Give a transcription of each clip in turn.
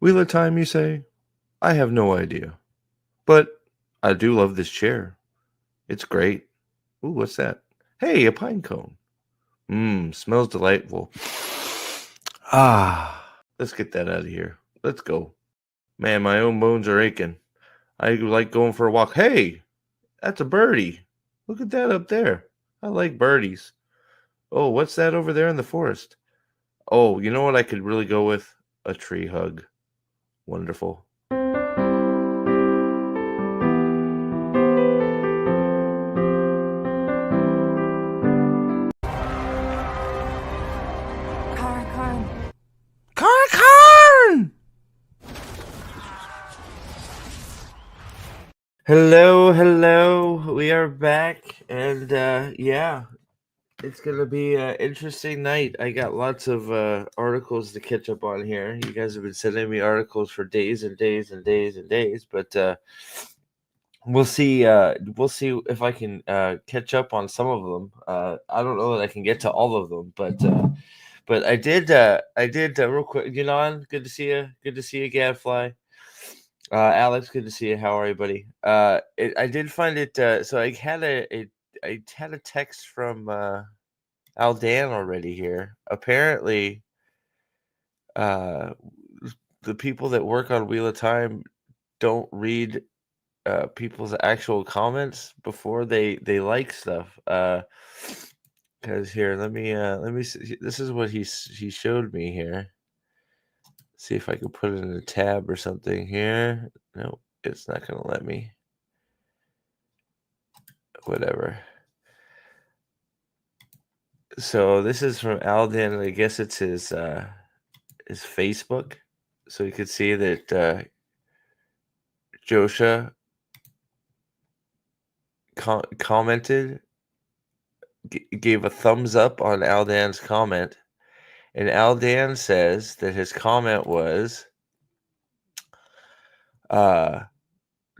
Wheel of Time, you say? I have no idea. But I do love this chair. It's great. Ooh, what's that? Hey, a pine cone. Smells delightful. Let's get that out of here. Let's go. Man, my own bones are aching. I like going for a walk. Hey, that's a birdie. Look at that up there. I like birdies. Oh, what's that over there in the forest? Oh, you know what I could really go with? A tree hug. Wonderful. Carn! Hello. We are back, and yeah, it's gonna be an interesting night. I got lots of articles to catch up on here. You guys have been sending me articles for days and days and days and days, but we'll see. We'll see if I can catch up on some of them. I don't know that I can get to all of them, but I did. I did real quick. Yunan, good to see you. Good to see you, Gadfly. Alex, good to see you. How are you, buddy? I did find it. So I had a text from Aldan already here. Apparently, uh, the people that work on Wheel of Time don't read people's actual comments before they like stuff. Because here, let me see. This is what he showed me here. See if I can put it in a tab or something here. No, it's not gonna let me. Whatever. So this is from Alden. I guess it's his Facebook. So you could see that Josha commented, gave a thumbs up on Aldan's comment, and Aldan says that his comment was,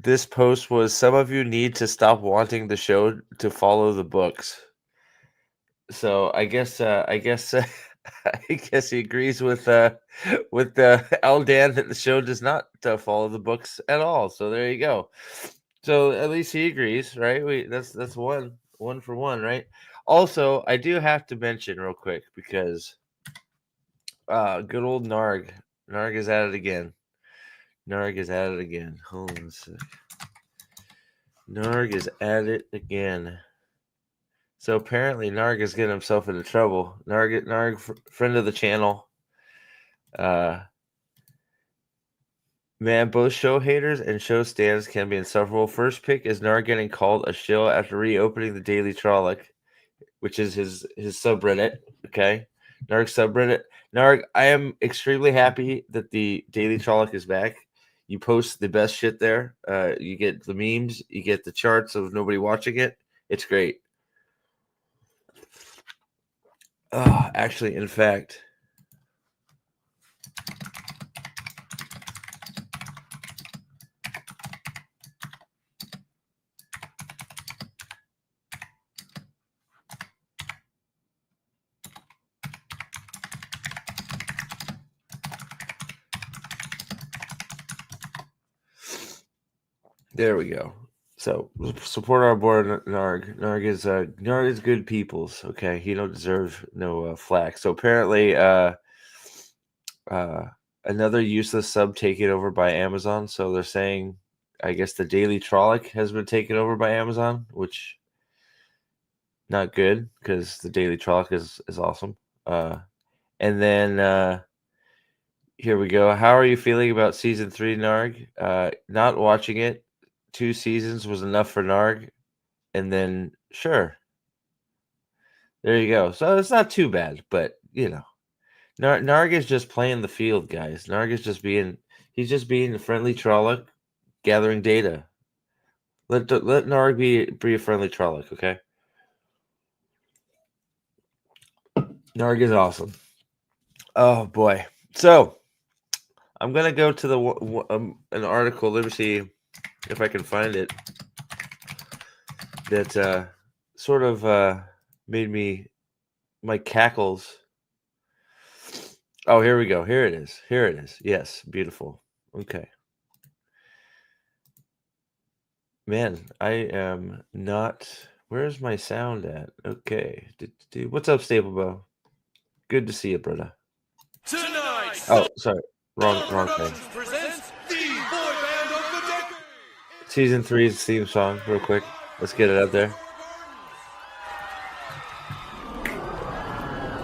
this post was, some of you need to stop wanting the show to follow the books. So I guess I guess he agrees with Aldan that the show does not follow the books at all. So there you go. So at least he agrees, right? That's one for one, right? Also, I do have to mention real quick because good old Narg is at it again. Narg is at it again. Hold on a sec. Narg is at it again. So apparently Narg is getting himself into trouble. Narg, friend of the channel. Man, both show haters and show stands can be insufferable. First pick is Narg getting called a shill after reopening the Daily Trolloc, which is his subreddit. Okay, Narg subreddit. Narg, I am extremely happy that the Daily Trolloc is back. You post the best shit there. You get the memes. You get the charts of nobody watching it. It's great. Actually, in fact, there we go. So support our boy Narg. Narg is good peoples. Okay, he don't deserve no flack. So apparently, another useless sub taken over by Amazon. So they're saying, I guess the Daily Trolloc has been taken over by Amazon, which not good because the Daily Trolloc is awesome. And then here we go. How are you feeling about season 3, Narg? Not watching it. 2 seasons was enough for Narg, and then sure, there you go. So it's not too bad, but you know, Narg is just playing the field, guys. Narg is just being a friendly Trolloc, gathering data. Let Narg be a friendly Trolloc, okay? Narg is awesome. Oh boy. So I'm gonna go to the an article. Let me see if I can find it. That sort of made my cackles Oh, here we go. Here it is. Here it is. Yes, beautiful. Okay. Man, I am not. Where's my sound at? Okay. What's up, Staplebo? Good to see you, brother. Tonight, Oh, sorry. Wrong thing. Productions presents the boy band of the decade. Season 3's theme song, real quick. Let's get it out there.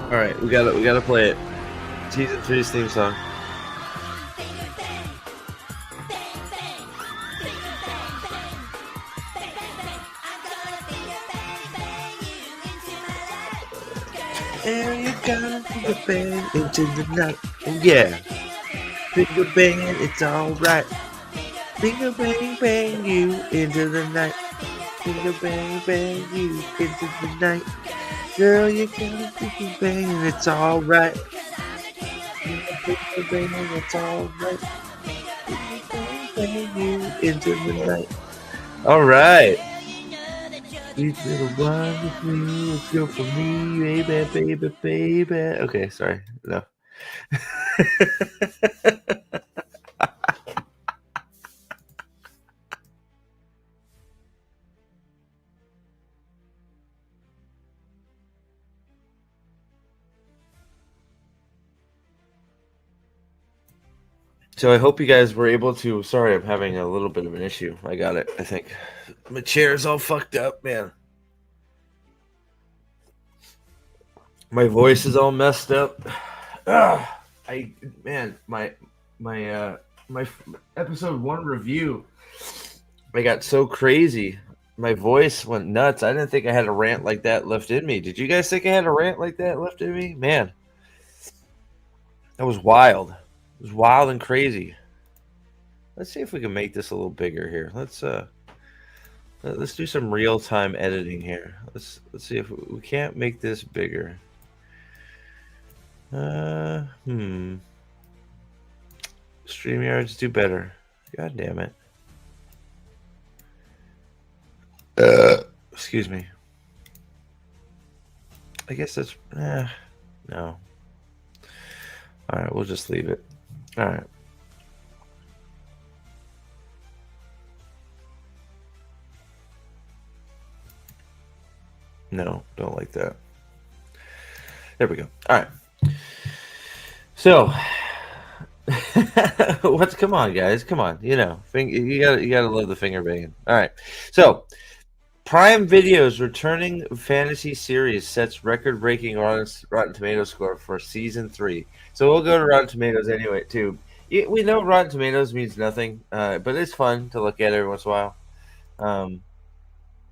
All right, we gotta play it. Season 3's theme song. And you gotta finger bang into the night. Yeah. Finger bang, it's alright. Finger bang, bang you into the night. Finger bang, bang you into the night. Girl, you gotta finger bang and it's alright. Finger bang and it's alright. Finger bang, bang you into the night. Alright. You little one with me, it's good for me, baby. Okay, sorry. No. So I hope you guys were able to. Sorry, I'm having a little bit of an issue. I got it, I think. My chair's all fucked up, man. My voice is all messed up. My episode 1 review, I got so crazy. My voice went nuts. I didn't think I had a rant like that left in me. Did you guys think I had a rant like that left in me? Man, that was wild. It was wild and crazy. Let's see if we can make this a little bigger here. Let's do some real-time editing here. Let's see if we can't make this bigger. StreamYards, do better. God damn it. Excuse me. I guess that's no. Alright, we'll just leave it. Alright. No, don't like that. There we go. Alright. So come on, guys. Come on. You know, you gotta love the finger banging. Alright. So Prime Video's returning fantasy series sets record-breaking Rotten Tomatoes score for season 3. So we'll go to Rotten Tomatoes anyway, too. We know Rotten Tomatoes means nothing, but it's fun to look at every once in a while.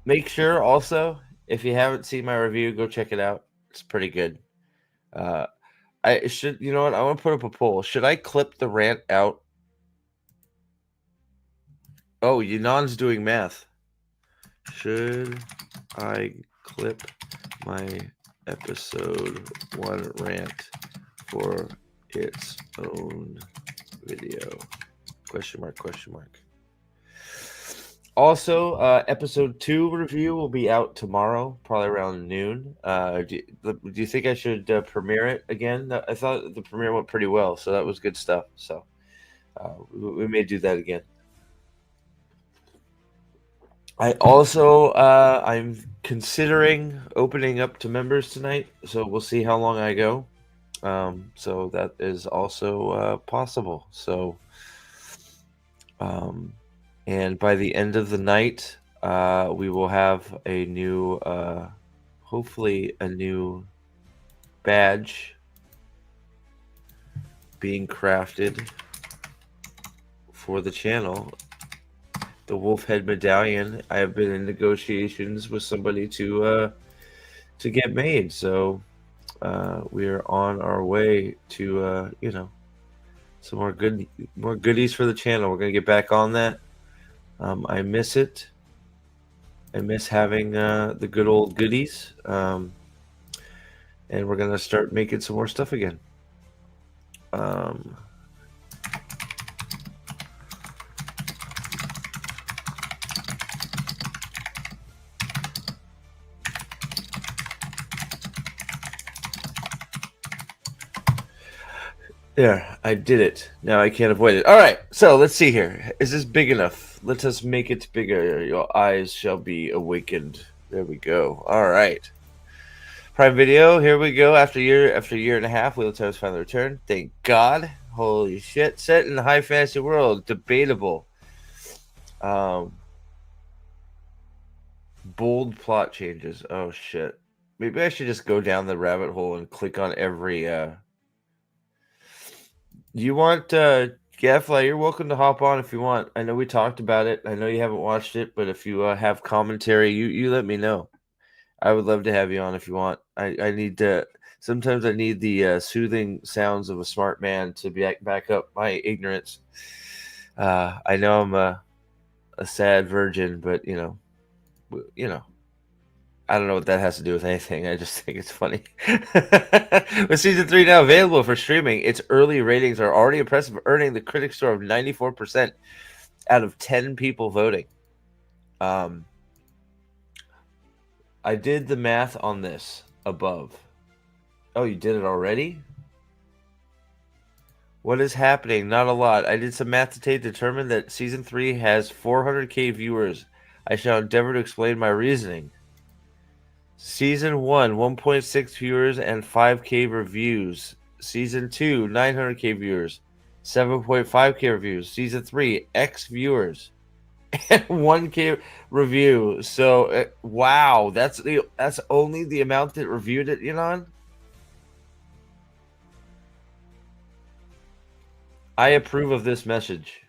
Make sure also, if you haven't seen my review, go check it out. It's pretty good. You know what? I want to put up a poll. Should I clip the rant out? Oh, Yunan's doing math. Should I clip my episode 1 rant for its own video? Question mark. Also, episode 2 review will be out tomorrow, probably around noon. Do you think I should premiere it again? I thought the premiere went pretty well, so that was good stuff. So we may do that again. I also I'm considering opening up to members tonight, so we'll see how long I go. So that is also possible. So, and by the end of the night, we will have a new, hopefully a new badge being crafted for the channel. The wolf head medallion. I have been in negotiations with somebody to get made, so we are on our way to some more goodies for the channel. We're gonna get back on that. I miss it. I miss having the good old goodies, and we're gonna start making some more stuff again. There, I did it. Now I can't avoid it. All right, so let's see here. Is this big enough? Let us make it bigger. Your eyes shall be awakened. There we go. All right. Prime Video, here we go. After year and a half, Wheel of Time's finally returned. Thank God. Holy shit. Set in the high fantasy world. Debatable. Bold plot changes. Oh shit. Maybe I should just go down the rabbit hole and click on every You want Gafla, you're welcome to hop on if you want. I know we talked about it. I know you haven't watched it, but if you have commentary, you let me know. I would love to have you on if you want. I need to. Sometimes I need the soothing sounds of a smart man to back up my ignorance. I know I'm a sad virgin, but you know, I don't know what that has to do with anything. I just think it's funny. With season 3 now available for streaming, its early ratings are already impressive, earning the critic score of 94% out of 10 people voting. I did the math on this above. Oh, you did it already? What is happening? Not a lot. I did some math today to determine that season 3 has 400k viewers. I shall endeavor to explain my reasoning. Season 1, 1.6 viewers and 5k reviews. Season 2, 900k viewers, 7.5k reviews. Season 3, X viewers, and 1k review. So, wow, that's only the amount that reviewed it, Yanon? I approve of this message.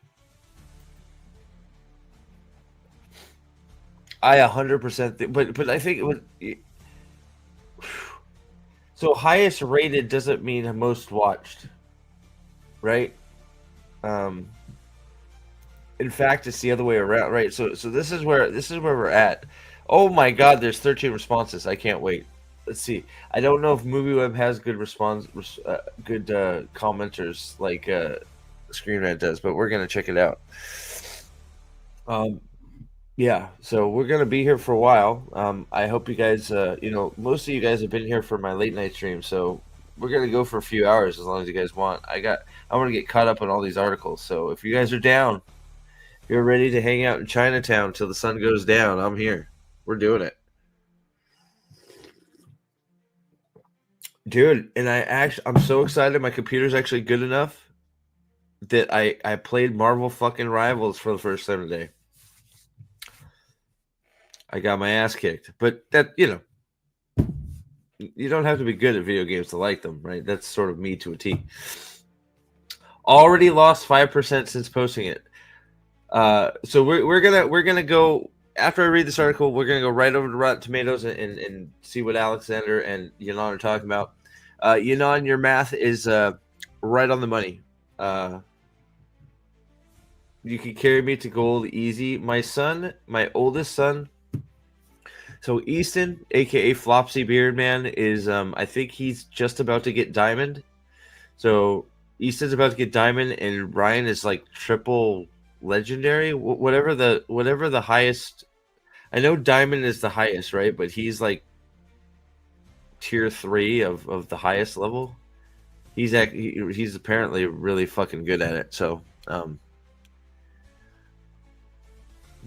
I 100%, but I think it would. So highest rated doesn't mean most watched, right? In fact, it's the other way around, right? So this is where we're at. Oh my God, there's 13 responses. I can't wait. Let's see. I don't know if MovieWeb has good good commenters like Screen Rant does, but we're gonna check it out. Yeah, so we're gonna be here for a while. I hope you guys, most of you guys have been here for my late night stream, so we're gonna go for a few hours as long as you guys want. I want to get caught up on all these articles, so if you guys are down, if you're ready to hang out in Chinatown till the sun goes down, I'm here. We're doing it, dude. And I'm so excited. My computer's actually good enough that I played Marvel fucking Rivals for the first time today. I got my ass kicked, but that, you don't have to be good at video games to like them, right? That's sort of me to a T. Already lost 5% since posting it. So we're gonna go after I read this article. We're gonna go right over to Rotten Tomatoes and see what Alexander and Yanon are talking about. Yanon, your math is right on the money. You can carry me to gold easy. My oldest son. So Easton, aka Flopsy Beard Man, is I think he's just about to get diamond. So Easton's about to get diamond, and Ryan is like triple legendary. Whatever the highest. I know diamond is the highest, right? But he's like tier 3 of the highest level. He's apparently really fucking good at it. So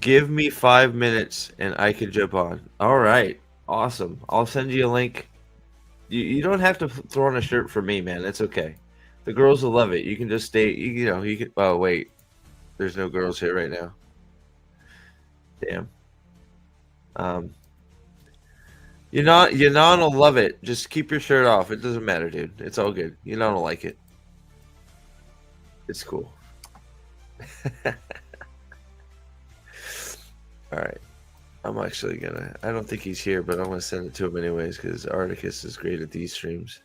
give me 5 minutes and I can jump on. All right. Awesome. I'll send you a link. You don't have to throw on a shirt for me, man. It's okay. The girls will love it. You can just stay. You can. Oh wait, there's no girls here right now. Damn. Yanon will love it. Just keep your shirt off. It doesn't matter, dude. It's all good. Yanon will like it. It's cool. All right. I'm actually gonna. I don't think he's here, but I'm gonna send it to him anyways because Articus is great at these streams.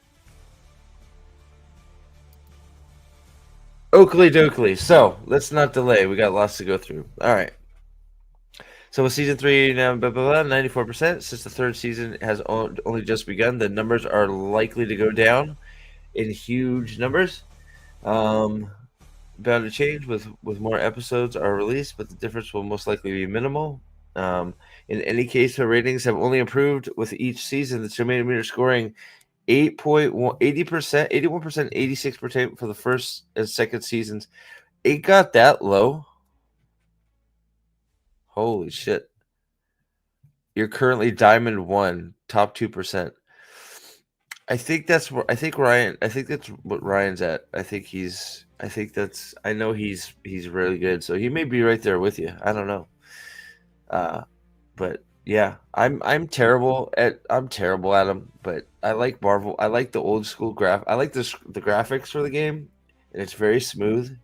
Oakley dokley. So let's not delay. We got lots to go through. All right. So with season 3 now, 94%. Since the third season has only just begun, the numbers are likely to go down in huge numbers. Bound to change with more episodes are released, but the difference will most likely be minimal. In any case, the ratings have only improved with each season. The tomato meter scoring 8.1, 80%, 81%, 86% for the first and second seasons. It got that low. Holy shit. You're currently Diamond 1, top 2%. I think that's what Ryan. I think that's what Ryan's at. I know he's really good. So he may be right there with you. I don't know. But yeah, I'm terrible at them. But I like Marvel. I like the old school I like the graphics for the game, and it's very smooth.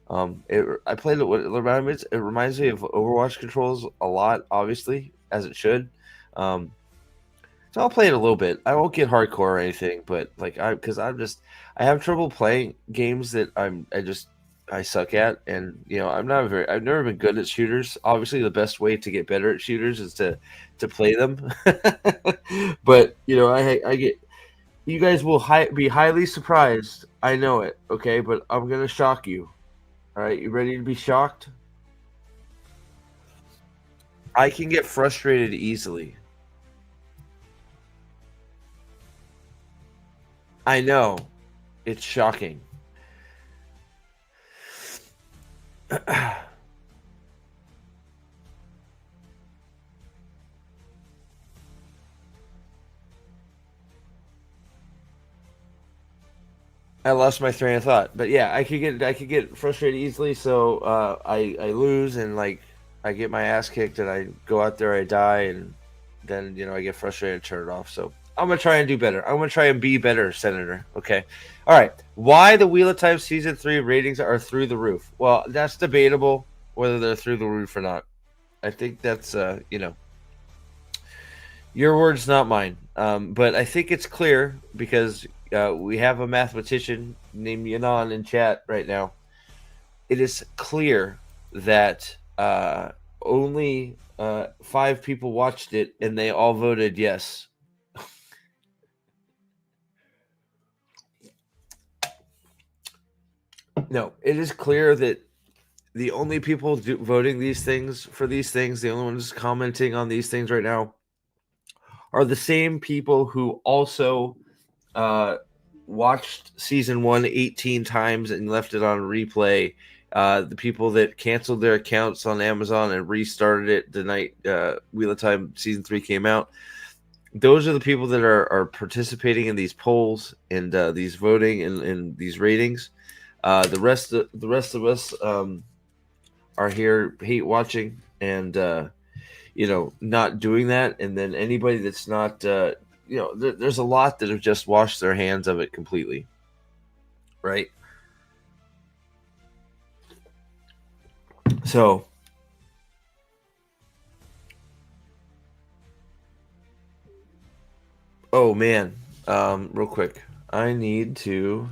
I played it. It reminds me of Overwatch controls a lot, obviously, as it should. Um, so I'll play it a little bit. I won't get hardcore or anything, but like I have trouble playing games that I suck at, and I've never been good at shooters. Obviously, the best way to get better at shooters is to play them. But I get you guys will be highly surprised. I know it, okay, but I'm gonna shock you. All right, you ready to be shocked? I can get frustrated easily. I know. It's shocking. I lost my train of thought, but yeah, I could get frustrated easily. So I lose and like I get my ass kicked and I go out there, I die, and then I get frustrated and turn it off. So I'm gonna try and do better. I'm gonna try and be better, Senator. Okay, all right. Why the Wheel of Time season 3 ratings are through the roof? Well, that's debatable whether they're through the roof or not. I think that's your words, not mine. But I think it's clear because we have a mathematician named Yanan in chat right now. It is clear that only 5 people watched it and they all voted yes. No, it is clear that the only people voting these things, the only ones commenting on these things right now, are the same people who also watched season 1 18 times and left it on replay. The people that canceled their accounts on Amazon and restarted it the night Wheel of Time season 3 came out. Those are the people that are participating in these polls and these voting and these ratings. The rest of us are here hate watching and not doing that. And then anybody that's not there's a lot that have just washed their hands of it completely, right? So oh man, real quick, I need to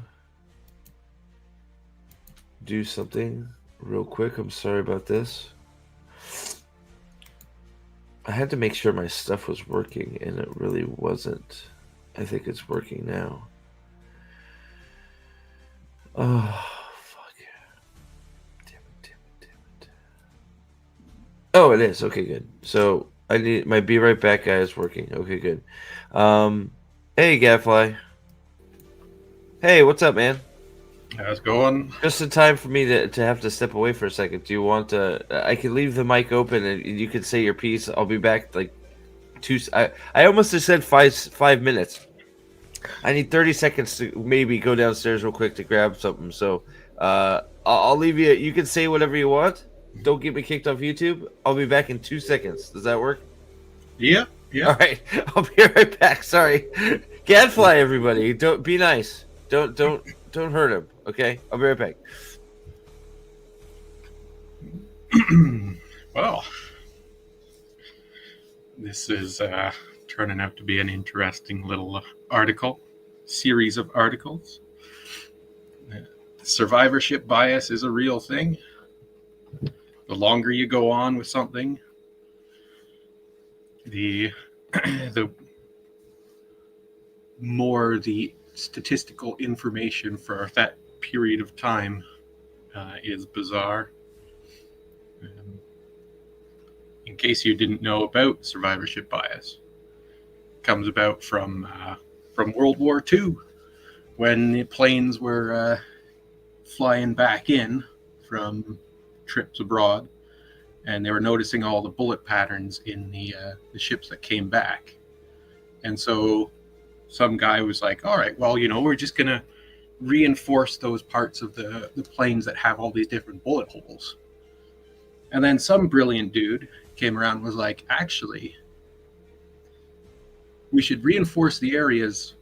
do something real quick. I'm sorry about this. I had to make sure my stuff was working, and it really wasn't. I think it's working now. Oh, fuck. Damn it. Oh, it is. Okay, good. So I need my be right back guy is working. Okay, good. Hey, Gadfly. Hey, what's up, man? How's it going? Just in time for me to have to step away for a second. Do you want to? I can leave the mic open and you can say your piece. I'll be back like I almost just said 5 minutes. I need 30 seconds to maybe go downstairs real quick to grab something. So I'll leave you. You can say whatever you want. Don't get me kicked off YouTube. I'll be back in 2 seconds. Does that work? Yeah. All right. I'll be right back. Sorry. Gadfly, everybody. Don't be nice. Don't hurt him. Okay. I'll be right back. Well, this is turning out to be an interesting little series of articles. Survivorship bias is a real thing. The longer you go on with something, the more the statistical information for that period of time is bizarre. In case you didn't know about survivorship bias, it comes about from from World War II, when the planes were flying back in from trips abroad, and they were noticing all the bullet patterns in the ships that came back. And so some guy was like, all right, well, we're just going to reinforce those parts of the planes that have all these different bullet holes. And then some brilliant dude came around and was like, actually, we should reinforce the areas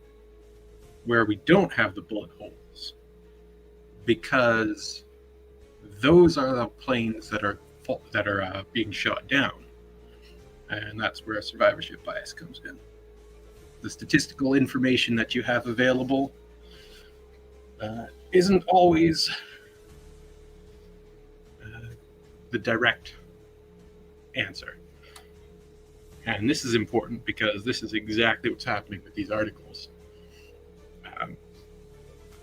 where we don't have the bullet holes, because those are the planes that are being shot down. And that's where survivorship bias comes in. The statistical information that you have available isn't always the direct answer. And this is important because this is exactly what's happening with these articles.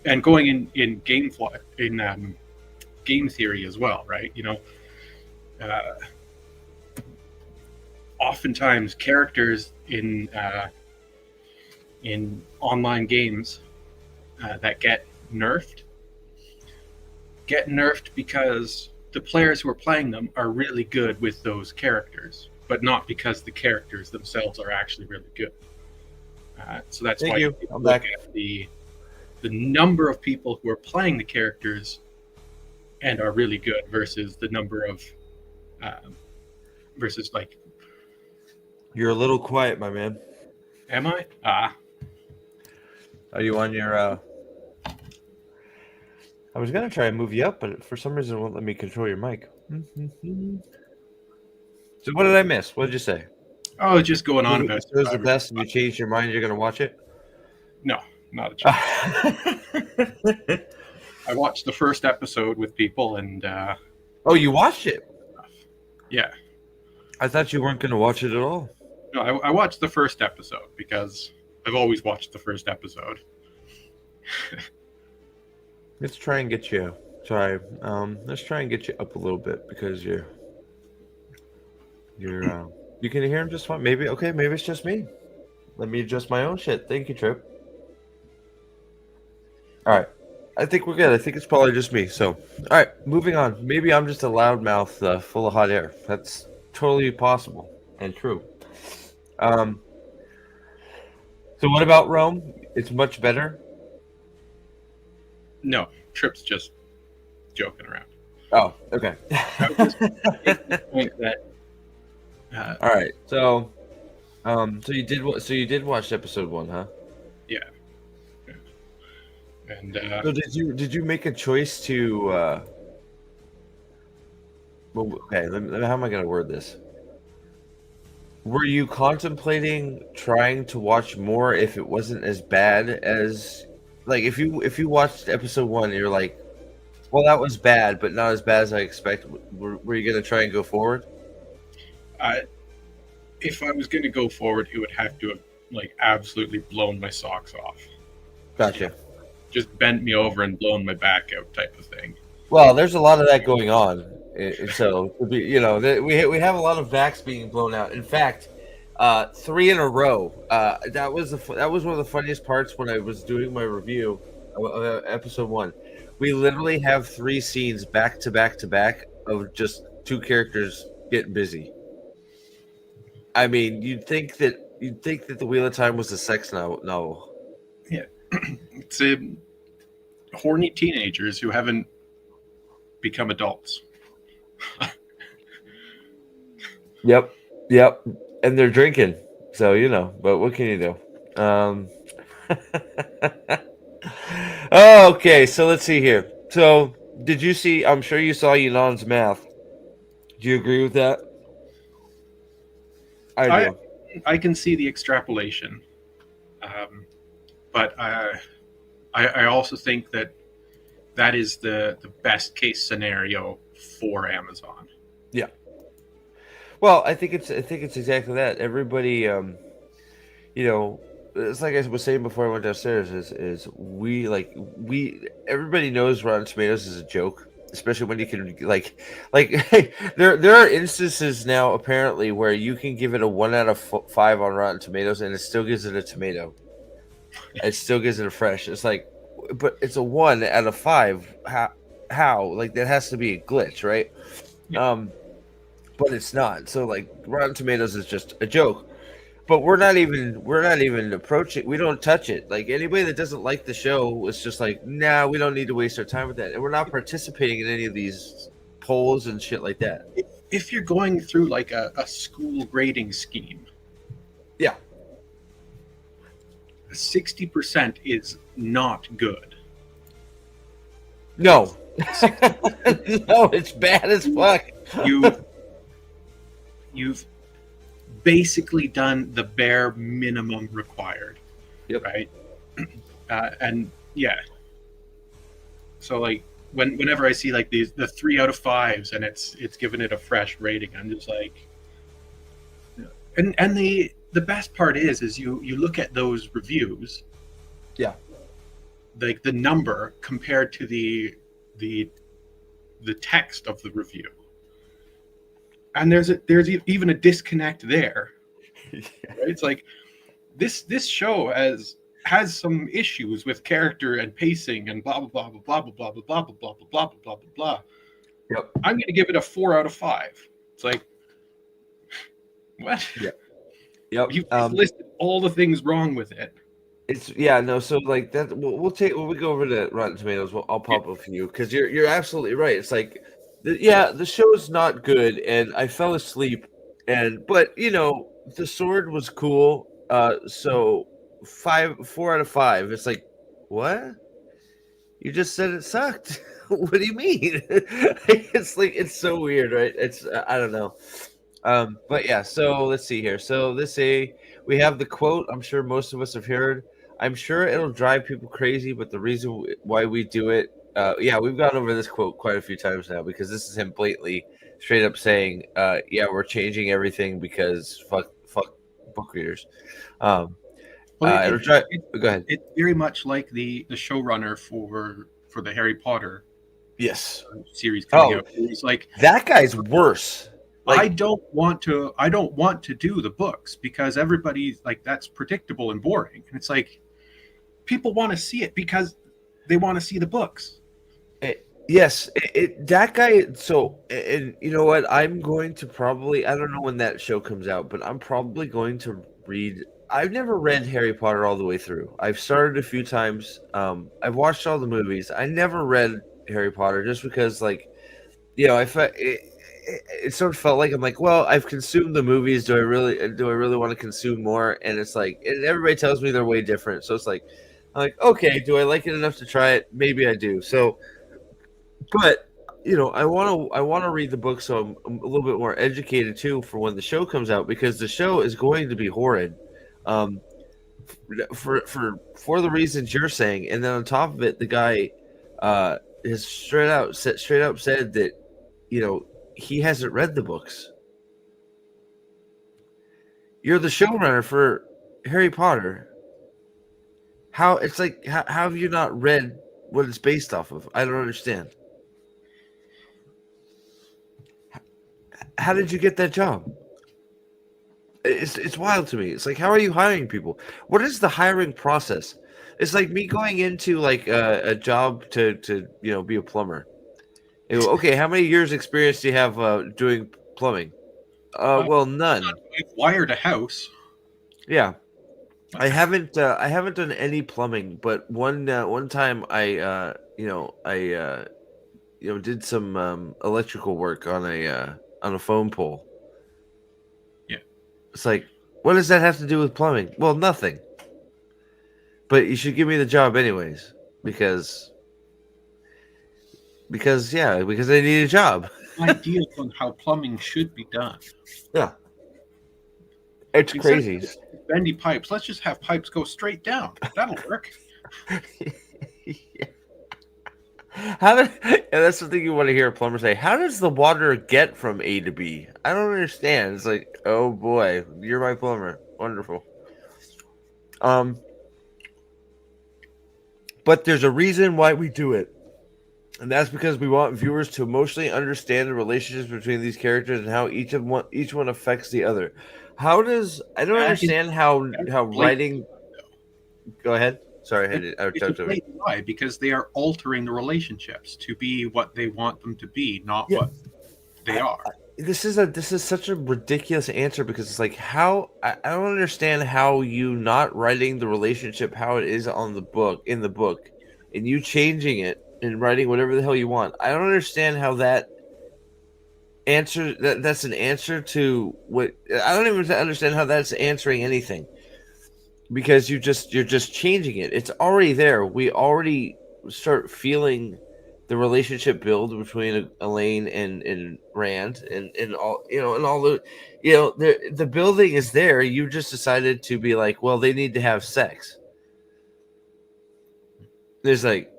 And going in game theory as well, right? Oftentimes characters in online games that get nerfed because the players who are playing them are really good with those characters, but not because the characters themselves are actually really good. So that's Thank why you. you I'm look back. at the number of people who are playing the characters and are really good versus the number of versus like. You're a little quiet, my man. Am I? Are you on your? I was gonna try and move you up, but for some reason it won't let me control your mic. So what did I miss? What did you say? Oh, just going on about It was the best, and you changed your mind. You're gonna watch it? No, not a chance. I watched the first episode with people, and oh, you watched it? Yeah. I thought you weren't gonna watch it at all. No, I watched the first episode because I've always watched the first episode. Let's try and get you. Sorry. Let's try and get you up a little bit because you can hear him just fine. Maybe it's just me. Let me adjust my own shit. Thank you, Trip. All right. I think we're good. I think it's probably just me. So, all right, moving on. Maybe I'm just a loudmouth full of hot air. That's totally possible and true. So what about Rome? It's much better. No, Trip's just joking around. Oh, okay. I was just making the point that. All right. So you did watch episode 1, huh? Yeah. And So did you make a choice to? Well, okay. How am I going to word this? Were you contemplating trying to watch more if it wasn't as bad as, like, if you watched episode 1, you're like, well, that was bad, but not as bad as I expected. Were you going to try and go forward? If I was going to go forward, it would have to have absolutely blown my socks off. Gotcha. Just bent me over and blown my back out type of thing. Well, there's a lot of that going on. So we have a lot of vacs being blown out. In fact, 3 in a row. That was one of the funniest parts when I was doing my review of episode 1. We literally have 3 scenes back to back to back of just 2 characters getting busy. I mean, you'd think that the Wheel of Time was a sex novel. Yeah, it's horny teenagers who haven't become adults. Yep, and they're drinking, so But what can you do? Okay, so let's see here. So, did you see? I'm sure you saw Yunan's math. Do you agree with that? I do. I can see the extrapolation, but I also think that is the best case scenario for Amazon. Yeah. Well, I think it's exactly that. Everybody, it's like I was saying before I went downstairs. Is everybody knows Rotten Tomatoes is a joke, especially when you can there are instances now apparently where you can give it a 1 out of 5 on Rotten Tomatoes and it still gives it a tomato. it still gives it a fresh. It's like, but it's a 1 out of 5. How? Like that has to be a glitch, right? Yeah. Um, but it's not. So like Rotten Tomatoes is just a joke. But we're not even approaching. We don't touch it. Like anybody that doesn't like the show was just like, nah, we don't need to waste our time with that, and we're not participating in any of these polls and shit like that. If you're going through like a school grading scheme, Yeah. 60% is not good. No. No, it's bad as fuck. You've basically done the bare minimum required. Yep. Right. And yeah. So like whenever I see like the 3 out of 5s and it's given it a fresh rating, I'm just like, and the best part is you look at those reviews. Yeah. Like the number compared to the text of the review, and there's even a disconnect there. Yeah. Right? It's like this show has some issues with character and pacing and blah blah blah blah blah blah blah blah blah blah blah blah blah blah blah. Yep. I'm going to give it a 4 out of 5. It's like, what? Yeah. Yep. You've listed all the things wrong with it. It's no. So like that, we'll take when we go over to Rotten Tomatoes. I'll pop up for you because you're absolutely right. It's like, the show's not good, and I fell asleep, but the sword was cool. So 4 out of 5. It's like, what? You just said it sucked. What do you mean? It's like it's so weird, right? It's I don't know. But yeah. So let's see here. So we have the quote. I'm sure most of us have heard. I'm sure it'll drive people crazy, but the reason why we do it, we've gone over this quote quite a few times now because this is him blatantly, straight up saying, we're changing everything because fuck book readers. Go ahead. It's very much like the showrunner for the Harry Potter Yes. series coming out. It's like that guy's worse. Like, I don't want to do the books because everybody's like that's predictable and boring. And it's like people want to see it because they want to see the books. Yes, that guy. So, and you know what? I'm going to probably. I don't know when that show comes out, but I'm probably going to read. I've never read Harry Potter all the way through. I've started a few times. I've watched all the movies. I never read Harry Potter just because, like, it sort of felt like I'm like, well, I've consumed the movies. Do I really want to consume more? And it's like, and everybody tells me they're way different. So it's like, I'm like, okay, do I like it enough to try it? Maybe I do. So, but I want to read the book so I'm a little bit more educated too for when the show comes out because the show is going to be horrid, for the reasons you're saying, and then on top of it, the guy has straight up said that he hasn't read the books. You're the showrunner for Harry Potter. How have you not read what it's based off of? I don't understand. How did you get that job? It's wild to me. It's like, how are you hiring people? What is the hiring process? It's like me going into like a job to be a plumber. Okay, how many years experience do you have doing plumbing? Well, none. I've wired a house. Yeah, I haven't done any plumbing, but one time I did some electrical work on a phone pole. Yeah, it's like, what does that have to do with plumbing? Well, nothing. But you should give me the job anyways, because I need a job. Ideas on how plumbing should be done. Yeah. It's crazy. Bendy pipes. Let's just have pipes go straight down. That'll work. Yeah. That's the thing you want to hear a plumber say. How does the water get from A to B? I don't understand. It's like, oh boy, you're my plumber. Wonderful. But there's a reason why we do it. And that's because we want viewers to emotionally understand the relationships between these characters and how each one affects the other. I don't understand how writing. Go ahead. Sorry, I It's a talked over you. blatant lie because they are altering the relationships to be what they want them to be, not Yeah, what they are. this is such a ridiculous answer because it's like how I don't understand how you not writing the relationship how it is on the book in the book and you changing it and writing whatever the hell you want. I don't understand how that's an answer to what I don't even understand how that's answering anything because you're just changing it. It's already there. We already start feeling the relationship build between Elaine and Rand and all and all the the building is there. You just decided to be like, well, they need to have sex. There's like,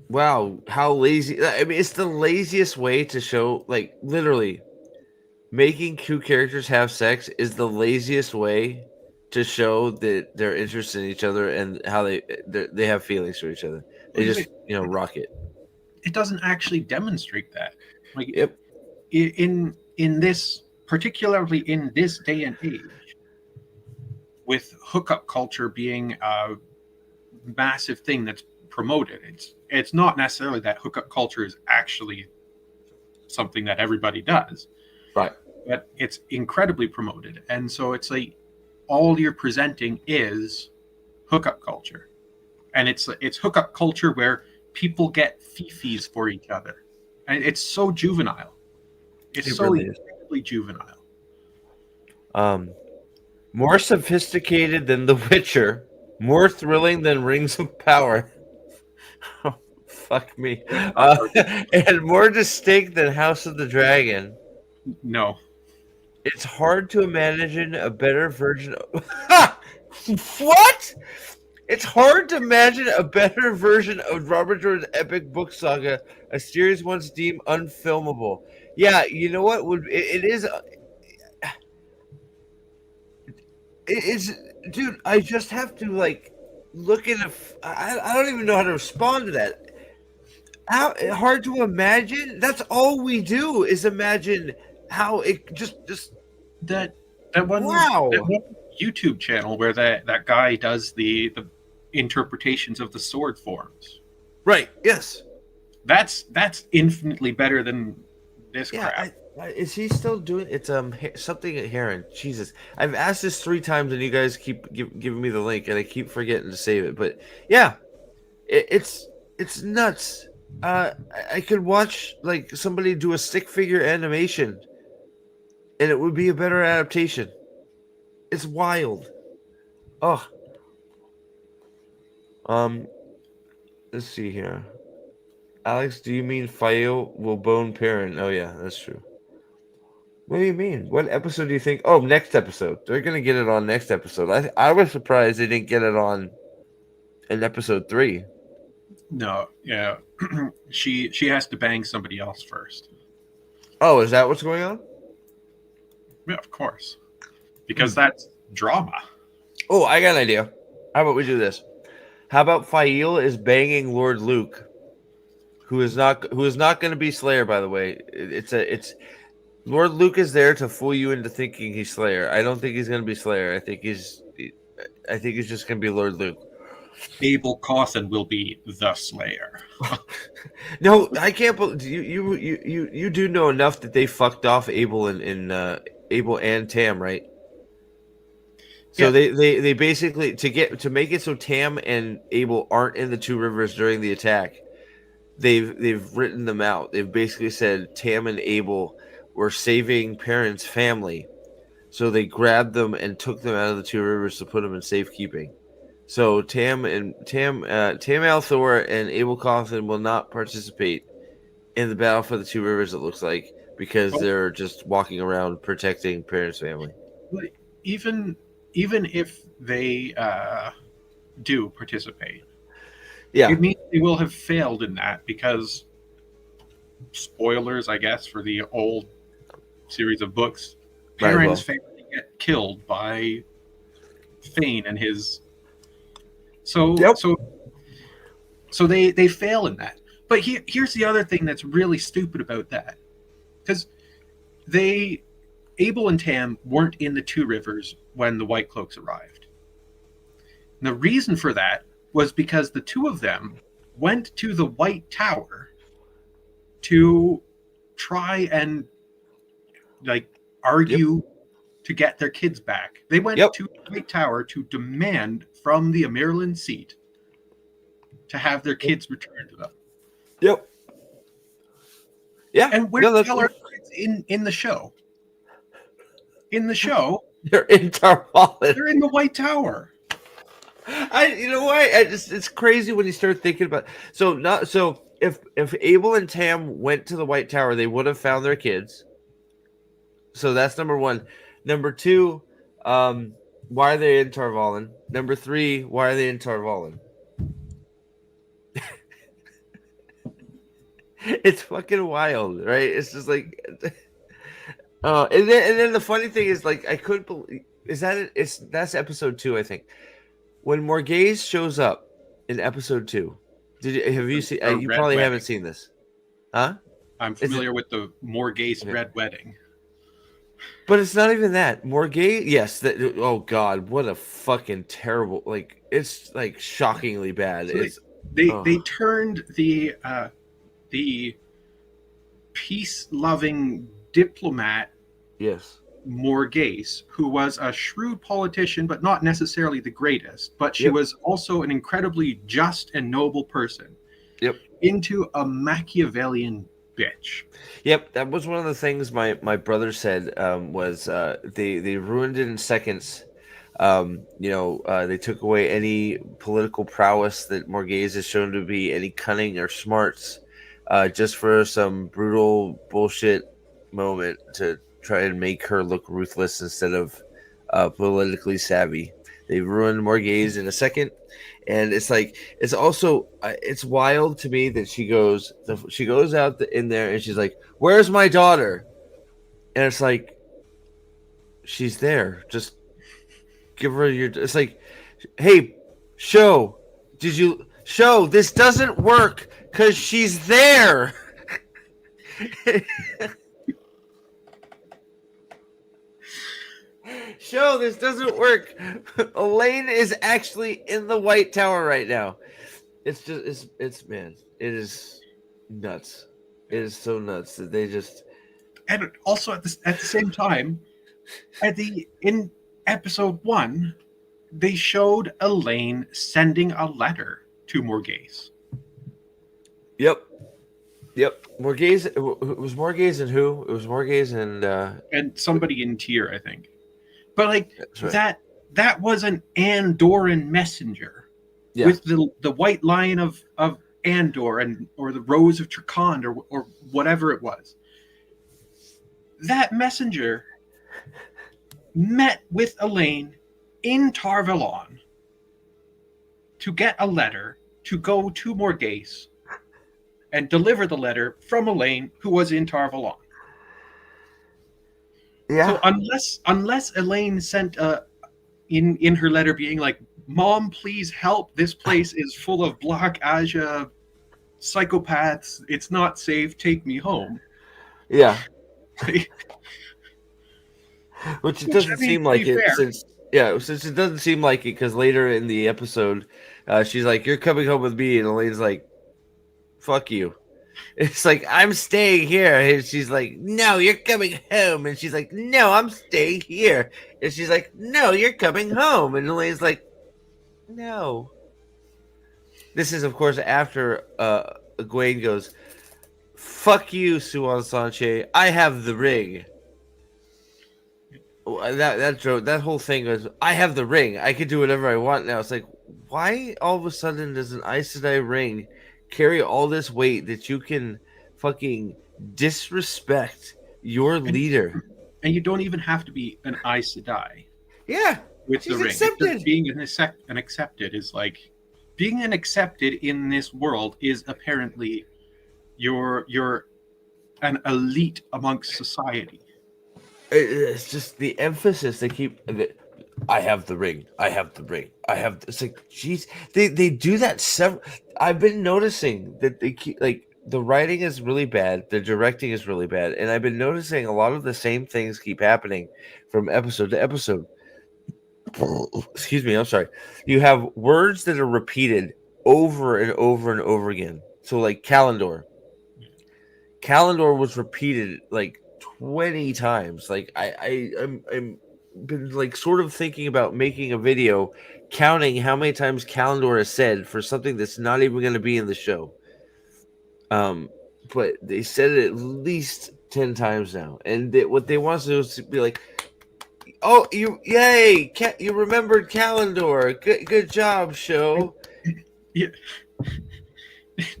wow, how lazy. I mean, it's the laziest way to show, like, literally making two characters have sex is the laziest way to show that they're interested in each other and how they have feelings for each other. They Because just rock it. it doesn't actually demonstrate that. Like Yep. in this, particularly in this day and age, with hookup culture being a massive thing that's promoted, it's not necessarily that hookup culture is actually something that everybody does, Right. but it's incredibly promoted, and so it's like all you're presenting is hookup culture, and it's hookup culture where people get fifis for each other, and it's so juvenile. It's It so really is. incredibly juvenile. More sophisticated than The Witcher, more thrilling than Rings of Power. Oh, fuck me. And more distinct than House of the Dragon. No, It's hard to imagine a better version of. What? It's hard to imagine a better version of Robert Jordan's epic book saga, a series once deemed unfilmable. Yeah, you know what? It is. It's, dude. I just have to like look at I don't even know how to respond to that. How hard to imagine? That's all we do is imagine how it just that that wow. one YouTube channel where that guy does the interpretations of the sword forms. Right. Yes. That's infinitely better than this Yeah. crap. Is he still doing? It's something at Heron. Jesus, I've asked this 3 times and you guys keep giving me the link and I keep forgetting to save it. But yeah, it's nuts. I could watch like somebody do a stick figure animation, and it would be a better adaptation. It's wild. Oh. Let's see here. Alex, do you mean Fayo will bone parent? Oh yeah, that's true. What do you mean? What episode do you think? Oh, next episode. They're gonna get it on next episode. I was surprised they didn't get it on in episode 3. No, yeah, she has to bang somebody else first. Oh, is that what's going on? Yeah, of course, because that's drama. Oh, I got an idea. How about we do this? How about Fail is banging Lord Luke, who is not going to be Slayer, by the way. It's Lord Luke is there to fool you into thinking he's Slayer. I don't think he's going to be Slayer. I think he's just going to be Lord Luke. Abel Cawthon will be the Slayer. No, I can't believe you do know enough that they fucked off Abel and Abel and Tam, right? So Yeah. they basically to make it so Tam and Abel aren't in the Two Rivers during the attack. They've written them out. They've basically said Tam and Abel were saving Perrin's family, so they grabbed them and took them out of the Two Rivers to put them in safekeeping. So Tam Althor and Abel Cawthon will not participate in the battle for the Two Rivers. It looks like because they're just walking around protecting Perrin's family. Even if they do participate, yeah, it means they will have failed in that because spoilers, I guess, for the old series of books. Perrin's family get killed by Fane and his. So they fail in that. But here's the other thing that's really stupid about that, because Abel and Tam weren't in the Two Rivers when the White Cloaks arrived. And the reason for that was because the two of them went to the White Tower to try and like argue to get their kids back. They went Yep. to the White Tower to demand from the Maryland seat to have their kids returned to them. Yep. Yeah. And where the hell are kids in the show? In the show, they're in Tarvalin. they're in the White Tower. You know what? It's crazy when you start thinking about. So if Abel and Tam went to the White Tower, they would have found their kids. So that's number one. Number two, why are they in Tarvalin? Number three, why are they in Tarvalin? It's fucking wild, right? It's just like, and then the funny thing is, like, I couldn't believe that's episode 2, I think. When Morghese shows up in episode 2, have you seen? You probably haven't seen this, huh? I'm familiar with the Morghese Red Wedding. But it's not even that. Morghese, yes. Oh God, what a fucking terrible! Like, it's like shockingly bad. So they turned the peace-loving diplomat, yes, Morghese, who was a shrewd politician, but not necessarily the greatest. But she was also an incredibly just and noble person. Yep. Into a Machiavellian bitch. Yep, that was one of the things my brother said. Was they ruined it in seconds. They took away any political prowess that Morghese has shown to be, any cunning or smarts, just for some brutal bullshit moment to try and make her look ruthless instead of politically savvy. They ruined Morghese in a second, and it's like it's also it's wild to me that she goes out in there and she's like, "Where's my daughter?" And it's like, she's there. Just give her your. It's like, hey, show. Did you show this doesn't work because she's there? Show this doesn't work. Elaine is actually in the White Tower right now. It's just it's man, it is nuts. It is so nuts that they just. And also at the same time, in episode 1, they showed Elaine sending a letter to Morghese. Yep. Morghese. It was Morghese and who? It was Morghese and somebody in Tyr, I think. But like right. that was an Andoran messenger with the white lion of Andor or the rose of Trikand or whatever it was. That messenger met with Elaine in Tarvalon to get a letter to go to Morghese and deliver the letter from Elaine, who was in Tarvalon. Yeah. So unless Elaine sent in her letter being like, "Mom, please help. This place is full of Black Aja psychopaths. It's not safe. Take me home." Yeah. Which it doesn't seem like it since it doesn't seem like it because later in the episode, she's like, "You're coming home with me," and Elaine's like, "Fuck you." It's like, "I'm staying here," and she's like, "No, you're coming home," and she's like, "No, I'm staying here," and she's like, "No, you're coming home," and Elaine's like, "No." This is, of course, after Egwene goes, "Fuck you, Suan Sanche. I have the ring." That whole thing was, "I have the ring. I can do whatever I want now." It's like, why all of a sudden does an Aes Sedai ring carry all this weight that you can fucking disrespect your leader? And you don't even have to be an Aes Sedai. Yeah, with the ring. Just being an accepted is like being an accepted in this world is apparently you're an elite amongst society. It's just the emphasis they keep. I have the ring. I have the ring. I have. It's like, jeez, they do that several. I've been noticing that they keep like the writing is really bad, the directing is really bad, and I've been noticing a lot of the same things keep happening from episode to episode. excuse me, I'm sorry. You have words that are repeated over and over and over again. So like calendar. Calendar was repeated like 20 times. Like I'm been like sort of thinking about making a video counting how many times calendar is said for something that's not even going to be in the show. But they said it at least 10 times now. And what they want to do is to be like, oh, yay, you remembered calendar. Good job, show. Yeah.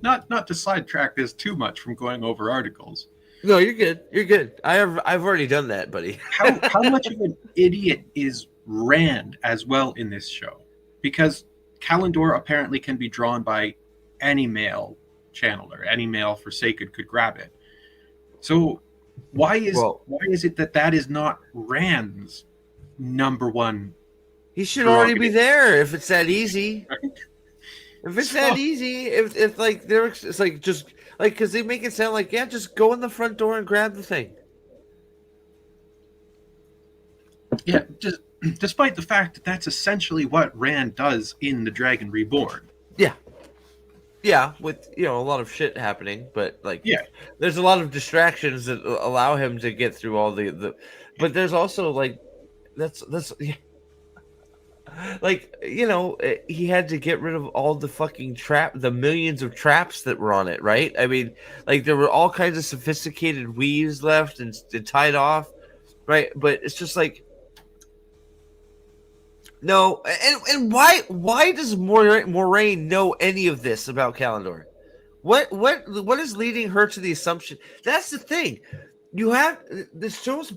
Not to sidetrack this too much from going over articles. No, you're good. You're good. I've already done that, buddy. How much of an idiot is Rand as well in this show? Because Calendar apparently can be drawn by any male channeler. Any male Forsaken could grab it. So why is it that is not Rand's number one? He should already be there if it's that easy. If it's that easy, if like it's like just like because they make it sound like just go in the front door and grab the thing. Yeah, just despite the fact that that's essentially what Rand does in The Dragon Reborn. Yeah, with a lot of shit happening, but there's a lot of distractions that allow him to get through all the. But there's also like that's. Like, he had to get rid of all the fucking the millions of traps that were on it, right? I mean, like, there were all kinds of sophisticated weaves left and tied off, right? But it's just like, no. And why does Moraine know any of this about Calendar? What is leading her to the assumption? That's the thing. You have the shows.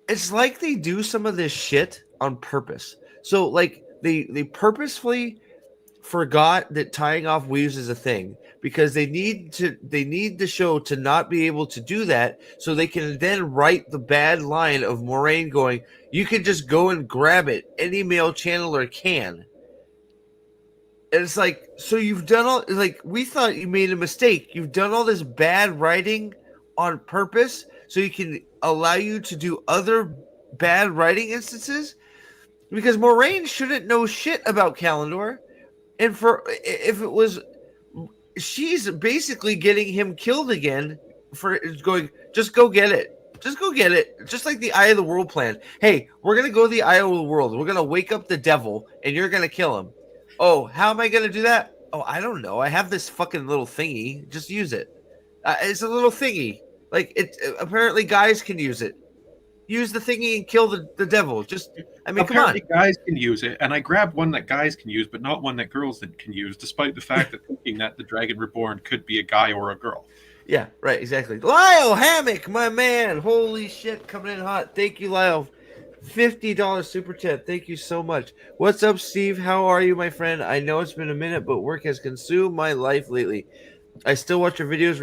It's like they do some of this shit on purpose. So, like, they purposefully forgot that tying off weaves is a thing because they need the show to not be able to do that, so they can then write the bad line of Moraine going, "You can just go and grab it. Any male channeler can." And it's like, so you've done all, like, we thought you made a mistake. You've done all this bad writing on purpose so you can allow you to do other bad writing instances. Because Moraine shouldn't know shit about Calendar, and if it was, she's basically getting him killed again for going. Just go get it. Just go get it. Just like the Eye of the World plan. Hey, we're gonna go to the Eye of the World. We're gonna wake up the devil, and you're gonna kill him. Oh, how am I gonna do that? Oh, I don't know. I have this fucking little thingy. Just use it. It's a little thingy. Like apparently guys can use it. Use the thingy and kill the devil. Apparently come on. Guys can use it, and I grabbed one that guys can use, but not one that girls can use, despite the fact that thinking that the Dragon Reborn could be a guy or a girl. Yeah, right, exactly. Lyle Hammock, my man. Holy shit, coming in hot. Thank you, Lyle. $50 super chat. Thank you so much. What's up, Steve? How are you, my friend? I know it's been a minute, but work has consumed my life lately. I still watch your videos,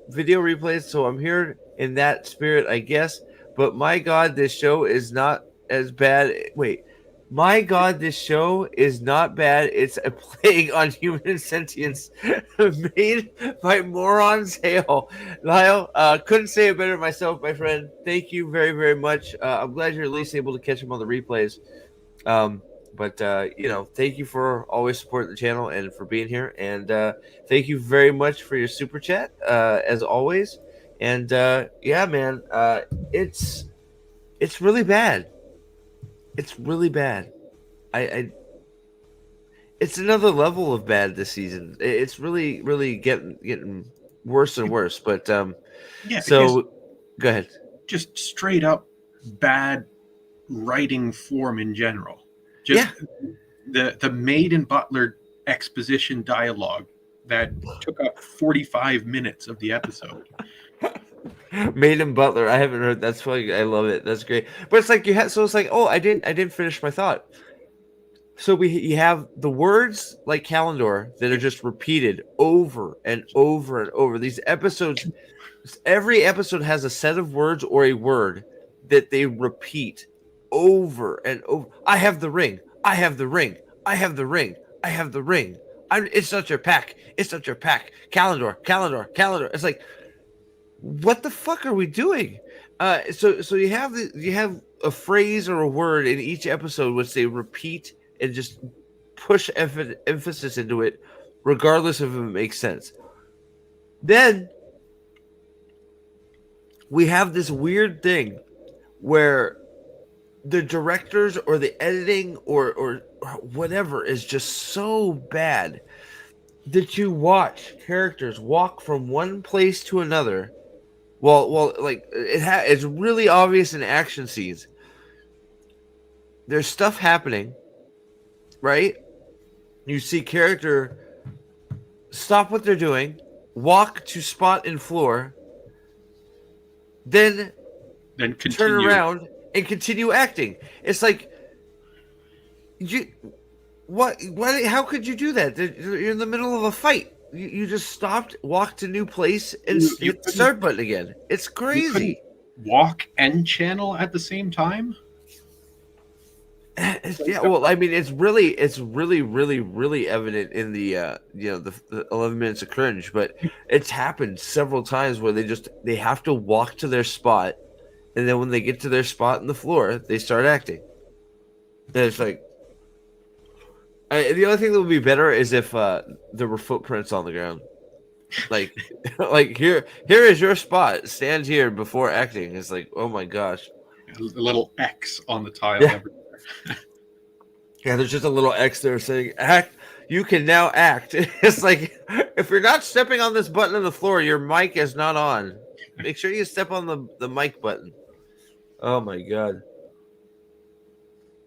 video replays, so I'm here in that spirit, I guess. But my God, this show is not as bad. Wait, my God, this show is not bad. It's a plague on human sentience made by morons. Hail, Lyle. Couldn't say it better myself, my friend. Thank you very, very much. I'm glad you're at least able to catch them on the replays. But thank you for always supporting the channel and for being here. And thank you very much for your super chat, as always. And yeah, man, it's really bad. It's really bad. It's another level of bad this season. It's really, really getting worse and worse. But so go ahead. Just straight up bad writing form in general. Just the Maid and Butler exposition dialogue that took up 45 minutes of the episode. Maid and Butler. I haven't heard. That's funny. I love it. That's great. But it's like so it's like, oh, I didn't finish my thought. So you have the words like Calendar that are just repeated over and over and over. These episodes, every episode has a set of words or a word that they repeat over and over. I have the ring. I have the ring. I have the ring. I have the ring. It's not your pack. It's not your pack. Calendar. It's like, what the fuck are we doing? So you have a phrase or a word in each episode which they repeat and just push emphasis into it, regardless of if it makes sense. Then we have this weird thing where the directors or the editing or whatever is just so bad that you watch characters walk from one place to another. Well, like it's really obvious in action scenes. There's stuff happening, right? You see character stop what they're doing, walk to spot in floor, then Then turn continue. around and continue acting. It's like you what how could you do that? You're in the middle of a fight. You just stopped, walked to new place, and You hit the couldn't- start button again. It's You crazy. couldn't walk and channel at the same time. Yeah, well, I mean, it's really, really evident in the, the 11 minutes of cringe, but it's happened several times where they have to walk to their spot, and then when they get to their spot in the floor, they start acting. And it's like, the only thing that would be better is if there were footprints on the ground, like, like here is your spot. Stand here before acting. It's like, oh my gosh. A little X on the tile. Yeah. Everywhere. Yeah, there's just a little X there saying act. You can now act. It's like if you're not stepping on this button on the floor, your mic is not on. Make sure you step on the mic button. Oh my god.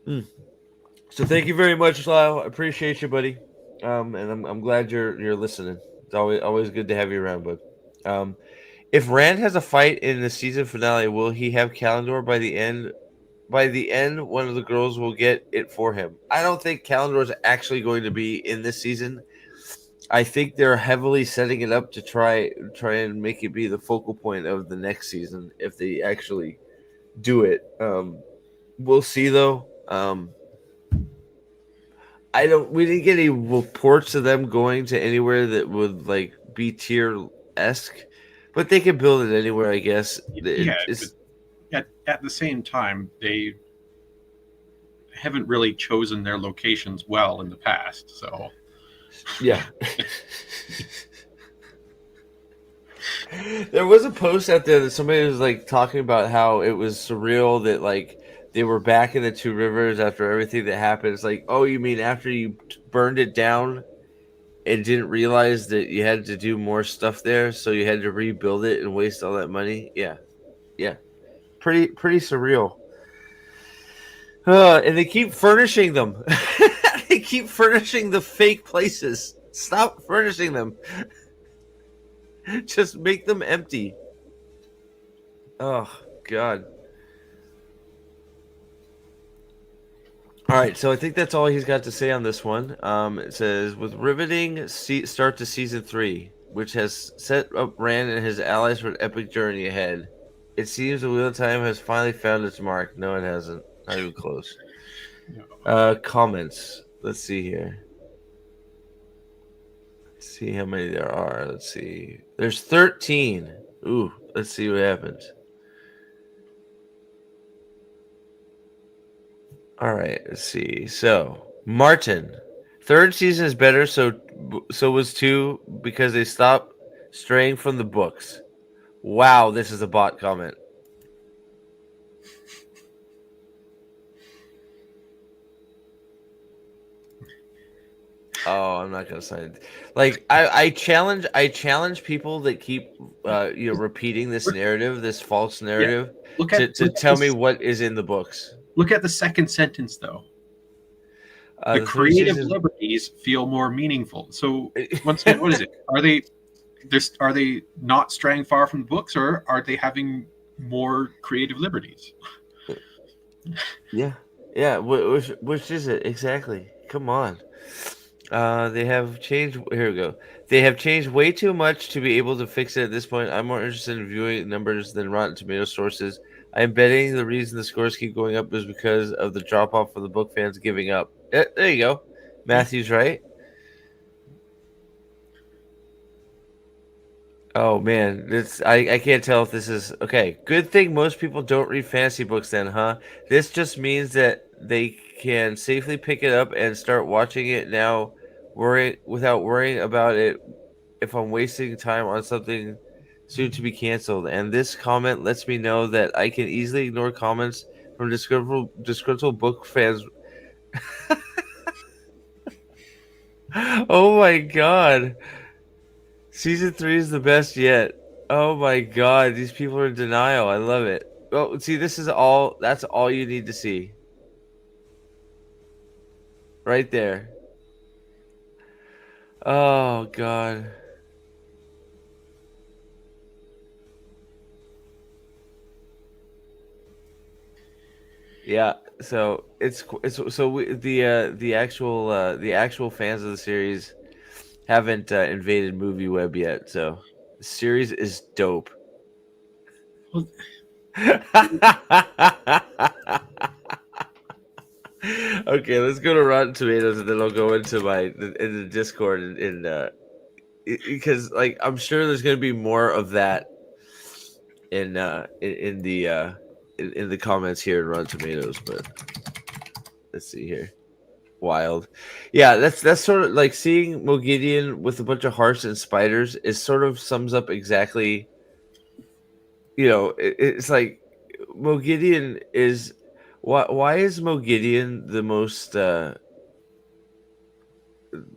So thank you very much, Lyle. I appreciate you, buddy. And I'm glad you're listening. It's always good to have you around, bud. If Rand has a fight in the season finale, will he have Kalendor by the end? By the end, one of the girls will get it for him. I don't think Kalendor is actually going to be in this season. I think they're heavily setting it up to try and make it be the focal point of the next season if they actually do it. We'll see though. We didn't get any reports of them going to anywhere that would like be tier-esque, but they can build it anywhere, I guess. At the same time, they haven't really chosen their locations well in the past. So, yeah. There was a post out there that somebody was like talking about how it was surreal that like they were back in the Two Rivers after everything that happened. It's like, oh, you mean after you burned it down and didn't realize that you had to do more stuff there, so you had to rebuild it and waste all that money? Yeah. Pretty surreal. And they keep furnishing them. They keep furnishing the fake places. Stop furnishing them. Just make them empty. Oh, God. All right, so I think that's all he's got to say on this one. It says, with riveting start to season 3, which has set up Rand and his allies for an epic journey ahead, it seems the Wheel of Time has finally found its mark. No, it hasn't. Not even close. Comments. Let's see here. Let's see how many there are. Let's see. There's 13. Ooh, let's see what happens. All right, let's see. So, Martin. Third season is better, so was 2 because they stopped straying from the books. Wow, this is a bot comment. Oh, I'm not gonna sign it. Like I challenge people that keep repeating this narrative, this false narrative, to tell me what is in the books. Look at the second sentence, though. The creative liberties feel more meaningful. So once again, what is it? Are they not straying far from the books, or are they having more creative liberties? Yeah. Which is it exactly? Come on. They have changed. Here we go. They have changed way too much to be able to fix it at this point. I'm more interested in viewing numbers than Rotten Tomato sources. I'm betting the reason the scores keep going up is because of the drop off for the book fans giving up. There you go. Matthew's right. Oh man, I can't tell if this is okay. Good thing most people don't read fantasy books then, huh? This just means that they can safely pick it up and start watching it now, worry without worrying about it if I'm wasting time on something soon to be canceled. And this comment lets me know that I can easily ignore comments from disgruntled book fans. Oh my god. Season 3 is the best yet. Oh my god, these people are in denial. I love it. Oh, see, that's all you need to see. Right there. Oh god. Yeah, so it's so the actual fans of the series haven't invaded movie web yet. So the series is dope. Well, Okay, let's go to Rotten Tomatoes and then I'll go into the Discord because like I'm sure there's gonna be more of that in the comments here in Rotten Tomatoes, but let's see here. Wild. Yeah, that's sort of like seeing Mogideon with a bunch of hearts and spiders is sort of sums up exactly, it's like Mogideon is why is Mogideon the most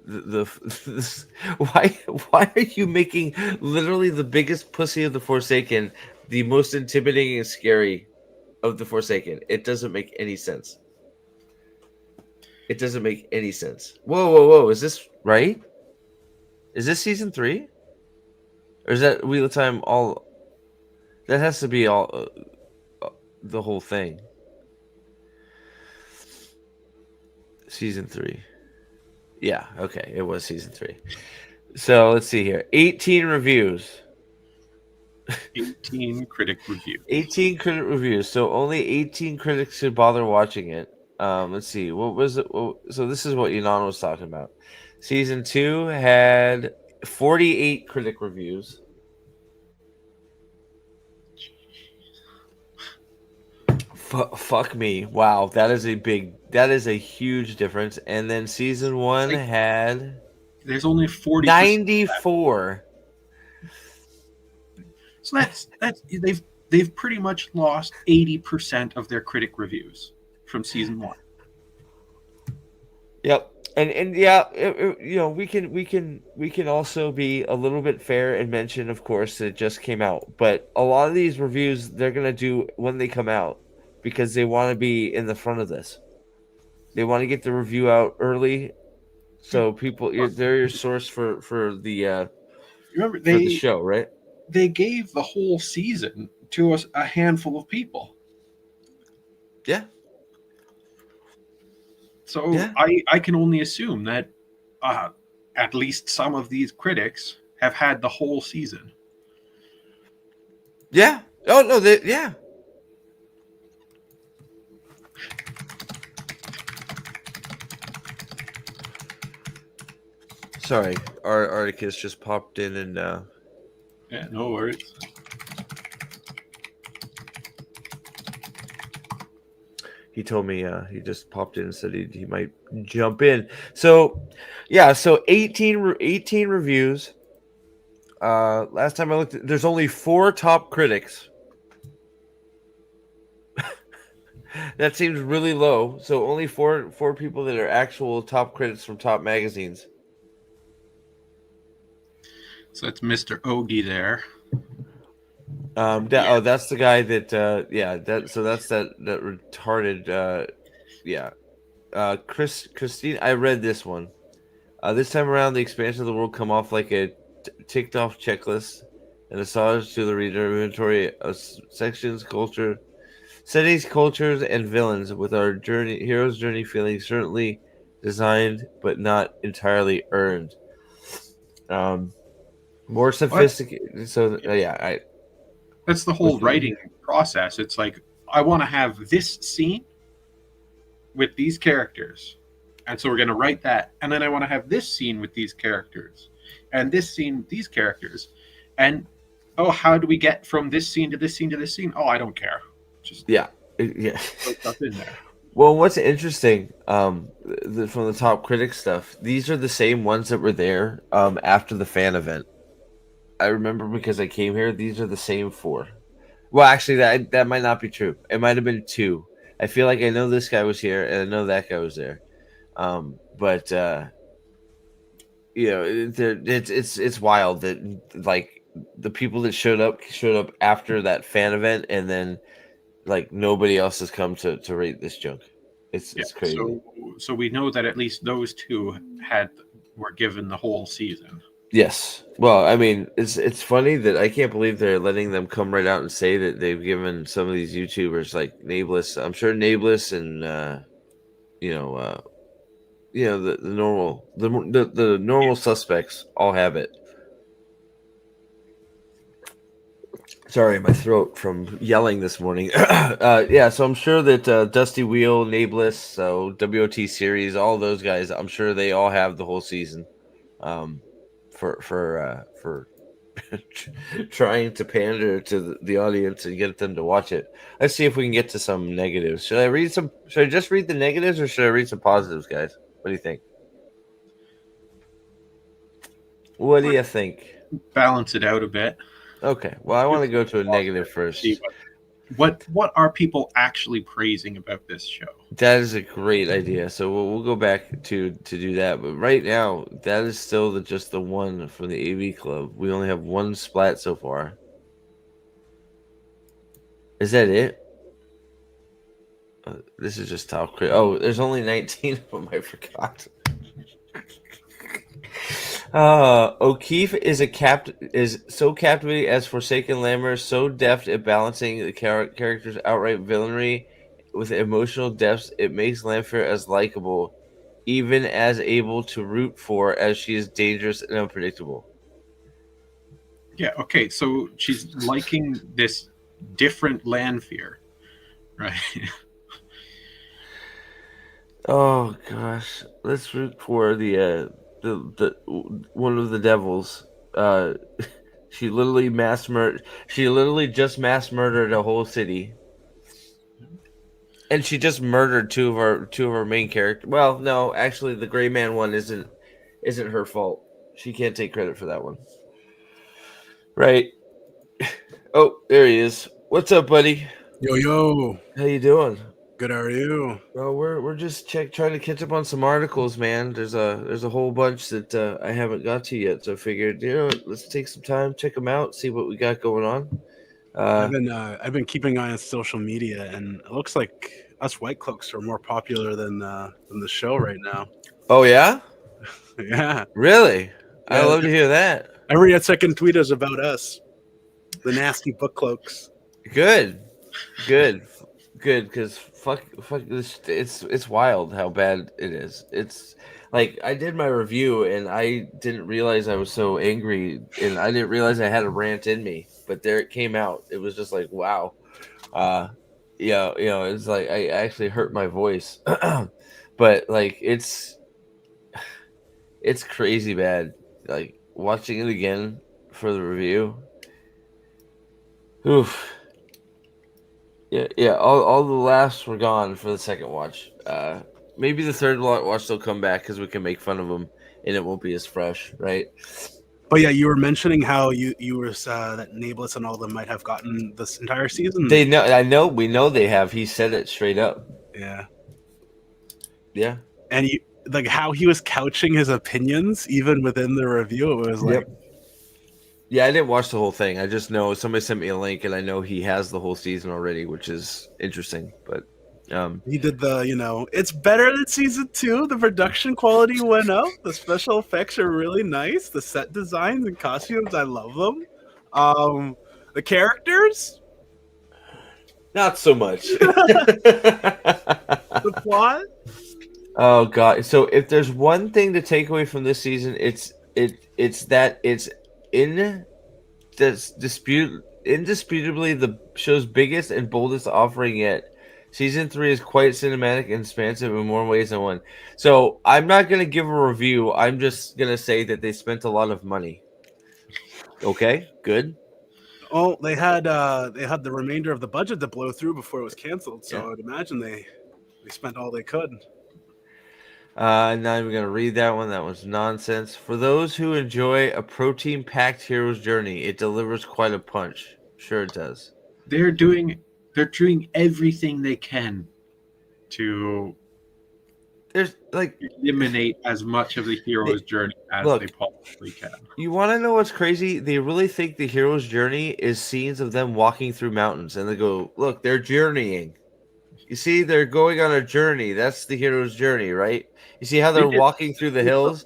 this, why are you making literally the biggest pussy of the Forsaken the most intimidating and scary of the Forsaken? It doesn't make any sense. It doesn't make any sense. Whoa, whoa, whoa! Is this right? Is this season 3, or is that Wheel of Time all? That has to be all the whole thing. Season 3. Yeah. Okay, it was season 3. So let's see here. 18 reviews. 18 critic reviews. 18 critic reviews. So only 18 critics should bother watching it. Let's see. What was it? So this is what Yanan was talking about. Season 2 had 48 critic reviews. Fuck me. Wow, that is a huge difference. And then season 1 Like, had there's only 40%. 94. So that's they've pretty much lost 80% of their critic reviews from season 1. Yep. And yeah, we can also be a little bit fair and mention, of course, that it just came out. But a lot of these reviews they're gonna do when they come out because they want to be in the front of this. They want to get the review out early, so they're your source Remember for the show, right? they gave the whole season to a handful of people. Yeah. So Yeah. I can only assume that at least some of these critics have had the whole season. Yeah. Oh no, yeah. Sorry, our Articus just popped in and Yeah, no worries. he told me he just popped in and said he might jump in. So yeah, so 18 reviews. Last time I looked, there's only 4 top critics. That seems really low. So only four people that are actual top critics from top magazines. So that's Mr. Ogie there. That's the guy that that's that retarded Christine. I read this one. This time around, the expansion of the world come off like a ticked off checklist, and a massage to the reader inventory of sections, settings, cultures, and villains. With our hero's journey feeling certainly designed but not entirely earned. More sophisticated. So that's the whole with the- writing process. It's like I want to have this scene with these characters, and so we're going to write that, and then I want to have this scene with these characters, and this scene with these characters, And oh, how do we get from this scene to this scene to this scene? Oh, I don't care. Just Yeah. throw stuff in there. Well, what's interesting, from the top critic stuff, these are the same ones that were there after the fan event. I remember because I came here. These are the same 4. Well, actually, that might not be true. It might have been 2. I feel like I know this guy was here and I know that guy was there. But it's wild that like the people that showed up after that fan event, and then like nobody else has come to rate this junk. It's crazy. So we know that at least those 2 were given the whole season. Yes. Well, I mean, it's funny that I can't believe they're letting them come right out and say that they've given some of these YouTubers like Nameless. I'm sure Nameless and the normal suspects all have it. Sorry, my throat from yelling this morning. So I'm sure that Dusty Wheel, Nameless, so WOT series, all those guys, I'm sure they all have the whole season. For trying to pander to the audience and get them to watch it. Let's see if we can get to some negatives. Should I just read the negatives, or should I read some positives, guys? What do you think? What do you think? Balance it out a bit. Okay. Well, I want to go to a negative first. What are people actually praising about this show? That is a great idea. So we'll go back to do that. But right now, that is still just the one from the AV Club. We only have 1 splat so far. Is that it? This is just top crit. Oh, there's only 19 of them. I forgot. O'Keefe is so captivating as Forsaken Lammer, so deft at balancing the character's outright villainy with emotional depths. It makes Lanfear as likable, even as able to root for, as she is dangerous and unpredictable. Yeah, okay, so she's liking this different Lanfear, right? Oh gosh, let's root for the one of the devils. She literally just mass murdered a whole city, and she just murdered two of our main characters. Well, no, actually, the Gray Man one isn't her fault. She can't take credit for that one, right? Oh, there he is. What's up, buddy? Yo, How you doing? good. How are you? Well, we're just trying to catch up on some articles, man. There's a whole bunch that I haven't got to yet, so I figured let's take some time, check them out, see what we got going on. I've been keeping an eye on social media, and it looks like us White Cloaks are more popular than the show right now. Oh yeah, Yeah, really? I Yeah, love to hear that. every second tweet is about us, the nasty book cloaks. Good, because fuck this. It's wild how bad it is. It's like I did my review and I didn't realize I was so angry, and I didn't realize I had a rant in me. But there it came out. It was just like wow. It's like I actually hurt my voice, but like it's crazy bad. Like watching it again for the review. Oof. Yeah. All the laughs were gone for the second watch. Maybe the third watch will come back because we can make fun of them and it won't be as fresh, right? But yeah, you were mentioning how you were that Nameless and all of them might have gotten this entire season. They know. I know. We know they have. He said it straight up. Yeah. And like how he was couching his opinions even within the review. It was like. Yep. Yeah, I didn't watch the whole thing. I just know somebody sent me a link, and I know he has the whole season already, which is interesting. But he did it's better than season 2. The production quality went up. The special effects are really nice. The set designs and costumes, I love them. The characters, not so much. The plot. Oh god! So if there's one thing to take away from this season, it's that it's indisputably the show's biggest and boldest offering yet. Season 3 is quite cinematic and expansive in more ways than one. So I'm not going to give a review. I'm just going to say that they spent a lot of money. Okay, good. Oh, they had the remainder of the budget to blow through before it was canceled, so Yeah. I would imagine they spent all they could. Not even gonna read that one. That was nonsense. For those who enjoy a protein-packed hero's journey, it delivers quite a punch. Sure, it does. They're doing everything they can to There's like, eliminate as much of the hero's journey as look, they possibly can. you want to know what's crazy? They really think the hero's journey is scenes of them walking through mountains, and they go, "Look, they're journeying." You see, they're going on a journey. That's the hero's journey, right? You see how They they're did- walking through the hills?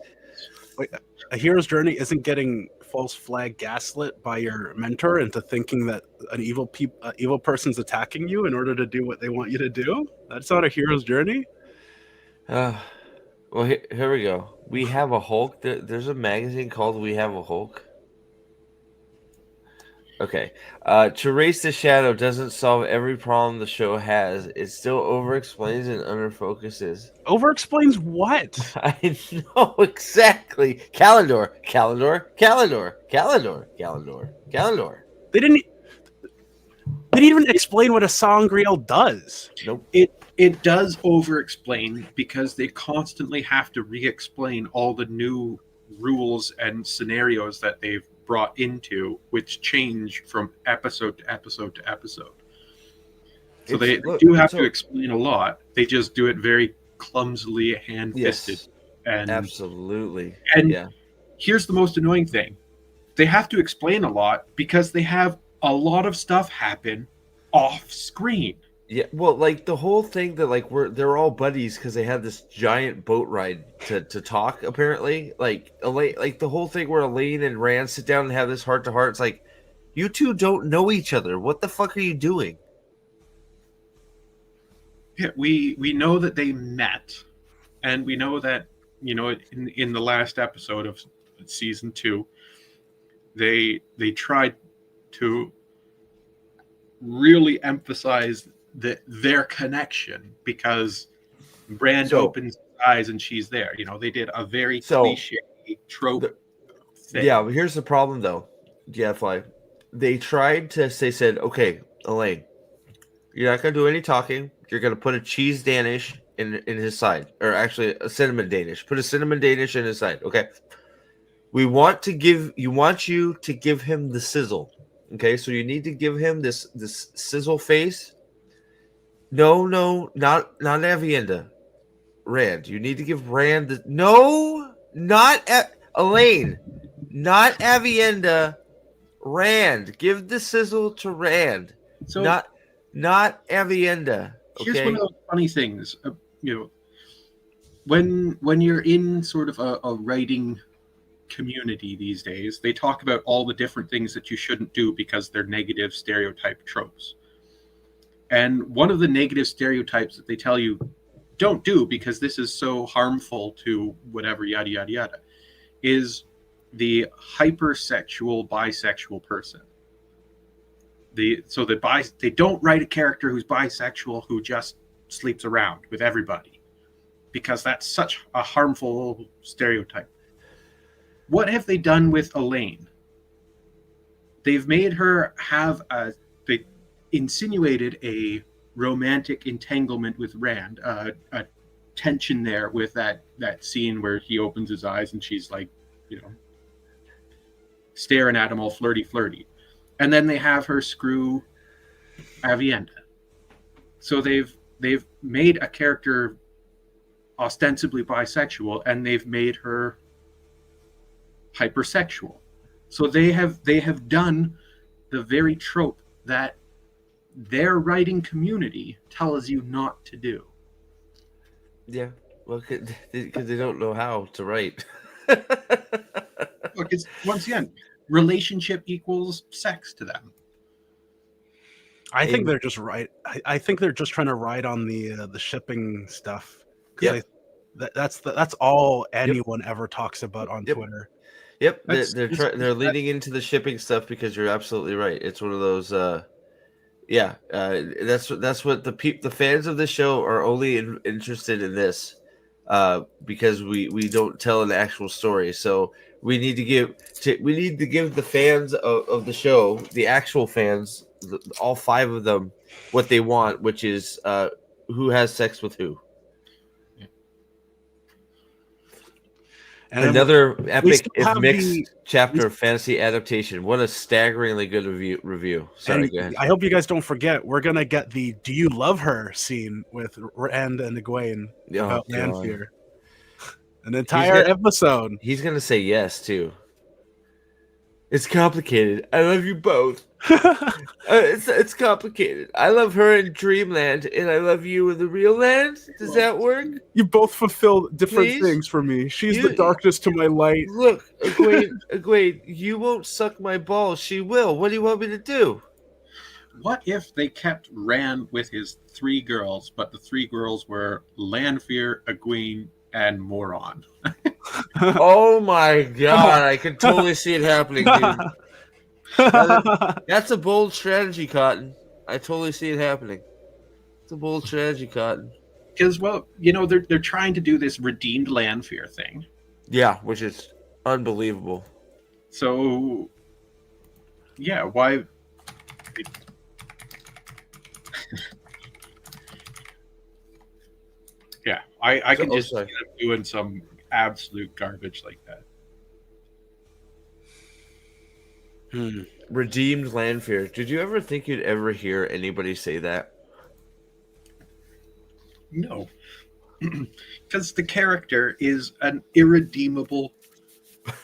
Wait, a hero's journey isn't getting false flag gaslit by your mentor into thinking that an evil person's attacking you in order to do what they want you to do. That's not a hero's journey. Well, here we go. We have a Hulk. There's a magazine called We Have a Hulk. Okay. To Race the Shadow doesn't solve every problem the show has. It still over-explains and under-focuses. Over explains what? I know exactly. Calendar. They didn't even explain what a sangreal does. Nope. It does over explain because they constantly have to re-explain all the new rules and scenarios that they've brought into, which change from episode to episode to episode. So they do have to explain a lot. They just do it very clumsily, hand-fisted. Yes, and absolutely. And yeah. Here's the most annoying thing. They have to explain a lot because they have a lot of stuff happen off screen. Yeah, well, like the whole thing that like they're all buddies because they had this giant boat ride to talk. Apparently, like the whole thing where Elaine and Rand sit down and have this heart to heart. It's like, you two don't know each other. What the fuck are you doing? Yeah, we know that they met, and we know that, you know, in the last episode of season 2, they tried to really emphasize their connection because Brand opens his eyes and she's there. You know, they did a very cliche trope thing. Yeah, but here's the problem though. Yeah, Fly. They tried to said, okay, Elaine, you're not gonna do any talking. You're gonna put a cheese Danish in his side, or actually a cinnamon Danish. Put a cinnamon Danish in his side. Okay. You want you to give him the sizzle. Okay, so you need to give him this sizzle face. No, not Avienda. Rand. You need to give Rand the Elaine. Not Avienda. Rand. Give the sizzle to Rand. So not Avienda. Okay? Here's one of those funny things. You know, when you're in sort of a writing community these days, they talk about all the different things that you shouldn't do because they're negative stereotype tropes. And one of the negative stereotypes that they tell you don't do because this is so harmful to whatever, yada, yada, yada, is the hypersexual bisexual person. They don't write a character who's bisexual who just sleeps around with everybody because that's such a harmful stereotype. What have they done with Elaine? They've made her have they insinuated a romantic entanglement with Rand, a tension there with that scene where he opens his eyes and she's like, you know, staring at him all flirty. And then they have her screw Avienda. So they've made a character ostensibly bisexual and they've made her hypersexual. So they have done the very trope that their writing community tells you not to do. Yeah, well, because they don't know how to write. Look, it's once again, relationship equals sex to them. I think they're just right. I think they're just trying to ride on the shipping stuff. Yeah, that's all anyone ever talks about on Twitter. Yep, they're leading into the shipping stuff because you're absolutely right. It's one of those. That's what the fans of the show are only interested in this, because we don't tell an actual story. So we need to give the fans of the show, the actual fans, all 5 of them, what they want, which is who has sex with who. And Another we epic, still if have mixed, chapter of fantasy adaptation. What a staggeringly good review. Sorry, and go ahead. I hope you guys don't forget, we're gonna get the "Do you love her?" scene with Rand and Egwene about God. Lanfear. An entire episode. He's gonna say yes too. It's complicated. I love you both. It's complicated. I love her in Dreamland, and I love you in the real land. Does that work? You both fulfill different Please? things for me. She's the darkness to my light. Look, Egwene, you won't suck my balls. She will. What do you want me to do? What if they kept Rand with his 3 girls, but the 3 girls were Lanfear, Egwene, and Moron? Oh my god, I can totally see it happening, dude. That's a bold strategy, Cotton. I totally see it happening. It's a bold strategy, Cotton. Because, well, you know, they're trying to do this redeemed Lanfear thing. Yeah, which is unbelievable. So, yeah, why? Yeah, I can just see them doing some absolute garbage like that. Redeemed Lanfear. Did you ever think you'd ever hear anybody say that? No. Because the character is an irredeemable.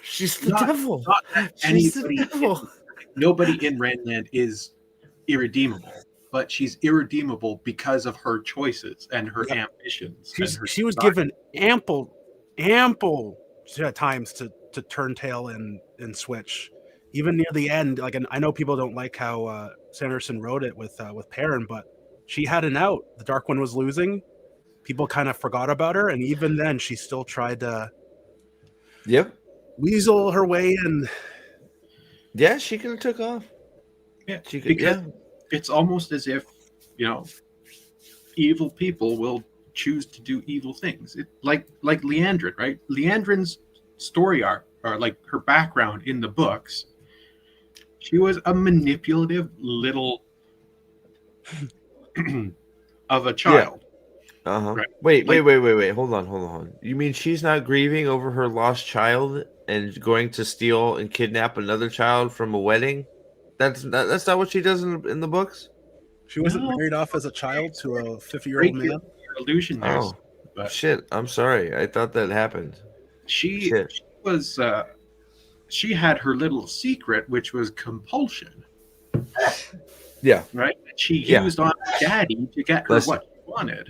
She's the devil. She's the devil. Nobody in Randland is irredeemable, but she's irredeemable because of her choices and her ambitions. She was given ample times to turn tail and switch. Even near the end, like, and I know people don't like how Sanderson wrote it with Perrin, but she had an out. The Dark One was losing. People kind of forgot about her, and even then, she still tried to weasel her way in. Yeah, she could have took off. Yeah, because it's almost as if, you know, evil people will choose to do evil things. Like Leandrin, right? Leandrin's story arc, or like her background in the books, she was a manipulative little of a child. Right. Wait. Hold on. You mean she's not grieving over her lost child and going to steal and kidnap another child from a wedding? That's not what she does in the books? She wasn't married off as a child to a 50-year-old man? Illusion there. Oh, but shit. I'm sorry. I thought that happened. She was... she had her little secret, which was compulsion. Yeah. Right? She used on Daddy to get her what she wanted.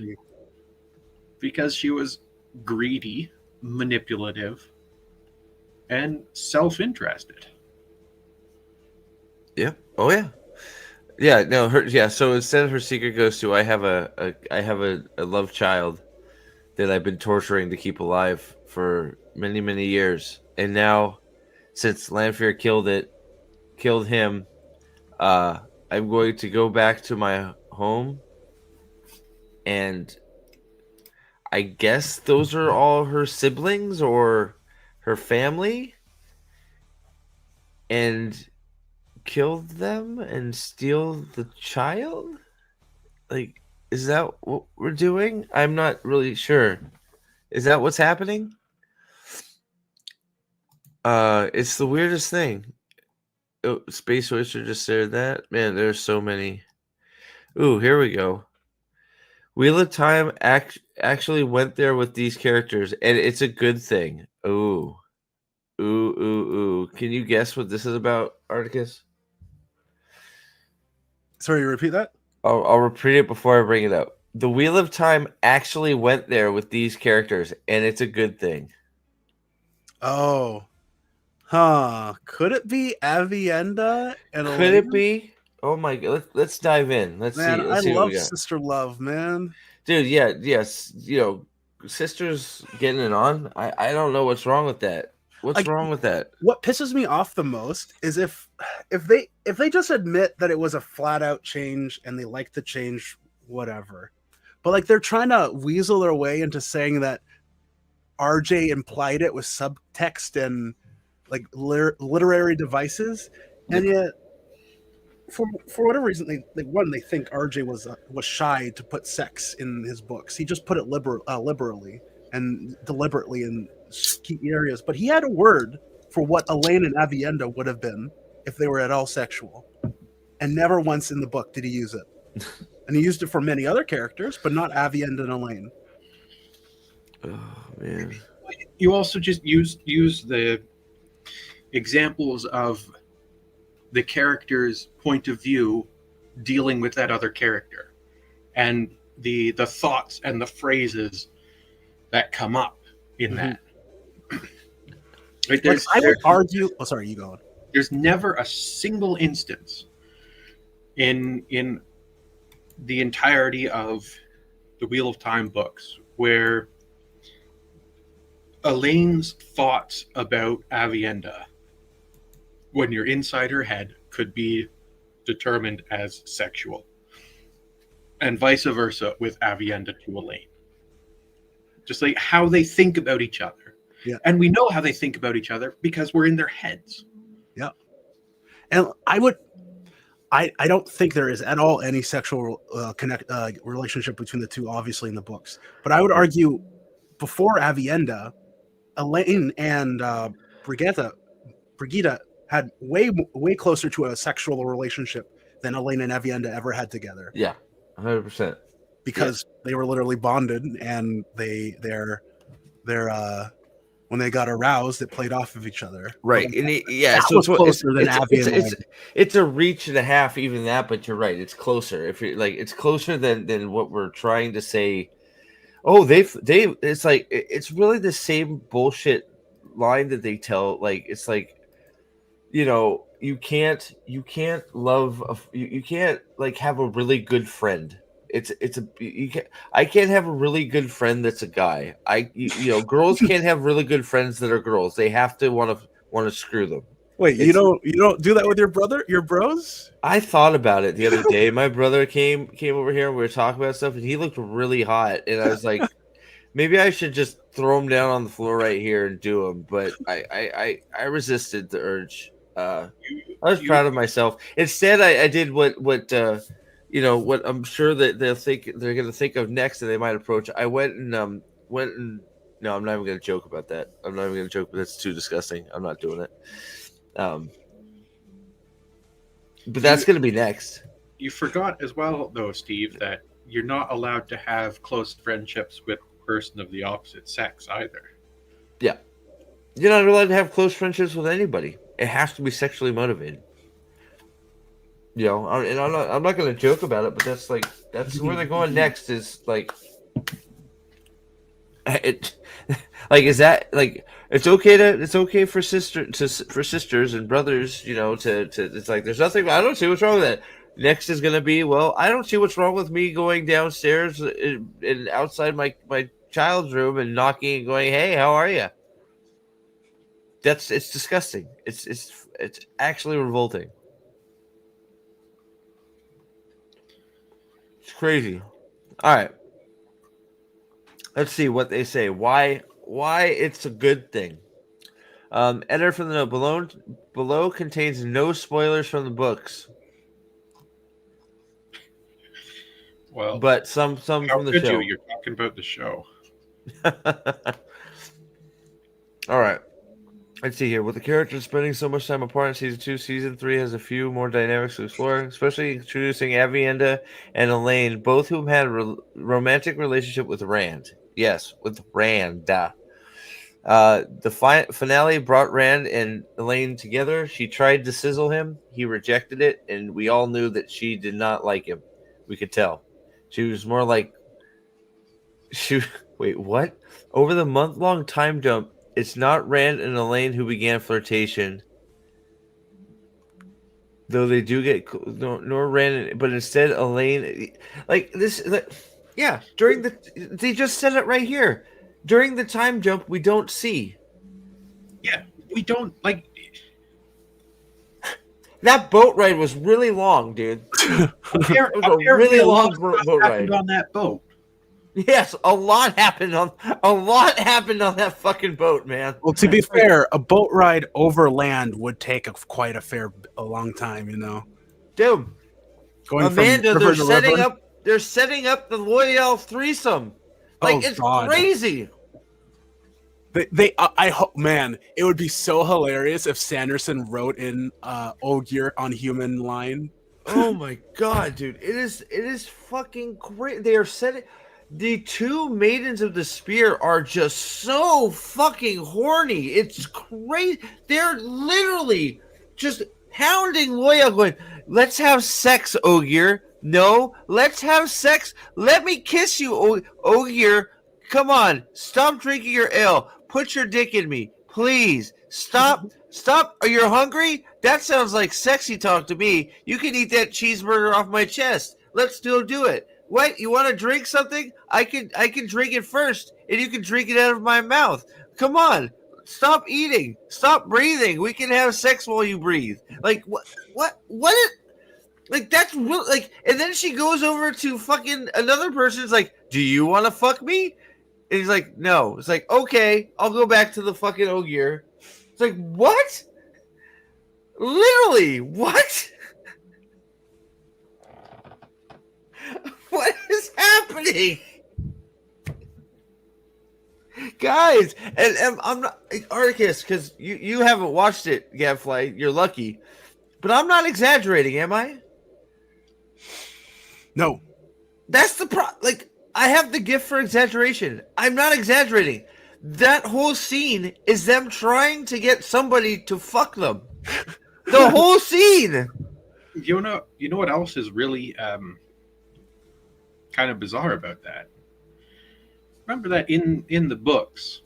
Because she was greedy, manipulative, and self-interested. Yeah. Oh yeah. Yeah. No. So instead, her secret goes to I have a love child that I've been torturing to keep alive for many, many years, and now, since Lanfear killed him, I'm going to go back to my home, and I guess those are all her siblings or her family, and kill them and steal the child? Like, is that what we're doing? I'm not really sure. Is that what's happening? It's the weirdest thing. Oh, Space Oyster just said that. Man, there's so many. Ooh, here we go. Wheel of Time actually went there with these characters, and it's a good thing. Ooh. Can you guess what this is about, Articus? Sorry, repeat that? I'll repeat it before I bring it up. The Wheel of Time actually went there with these characters, and it's a good thing. Oh. Huh. Could it be Avienda? And Could it be? Oh my god. Let's dive in. Let's see. I love Sister Love, man. Dude, yes. You know, sisters getting it on. I don't know what's wrong with that. What's wrong with that? What pisses me off the most is if they just admit that it was a flat out change and they like the change, whatever. But like they're trying to weasel their way into saying that RJ implied it with subtext and like literary devices, and yet for whatever reason they think RJ was shy to put sex in his books. He just put it liberally and deliberately in key areas, but he had a word for what Elaine and Avienda would have been if they were at all sexual, and never once in the book did he use it. And he used it for many other characters, but not Avienda and Elaine. Oh man. You also just use the examples of the character's point of view dealing with that other character, and the thoughts and the phrases that come up in that. Like I would argue. Oh, sorry, you go on. There's never a single instance in the entirety of the Wheel of Time books where Elaine's thoughts about Avienda, when you're inside her head, could be determined as sexual, and vice versa with Avienda to Elaine. Just like how they think about each other. Yeah. And we know how they think about each other because we're in their heads. Yeah. And I don't think there is at all any sexual relationship between the two, obviously, in the books. But I would argue before Avienda, Elaine and Brigitte had way closer to a sexual relationship than Elaine and Avienda ever had together. Yeah, 100%. Because they were literally bonded, and they're when they got aroused, it played off of each other. Right. And so was closer than it's a reach and a half, even that, but you're right. It's closer. If you're like, it's closer than what we're trying to say. Oh, it's like, it's really the same bullshit line that they tell. Like, it's like, you can't love, you can't like have a really good friend. I can't have a really good friend that's a guy. Girls can't have really good friends that are girls. They have to want to screw them. Wait, you don't do that with your bros? I thought about it the other day. My brother came over here and we were talking about stuff, and he looked really hot, and I was like, maybe I should just throw him down on the floor right here and do him. But I resisted the urge. I was proud of myself. Instead, I did what I'm sure that they're going to think of next, and they might approach. I went and no, I'm not even going to joke about that. I'm not even going to joke. That's too disgusting. I'm not doing it. But that's going to be next. You forgot as well, though, Steve, that you're not allowed to have close friendships with a person of the opposite sex either. Yeah, you're not allowed to have close friendships with anybody. It has to be sexually motivated. And I'm not going to joke about it, but that's where they're going next. Is like, it, like, is that like it's okay for sisters and brothers, to it's like there's nothing. I don't see what's wrong with that. Next is going to be, well, I don't see what's wrong with me going downstairs and outside my child's room and knocking and going, hey, how are you? It's disgusting. It's actually revolting. It's crazy. All right. Let's see what they say. Why it's a good thing. Editor from the note below contains no spoilers from the books. Well, but some from the show. You're talking about the show. All right. Let's see here. With the characters spending so much time apart in season 2, season 3 has a few more dynamics to explore, especially introducing Avienda and Elaine, both whom had a romantic relationship with Rand. Yes, with Rand. The finale brought Rand and Elaine together. She tried to sizzle him. He rejected it, and we all knew that she did not like him. We could tell. She was more like... Wait, what? Over the month-long time jump, it's not Rand and Elaine who began flirtation, though they do get nor Rand, but instead Elaine, like this. Yeah, they just said it right here. During the time jump, we don't see. Yeah, we don't like. That boat ride was really long, dude. It was a really long boat ride on that boat. Yes, a lot happened on that fucking boat, man. Well, to be fair, a boat ride over land would take quite a long time, you know. Dude, Going Amanda, from river to river. they're setting up the Loyal threesome. Like, Oh it's God. crazy. I hope, man, it would be so hilarious if Sanderson wrote in Ogier on human line. Oh my god, dude. It is fucking great. They are setting the two maidens of the spear are just so fucking horny. It's crazy. They're literally just hounding Loya going, let's have sex, Ogier. No, let's have sex. Let me kiss you, Ogier. Come on, stop drinking your ale. Put your dick in me, please. Stop. Stop. Are you hungry? That sounds like sexy talk to me. You can eat that cheeseburger off my chest. Let's still do it. What? You want to drink something? I can drink it first, and you can drink it out of my mouth. Come on. Stop eating. Stop breathing. We can have sex while you breathe. Like what? Like, that's real. Like, and then she goes over to fucking another person's like, do you want to fuck me? And he's like, no. It's like, okay, I'll go back to the fucking Ogier. It's like, what? Literally, what? What is happening? Guys, and I'm not, Articus, because you haven't watched it, Gadfly, you're lucky. But I'm not exaggerating, am I? No. That's the like, I have the gift for exaggeration. I'm not exaggerating. That whole scene is them trying to get somebody to fuck them. The whole scene. You know what else is really kind of bizarre about that? Remember that in the books,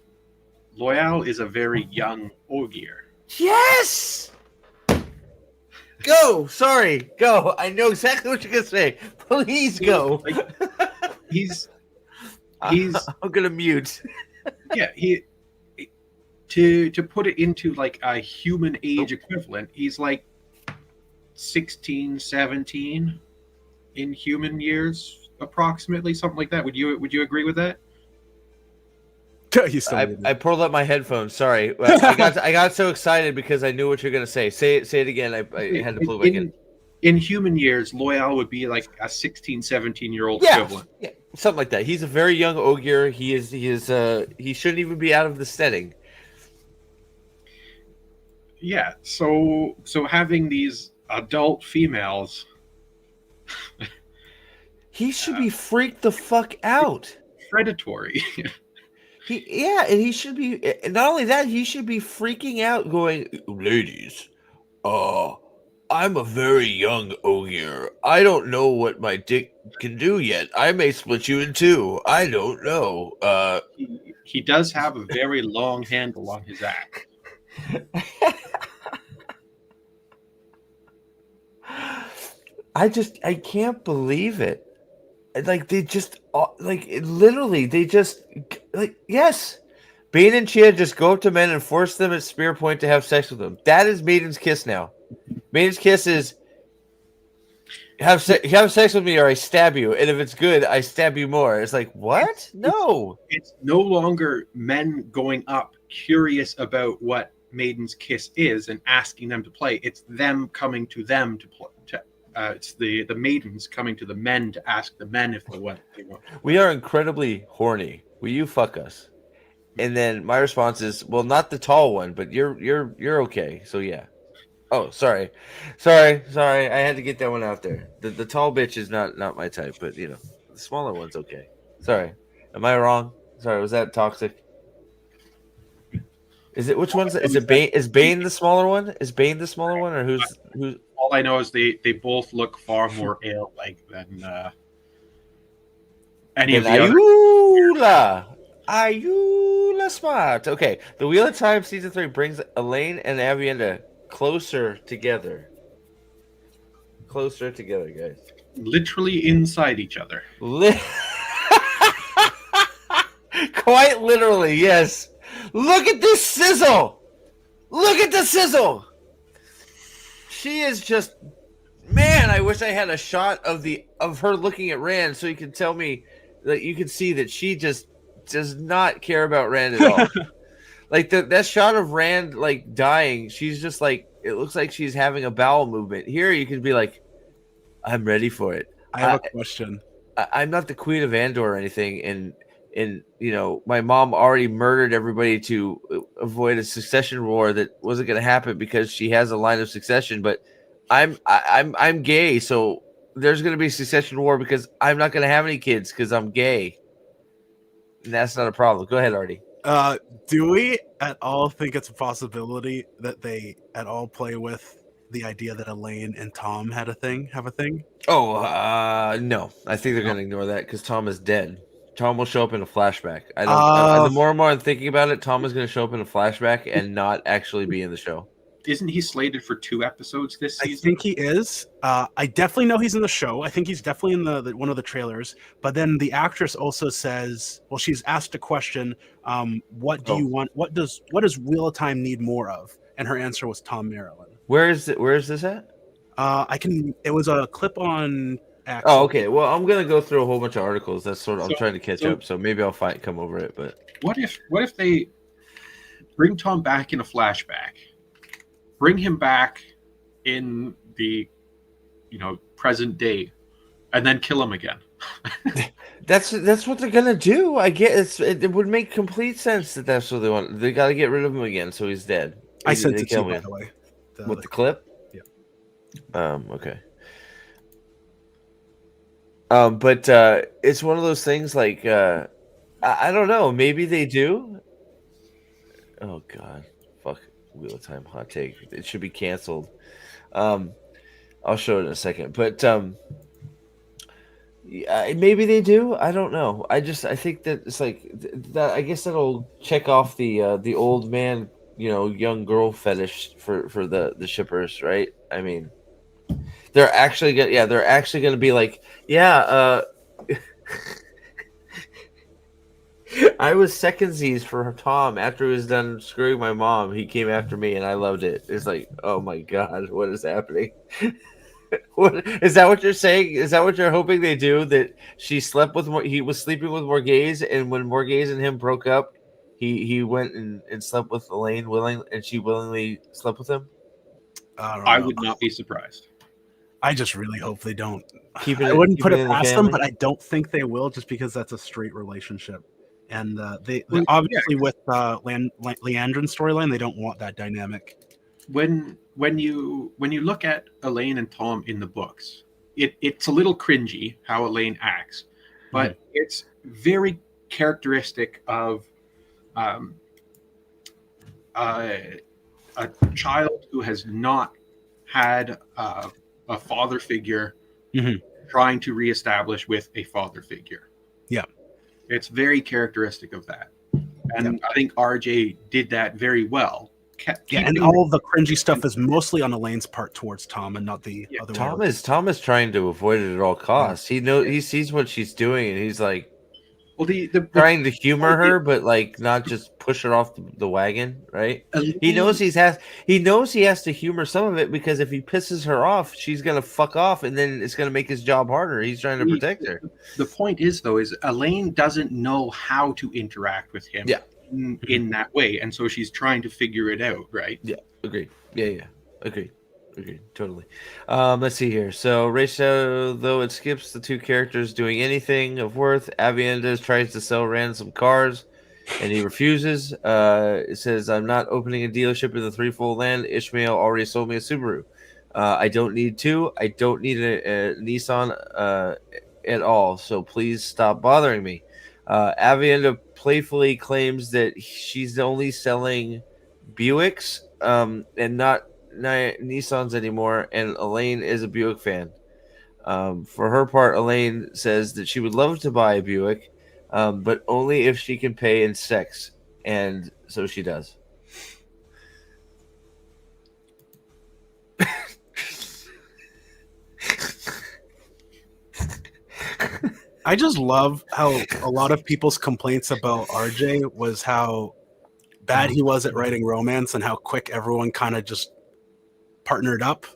Loyal is a very young Ogier. Yes. Go. Sorry. Go. I know exactly what you're gonna say. Please go. Like, he's I'm gonna mute. Yeah, to put it into like a human age equivalent, he's like 16, 17 in human years, approximately, something like that. Would you agree with that? I pulled up my headphones. Sorry, I got so excited because I knew what you're gonna say. Say it again. I had to pull it back in. In human years, Loyal would be like a 16, 17-year-old Yeah, equivalent. yeah, something like that. He's a very young Ogier. He shouldn't even be out of the setting. Yeah, so having these adult females, he should be freaked the fuck out. Predatory. And he should be. Not only that, he should be freaking out, going, "Ladies, I'm a very young Ogier. I don't know what my dick can do yet. I may split you in two. I don't know." He does have a very long handle on his axe. I can't believe it. Like, they just, yes. Bane and Chia just go up to men and force them at spear point to have sex with them. That is Maiden's Kiss now. Maiden's Kiss is, have sex with me or I stab you. And if it's good, I stab you more. It's like, what? No. It's no longer men going up curious about what Maiden's Kiss is and asking them to play. It's them coming to them to play. It's the maidens coming to the men to ask the men if they want. We are incredibly horny. Will you fuck us? And then my response is, well, not the tall one, but you're okay. So yeah. Oh, sorry. I had to get that one out there. The tall bitch is not my type, but the smaller one's okay. Sorry. Am I wrong? Sorry, was that toxic? Is it which one's is it Bane? Is Bane the smaller one? Is Bane the smaller one, or who's? All I know is they both look far more ale-like than any of the other. Ayula smart. Okay, the Wheel of Time season 3 brings Elaine and Avienda closer together. Closer together, guys. Literally inside each other. Quite literally, yes. Look at this sizzle. Look at the sizzle. She is just, man. I wish I had a shot of her looking at Rand so you could tell me like you can see that she just does not care about Rand at all. Like that shot of Rand like dying, she's just like it looks like she's having a bowel movement. Here you can be like, I'm ready for it. I have a question. I'm not the queen of Andor or anything, and you know my mom already murdered everybody to avoid a succession war that wasn't going to happen because she has a line of succession. But I'm gay, so there's going to be a succession war because I'm not going to have any kids because I'm gay, and that's not a problem. Go ahead, Artie. Do we at all think it's a possibility that they at all play with the idea that Elaine and Tom have a thing? Oh, no. I think they're going to ignore that because Tom is dead. Tom will show up in a flashback. I don't. The more and more I'm thinking about it, Tom is going to show up in a flashback and not actually be in the show. Isn't he slated for 2 episodes this season? I think he is. I definitely know he's in the show. I think he's definitely in the one of the trailers. But then the actress also says, well, she's asked a question. What do you want? What does Wheel of Time need more of? And her answer was Tom Maryland. Where is this at? It was a clip on X. Oh, okay. Well, I'm gonna go through a whole bunch of articles. That's I'm trying to catch up, so maybe I'll come over it. But what if they bring Tom back in a flashback, bring him back in the present day, and then kill him again? That's what they're gonna do. I guess it would make complete sense that that's what they want. They got to get rid of him again, so he's dead. I sent it to you, by the way. With the clip? Yeah. Okay. But it's one of those things like I don't know. Maybe they do. Oh God, fuck Wheel of Time hot take. It should be canceled. I'll show it in a second. But maybe they do. I don't know. I think that it's like that. I guess that'll check off the old man, young girl fetish for the shippers, right? I mean, they're actually gonna be like, yeah. I was secondsies for Tom after he was done screwing my mom. He came after me, and I loved it. It's like, oh my God, what is happening? What is that? What you're saying? Is that what you're hoping they do? That he was sleeping with more gays, and when more gays and him broke up, he went and slept with Elaine and she willingly slept with him. I would not be surprised. I just really hope they don't. I wouldn't put it past them, but I don't think they will, just because that's a straight relationship. And they obviously with Leandrin's storyline, they don't want that dynamic. When you look at Elaine and Tom in the books, it's a little cringy how Elaine acts, but it's very characteristic of a child who has not had a father figure trying to reestablish with a father figure. Yeah. It's very characteristic of that. And I think RJ did that very well. And all of the cringy stuff is mostly on Elaine's part towards Tom and not the other way. Tom is trying to avoid it at all costs. He sees what she's doing, and he's like, trying to humor her, but like not just push her off the wagon, right? He knows he has to humor some of it, because if he pisses her off, she's gonna fuck off, and then it's gonna make his job harder. He's trying to protect her. The point is Elaine doesn't know how to interact with him in that way, and so she's trying to figure it out, right? Yeah, agreed. Yeah, agreed. Totally. Let's see here. So ratio, though it skips the two characters doing anything of worth, Aviendha tries to sell Rand some cars, and he refuses. It says, "I'm not opening a dealership in the Threefold Land. Ishmael already sold me a Subaru. I don't need two. I don't need a Nissan at all. So please stop bothering me." Aviendha playfully claims that she's only selling Buicks and not Nissans anymore, and Elaine is a Buick fan. For her part, Elaine says that she would love to buy a Buick, but only if she can pay in sex, and so she does. I just love how a lot of people's complaints about RJ was how bad he was at writing romance and how quick everyone kind of just partnered up.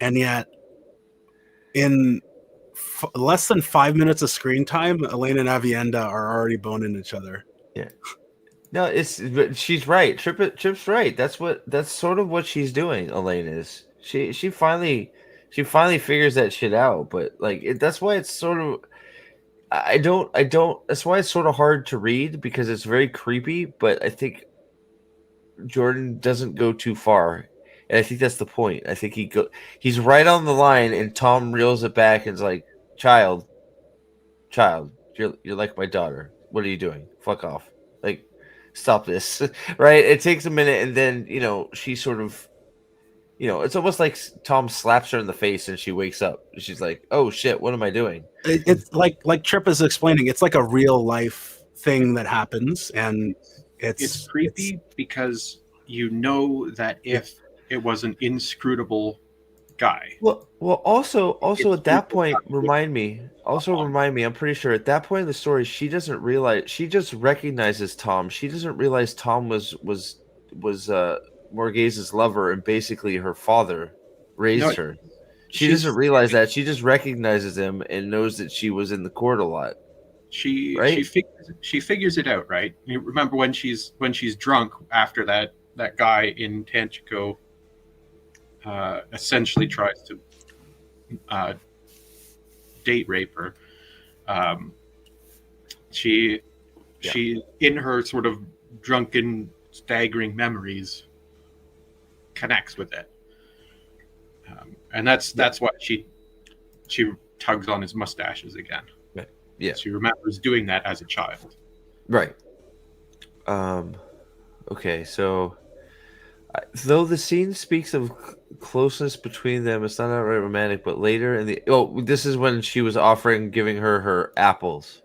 And yet in less than 5 minutes of screen time, Elaine and Avienda are already boning each other. Yeah. No, but she's right. Trip's right. That's sort of what she's doing. Elaine is. She finally figures that shit out. But like that's why it's sort of. I don't. That's why it's sort of hard to read because it's very creepy. But I think Jordan doesn't go too far, and I think that's the point. I think he's right on the line, and Tom reels it back and is like, "Child, you're like my daughter. What are you doing? Fuck off! Like, stop this!" Right? It takes a minute, and then she sort of, it's almost like Tom slaps her in the face, and she wakes up. She's like, "Oh shit, what am I doing?" It's like Trip is explaining. It's like a real life thing that happens, and it's creepy because you know that if it was an inscrutable guy. Well, also at that point, remind me. I'm pretty sure at that point in the story, she doesn't realize. She just recognizes Tom. She doesn't realize Tom was Morgaze's lover and basically her father raised her. She doesn't realize that. She just recognizes him and knows that she was in the court a lot. She figures it out, right? You remember when she's drunk after that guy in Tanchico essentially tries to date rape her. She in her sort of drunken, staggering memories connects with it, and that's why she tugs on his mustaches again. Yeah, she remembers doing that as a child. Right. Okay, so though the scene speaks of closeness between them, it's not outright romantic. But later this is when she was giving her apples,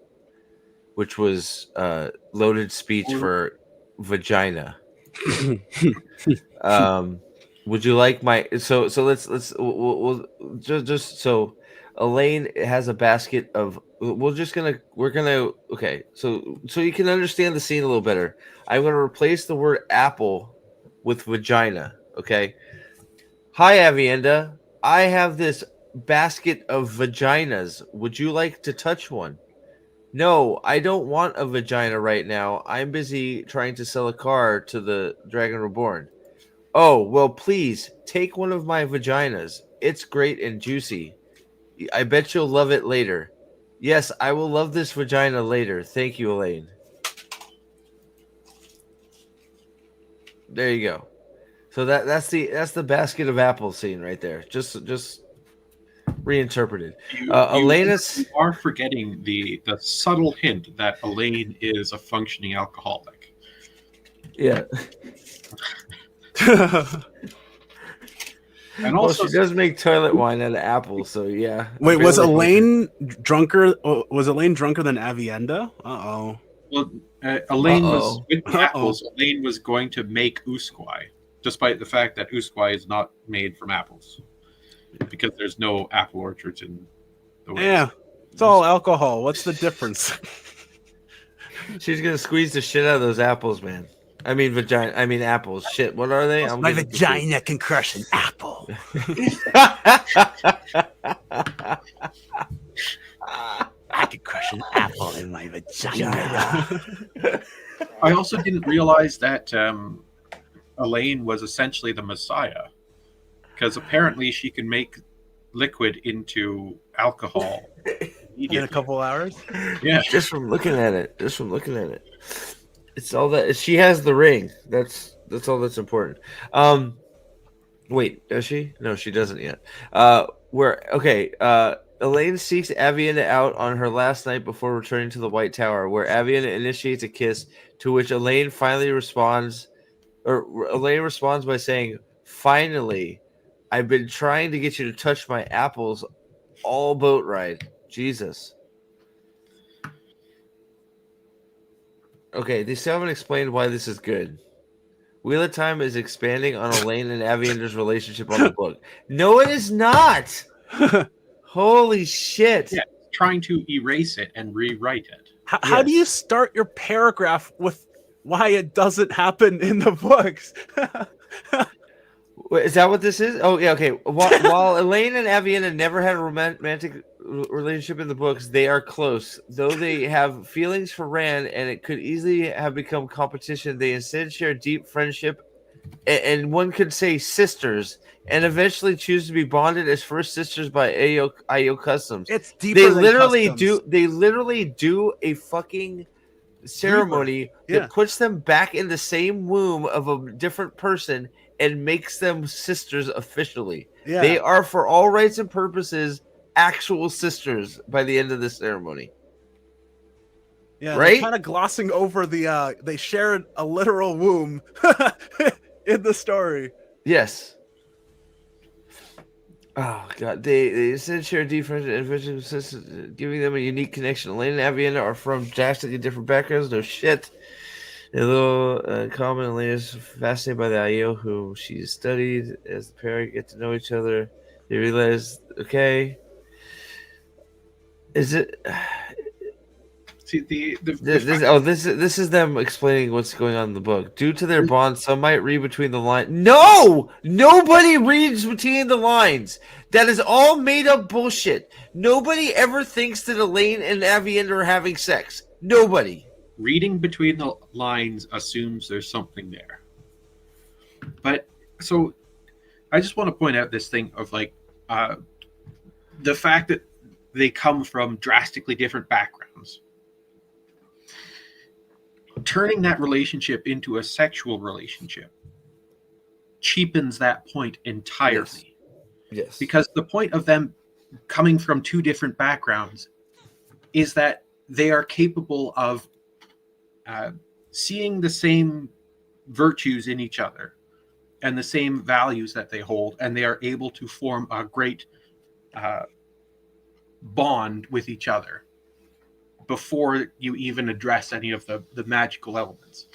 which was loaded speech for vagina. Would you like my so we'll just so Elaine has a basket of okay, so you can understand the scene a little better. I'm gonna replace the word apple with vagina. Okay. Hi, Avienda. I have this basket of vaginas. Would you like to touch one? No, I don't want a vagina right now. I'm busy trying to sell a car to the Dragon Reborn. Oh, well, please take one of my vaginas. It's great and juicy. I bet you'll love it later. Yes, I will love this vagina later. Thank you, Elaine. There you go. So that's the basket of apples scene right there. Just reinterpreted. You are forgetting the subtle hint that Elaine is a functioning alcoholic. Yeah. And also, she does make toilet wine out of apples, so yeah. Wait, was Elaine drunker? Was Elaine drunker than Avienda? Uh-oh. Well, Elaine was with the apples. Elaine was going to make usquai, despite the fact that usquai is not made from apples, because there's no apple orchards in the West. Yeah, it's all alcohol. What's the difference? She's gonna squeeze the shit out of those apples, man. I mean vagina. I mean apples. Shit, what are they? My vagina can crush an apple. I could crush an apple in my vagina. I also didn't realize that Elaine was essentially the Messiah, because apparently she can make liquid into alcohol in a couple hours. Yeah, just from looking at it. It's all that she has the ring. That's all that's important. Wait, does she? No, she doesn't yet. Elaine seeks Avienda out on her last night before returning to the White Tower, where Avienda initiates a kiss, to which Elaine responds by saying, "Finally, I've been trying to get you to touch my apples all boat ride." Jesus. Okay, they still haven't explained why this is good. Wheel of Time is expanding on Elaine and Avienda's relationship on the book. No, it is not. Holy shit. Yeah, trying to erase it and rewrite it. How do you start your paragraph with why it doesn't happen in the books? Wait, is that what this is? Oh, yeah, okay. While Elaine and Avienda never had a romantic relationship in the books, they are close. Though they have feelings for Rand and it could easily have become competition, they instead share deep friendship and one could say sisters, and eventually choose to be bonded as first sisters by Ayo customs. It's deeper than customs. They literally do a fucking ceremony Yeah. that puts them back in the same womb of a different person and makes them sisters officially. Yeah. They are, for all rights and purposes, actual sisters by the end of the ceremony. Yeah, right? They're kind of glossing over the they share a literal womb in the story. Yes. Oh god, they said share deep friendship, giving them a unique connection. Elena and Avienda are from drastically different backgrounds. No shit. A little common. Elena's fascinated by the Ayo who she studied. As the pair get to know each other, they realize, okay, is it? See This is them explaining what's going on in the book. Due to their bond, some might read between the lines. No, nobody reads between the lines. That is all made up bullshit. Nobody ever thinks that Elaine and Avienda are having sex. Nobody. Reading between the lines assumes there's something there. But so I just want to point out this thing of like the fact that they come from drastically different backgrounds. Turning that relationship into a sexual relationship cheapens that point entirely. Yes. Because the point of them coming from two different backgrounds is that they are capable of seeing the same virtues in each other and the same values that they hold, and they are able to form a great bond with each other before you even address any of the magical elements.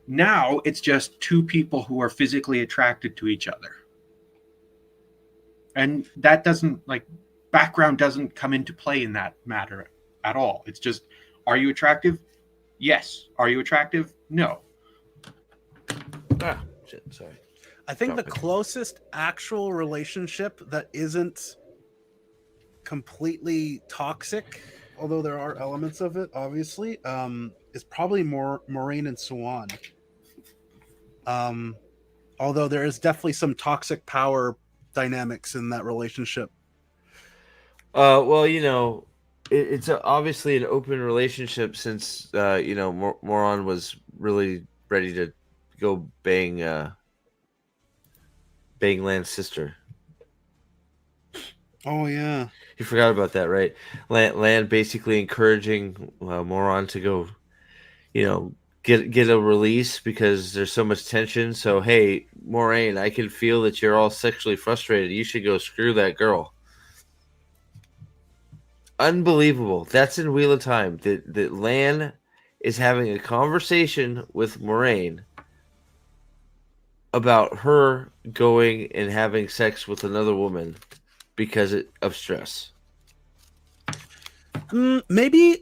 Now it's just two people who are physically attracted to each other. And that doesn't, like, background doesn't come into play in that matter at all. It's just, are you attractive? Yes. Are you attractive? No. Ah, shit, sorry. I think the closest actual relationship that isn't completely toxic, although there are elements of it, obviously, is probably more Moraine and Swan. Although there is definitely some toxic power dynamics in that relationship. Well, you know, it's obviously an open relationship since you know, Moron was really ready to go bang Land's sister. Oh yeah, you forgot about that, right? Land basically encouraging Moron to go, you know, get a release because there's so much tension. So hey, Moraine, I can feel that you're all sexually frustrated. You should go screw that girl. Unbelievable. That's in Wheel of Time. That Lan is having a conversation with Moraine about her going and having sex with another woman because of stress. Maybe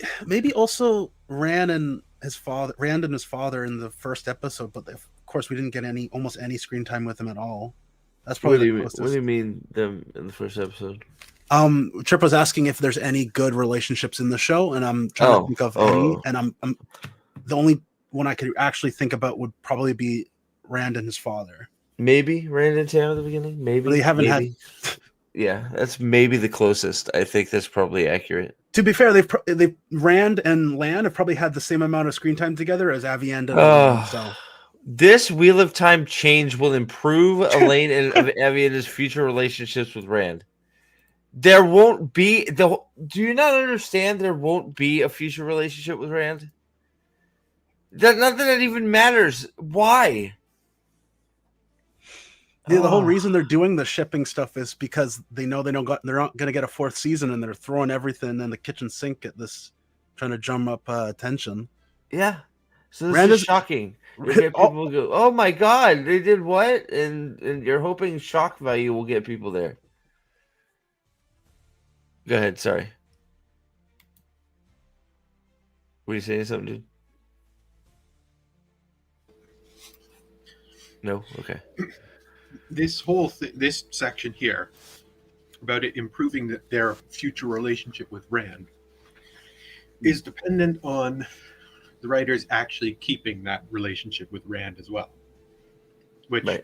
also Rand and his father in the first episode, but of course we didn't get almost any screen time with him at all. That's probably what do you mean them in the first episode? Trip was asking if there's any good relationships in the show, and I'm trying to think of any, and I'm the only one I could actually think about would probably be Rand and his father. Maybe Rand and Tam at the beginning. Maybe but they haven't had. Yeah, that's maybe the closest. I think that's probably accurate. To be fair, they've Rand and Lan have probably had the same amount of screen time together as Avienda. So this Wheel of Time change will improve Elaine and Avienda's future relationships with Rand. There won't be do you not understand? There won't be a future relationship with Rand. Not that it even matters. Why? Yeah, the whole reason they're doing the shipping stuff is because they know they're not going to get a fourth season, and they're throwing everything in the kitchen sink at this, trying to drum up attention. Yeah, so this is shocking. People go, "Oh my god, they did what?" And you're hoping shock value will get people there. Go ahead. Sorry. Were you saying something, dude? No. Okay. This this section here about it improving their future relationship with Rand is dependent on the writers actually keeping that relationship with Rand as well, which Right.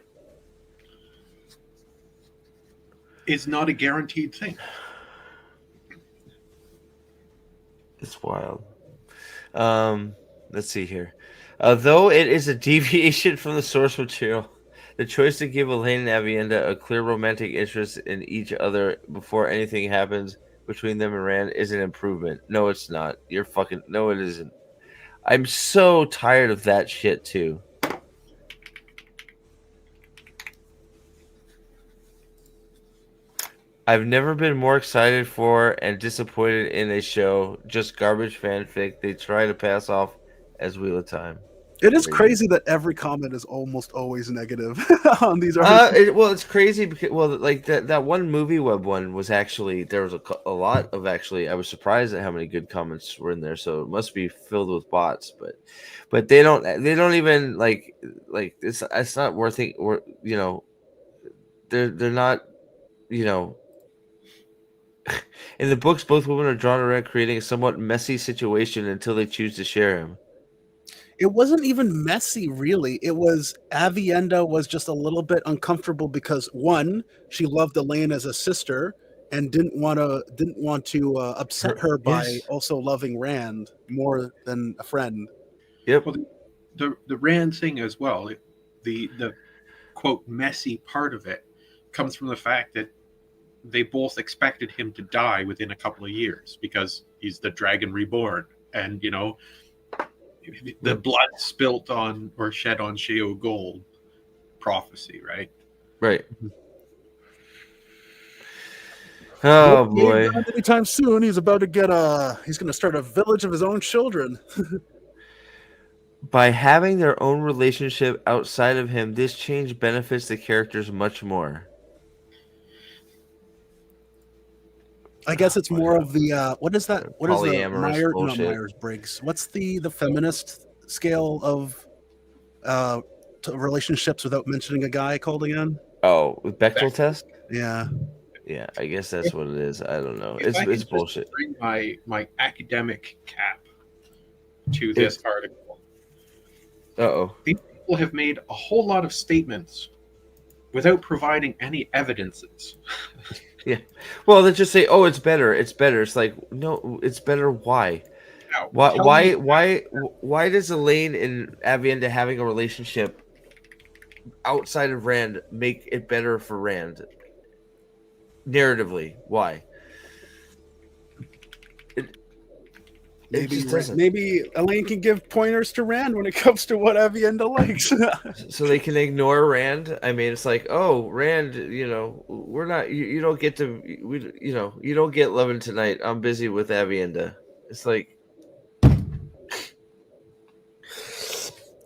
is not a guaranteed thing. It's wild. Let's see here. Though it is a deviation from the source material, the choice to give Elaine and Avienda a clear romantic interest in each other before anything happens between them and Rand is an improvement. No, it's not. You're fucking... No, it isn't. I'm so tired of that shit, too. I've never been more excited for and disappointed in a show. Just garbage fanfic they try to pass off as Wheel of Time. It is crazy that every comment is almost always negative on these articles. Well, it's crazy because like that one movie web one was actually there was a lot of actually. I was surprised at how many good comments were in there. So it must be filled with bots. But they don't even like it's not worth it. Or you know, they're not, you know. In the books, both women are drawn around creating a somewhat messy situation until they choose to share him. It wasn't even messy, really. It was Avienda was just a little bit uncomfortable because one, she loved Elaine as a sister and didn't want to upset her by also loving Rand more than a friend. Yep. Well, the Rand thing as well. The quote messy part of it comes from the fact that they both expected him to die within a couple of years because he's the Dragon Reborn, and you know. The blood spilt on or shed on Sheo Gold prophecy, right? Right. Oh boy! Anytime soon, he's about to get he's going to start a village of his own children. By having their own relationship outside of him, this change benefits the characters much more. I guess it's more of the what is that? What is the Myers-Briggs? What's the feminist scale of relationships without mentioning a guy called again? Oh, Bechdel test? Yeah. Yeah, I guess that's what it is. I don't know. It's bullshit. Bring my academic cap to this article. Uh-oh. These people have made a whole lot of statements without providing any evidences. Yeah. Well, they just say, "Oh, it's better. It's better." It's like, no, it's better. Why? Now, why does Elaine and Avienda having a relationship outside of Rand make it better for Rand? Narratively, why? Maybe Elaine can give pointers to Rand when it comes to what Avienda likes. So they can ignore Rand. I mean, it's like, oh, Rand, you know, we're not. You don't get to. You don't get loving tonight. I'm busy with Avienda. It's like,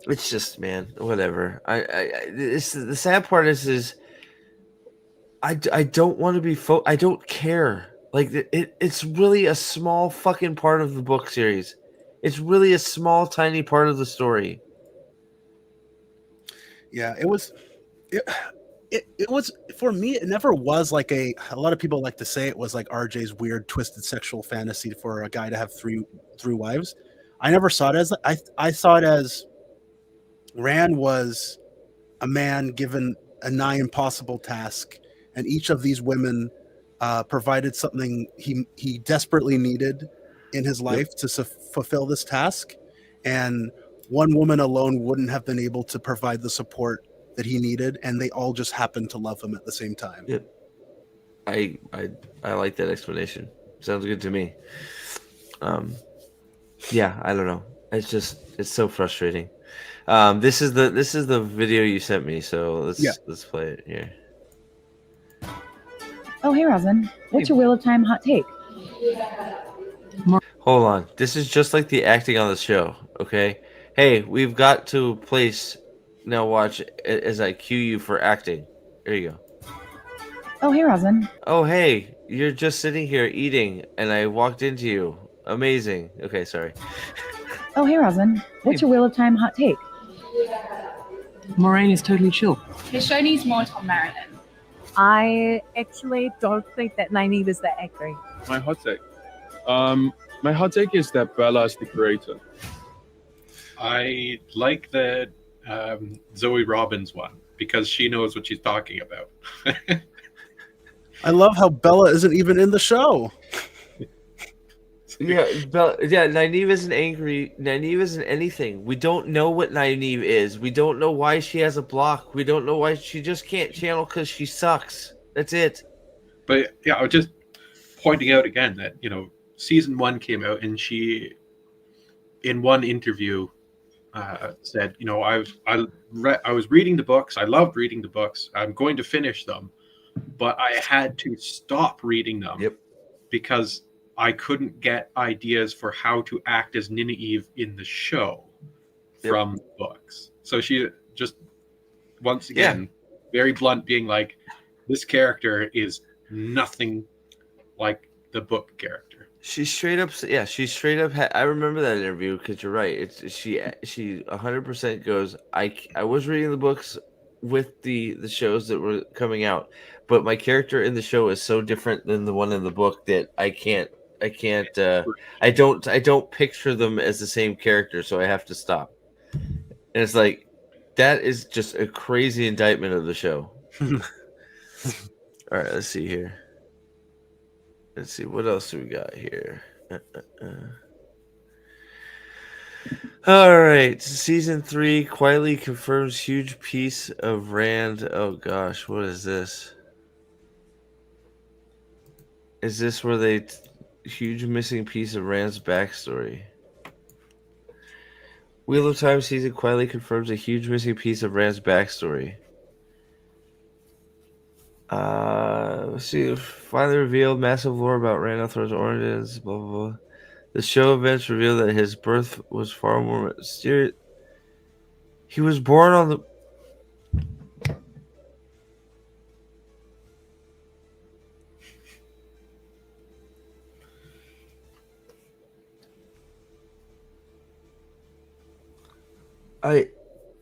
it's just, man, whatever. The sad part is I don't want to be. I don't care. Like it's really a small fucking part of the book series. It's really a small, tiny part of the story. Yeah, it was for me. It never was like a lot of people like to say it was like RJ's weird, twisted sexual fantasy for a guy to have three wives. I never saw it as I saw it as Rand was a man given a nigh impossible task, and each of these women provided something he desperately needed in his life to fulfill this task, and one woman alone wouldn't have been able to provide the support that he needed, and they all just happened to love him at the same time. Yep. I like that explanation. Sounds good to me. Yeah, I don't know. It's so frustrating. This is the video you sent me, so let's play it here. Oh, hey, Rosin. What's your Wheel of Time hot take? Hold on. This is just like the acting on the show, okay? Hey, we've got to place... Now watch as I cue you for acting. There you go. Oh, hey, Rosin. Oh, hey. You're just sitting here eating, and I walked into you. Amazing. Okay, sorry. Oh, hey, Rosin. What's your Wheel of Time hot take? Moraine is totally chill. The show needs more Tom Marilyn. I actually don't think that Nynaeve is that angry. My hot take. My hot take is that Bella is the creator. I like the Zoe Robbins one because she knows what she's talking about. I love how Bella isn't even in the show. Yeah, Nynaeve isn't angry. Nynaeve isn't anything. We don't know what Nynaeve is. We don't know why she has a block. We don't know why she just can't channel because she sucks. That's it. But yeah, I was just pointing out again that, season 1 came out and she, in one interview, said, I was reading the books. I loved reading the books. I'm going to finish them, but I had to stop reading them because I couldn't get ideas for how to act as Nynaeve in the show from the books. So she just, once again, very blunt, being like, this character is nothing like the book character. She straight up, I remember that interview because you're right. She 100% goes. I was reading the books with the shows that were coming out, but my character in the show is so different than the one in the book that I don't picture them as the same character, so I have to stop. And it's like, that is just a crazy indictment of the show. All right, let's see here. Let's see, what else do we got here? All right, season 3 quietly confirms huge piece of Rand. Oh gosh, what is this? Is this where they huge missing piece of Rand's backstory? Wheel of Time season quietly confirms a huge missing piece of Rand's backstory. Let's see. Finally revealed massive lore about Rand Althor's origins. Blah blah blah. The show events reveal that his birth was far more mysterious. He was born on the.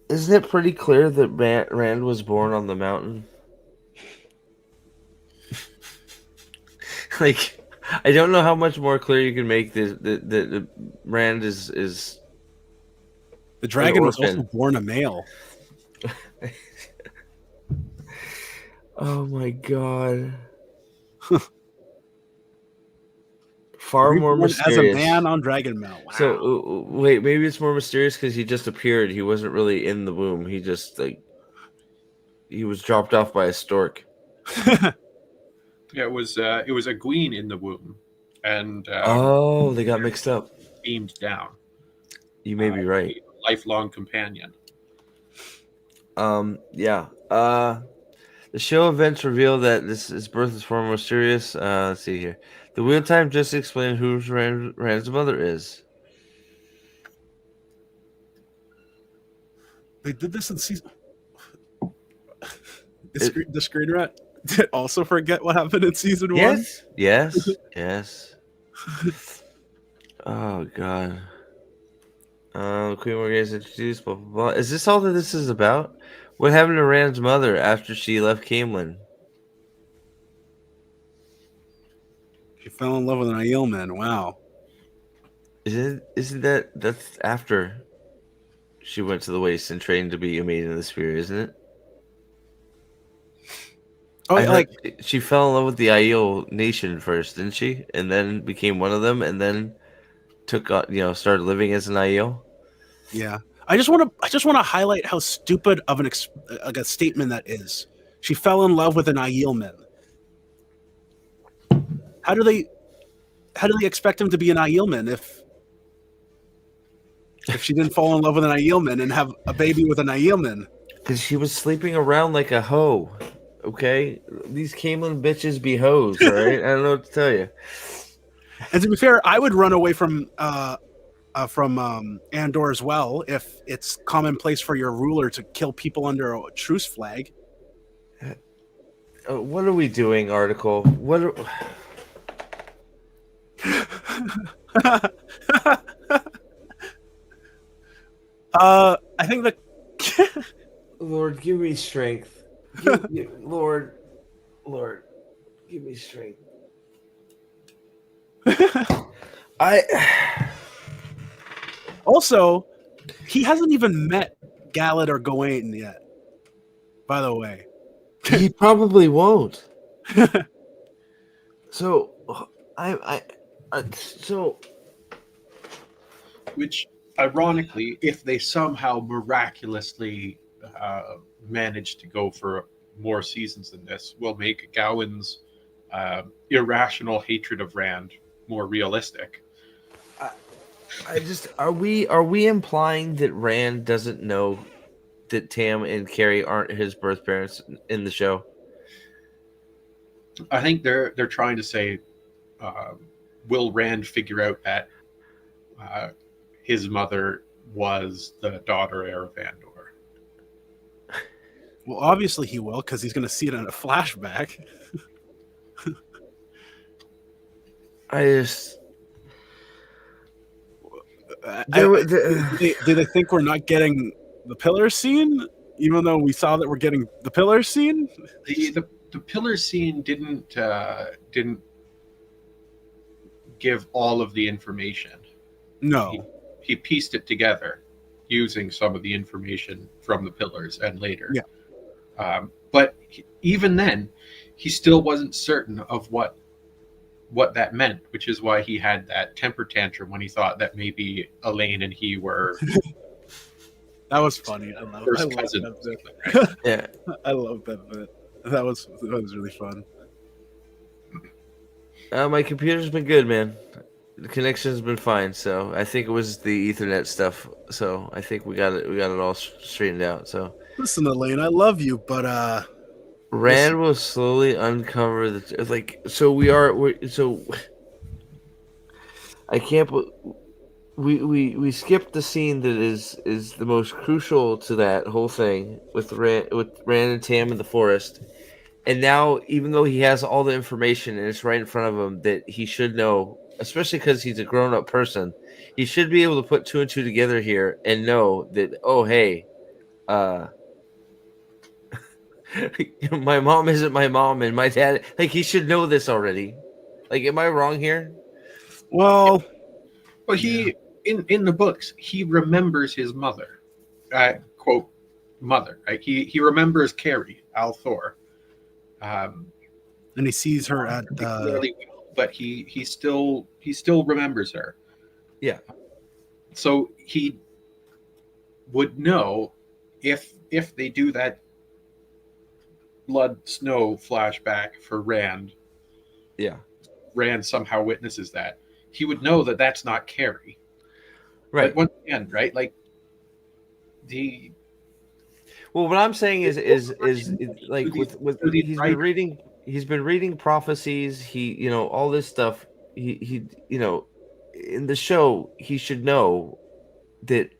Isn't it pretty clear that Rand was born on the mountain? Like, I don't know how much more clear you can make this. The Rand is the dragon was also born a male. Oh my god! Far more mysterious as a man on Dragon Mount. Wow. So wait, maybe it's more mysterious because he just appeared. He wasn't really in the womb. He just he was dropped off by a stork. Yeah, it was a queen in the womb, and they got mixed up. Beamed down. You may be right. Lifelong companion. Yeah. The show events reveal that his birth is far more mysterious. Let's see here. The Wheel of Time just explained who Rand's mother is. They did this in season. The screenwriter did also forget what happened in season 1. Yes. Oh god. Queen Morgan is introduced. Blah blah blah. Is this all that this is about? What happened to Rand's mother after she left Camelin? She fell in love with an Aiel man. Wow. Isn't that's after she went to the Waste and trained to be a Maiden of the Spear, isn't it? Oh, she fell in love with the Aiel nation first, didn't she? And then became one of them, and then started living as an Aiel. Yeah, I just want to highlight how stupid of a statement that is. She fell in love with an Aiel man. How do they expect him to be an Aiel man if she didn't fall in love with an Aiel man and have a baby with an Aiel man? Because she was sleeping around like a hoe. Okay, these Camelin bitches be hoes, all right? I don't know what to tell you. And to be fair, I would run away from Andor as well if it's commonplace for your ruler to kill people under a truce flag. What are we doing, article? I think Lord, give me strength. Lord, Lord, give me strength. I Also, he hasn't even met Gallet or Gawain yet. By the way, he probably won't. So so Which, ironically, if they somehow miraculously manage to go for more seasons than this, will make Gawain's irrational hatred of Rand more realistic. I just are we implying that Rand doesn't know that Tam and Carrie aren't his birth parents in the show? I think they're trying to say, will Rand figure out that his mother was the daughter heir of Andor? well, obviously he will because he's going to see it in a flashback. I just Do they think we're not getting the pillar scene, even though we saw that we're getting the pillar scene? The pillar scene didn't give all of the information. No. He pieced it together using some of the information from the pillars and later. Yeah. But even then, he still wasn't certain of what that meant, which is why he had that temper tantrum when he thought that maybe Elaine and he were That was funny. I love cousins. that bit. yeah. I love that bit. That was really fun. My computer's been good, man. The connection's been fine, so I think it was the Ethernet stuff. So I think we got it all straightened out. So Listen, Elaine, I love you, but Rand will slowly uncover the so I can't. We skipped the scene that is the most crucial to that whole thing with Rand and Tam in the forest. And now, even though he has all the information and it's right in front of him that he should know, especially because he's a grown-up person, he should be able to put two and two together here and know that, oh, hey, my mom isn't my mom and my dad. Like, he should know this already. Like, am I wrong here? well, he in the books he remembers his mother, quote mother. Right? He remembers Carrie Althor. And he sees her at Really well, but he still remembers her. Yeah. So he would know if they do that blood snow flashback for Rand. Yeah. Rand somehow witnesses that. He would know that that's not Carrie. Right. But once again, right? Like well, what I'm saying is like with he's been reading prophecies. He all this stuff. He in the show he should know that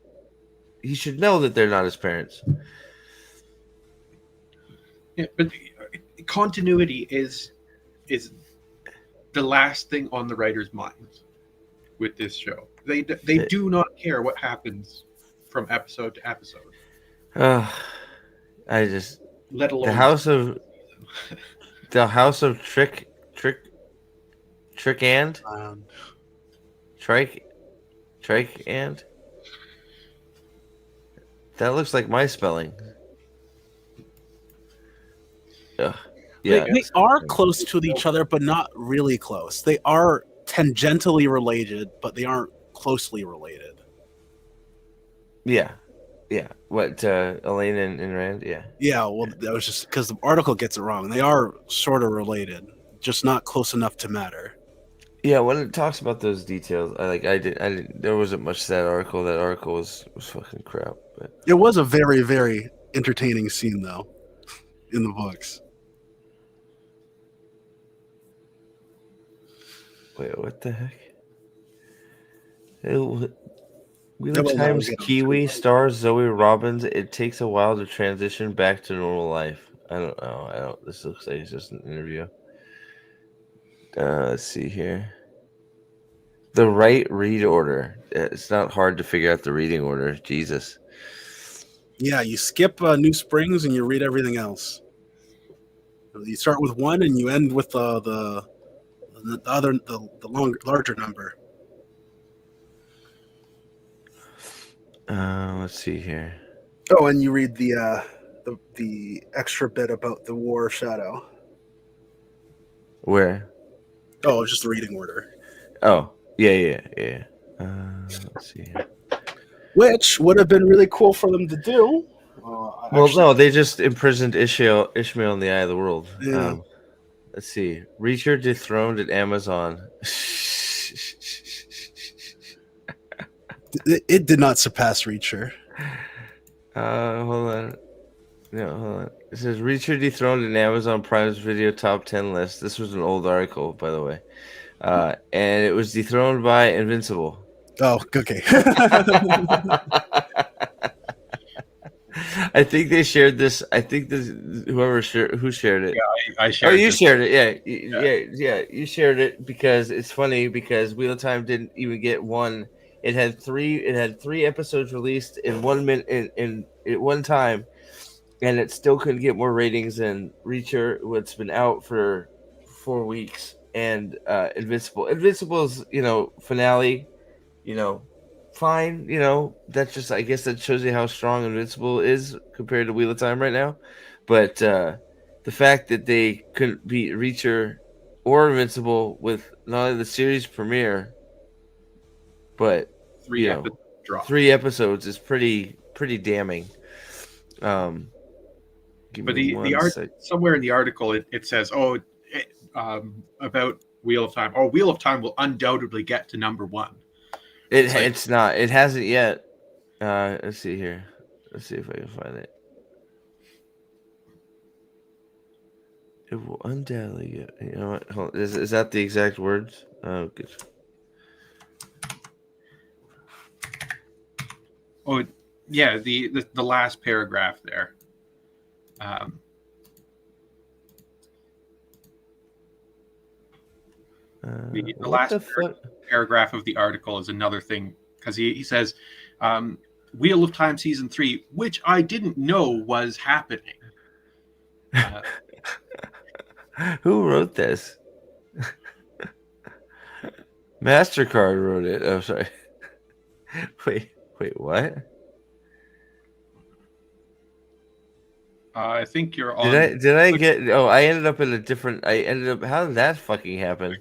they're not his parents. Yeah, but continuity is the last thing on the writer's minds with this show. They do not care what happens from episode to episode. I just Let alone the house of trick and trike and that looks like my spelling. Ugh. Yeah, they are close to each other, but not really close. They are tangentially related, but they aren't closely related. Yeah. What Elaine and Rand? Yeah. Yeah, well, that was just because the article gets it wrong. They are sort of related, just not close enough to matter. Yeah, when it talks about those details, I didn't. There wasn't much to that article. That article was fucking crap. But It was a very, very entertaining scene, though, in the books. wait, what the heck? Wheeler Times Kiwi stars Zoe Robbins. It takes a while to transition back to normal life. I don't know. This looks like it's just an interview. Let's see here. The right read order. It's not hard to figure out the reading order. Jesus. Yeah, you skip New Springs and you read everything else. You start with one and you end with the larger number. Let's see here. Oh, and you read the extra bit about the War of Shadow. Where? Oh, it's just the reading order. Oh, yeah. Let's see here. Which would have been really cool for them to do. Well, no, they just imprisoned Ishmael in the Eye of the World. Yeah. Let's see. Reacher dethroned at Amazon. It did not surpass Reacher. Hold on. No, hold on. It says Reacher dethroned in Amazon Prime's video top 10 list. This was an old article, by the way. And it was dethroned by Invincible. Oh, okay. I think they shared this. I think this who shared it. Yeah, I shared. Oh, you this. shared it. Yeah. You shared it because it's funny because Wheel of Time didn't even get one. It had three episodes released in 1 minute in at one time, and it still couldn't get more ratings than Reacher, what's been out for 4 weeks, and Invincible. Invincible's finale, fine. That's just, I guess that shows you how strong Invincible is compared to Wheel of Time right now. But the fact that they couldn't beat Reacher or Invincible with not only the series premiere, but 3 episodes drop. 3 episodes is pretty damning. But the art somewhere in the article it says about Wheel of Time. Oh, Wheel of Time will undoubtedly get to number 1. It's not. It hasn't yet. Let's see here. Let's see if I can find it. It will undoubtedly get. You know what? Hold on. Is that the exact words? Oh, good. Oh, yeah. The last paragraph there. The last paragraph of the article is another thing because he says, "Wheel of Time season 3, which I didn't know was happening." Who wrote this? MasterCard wrote it. Oh, sorry. Wait, what? I think you're on. Did I get? Oh, I ended up in a different. How did that fucking happen?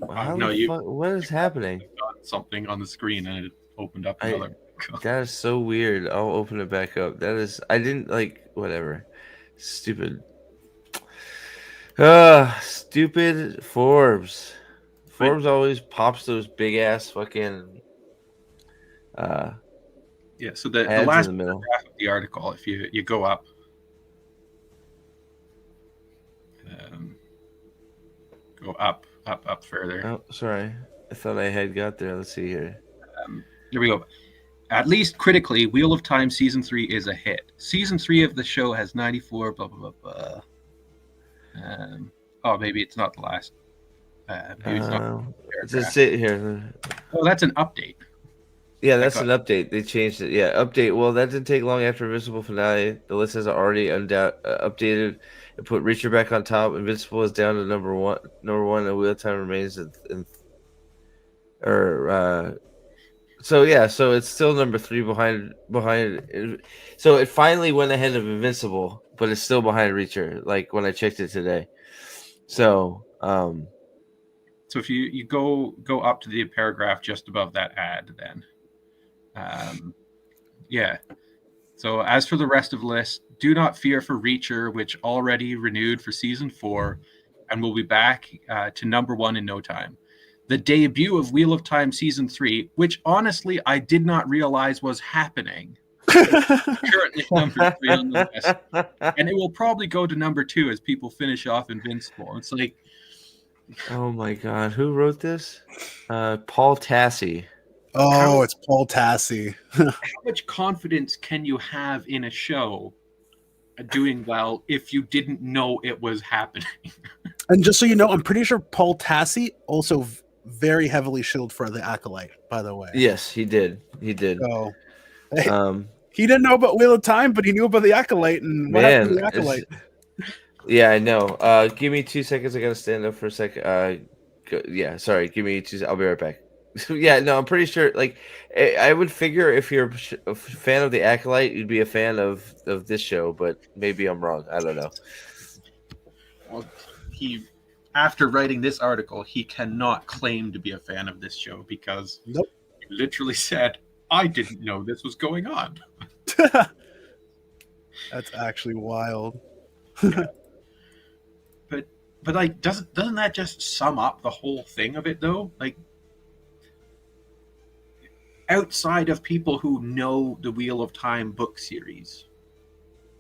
What is happening? Something on the screen and it opened up another. That is so weird. I'll open it back up. That is. I didn't whatever. Stupid. Stupid Forbes. Forbes always pops those big ass fucking. Yeah. So the last paragraph of the article, if you go up. Go up further. Oh, sorry. I thought I had got there. Let's see here. Here we go. At least critically, Wheel of Time season 3 is a hit. Season 3 of the show has 94. Blah blah blah blah. Maybe it's not the last. Maybe it's not. Just sit here. Oh, that's an update. Yeah, that's an update. They changed it. Yeah, update. Well, that didn't take long after Invincible finale. The list has already updated. It put Reacher back on top. Invincible is down to number one, and Wheel of Time remains so it's still number 3 behind. So it finally went ahead of Invincible, but it's still behind Reacher. Like when I checked it today. So So if you go up to the paragraph just above that ad, then. Yeah. So as for the rest of the list, do not fear for Reacher, which already renewed for season 4 and will be back to number 1 in no time. The debut of Wheel of Time season 3, which honestly I did not realize was happening. Currently number 3 on the list. And it will probably go to number 2 as people finish off Invincible. It's like, oh my God, who wrote this? Paul Tassi. It's Paul Tassi. How much confidence can you have in a show doing well if you didn't know it was happening? And just so you know, I'm pretty sure Paul Tassi also very heavily shielded for The Acolyte, by the way. Yes, he did. So, He didn't know about Wheel of Time, but he knew about the Acolyte. And what happened to Man, the Acolyte? yeah, I know. Give me 2 seconds. I gotta stand up for a second. Yeah, sorry. Give me 2 seconds. I'll be right back. Yeah, no, I'm pretty sure. Like, I would figure if you're a fan of the Acolyte, you'd be a fan of this show. But maybe I'm wrong. I don't know. Well, he, after writing this article, he cannot claim to be a fan of this show because Nope. he literally said, "I didn't know this was going on." That's actually wild. But like, doesn't that just sum up the whole thing of it though? Like, outside of people who know the Wheel of Time book series,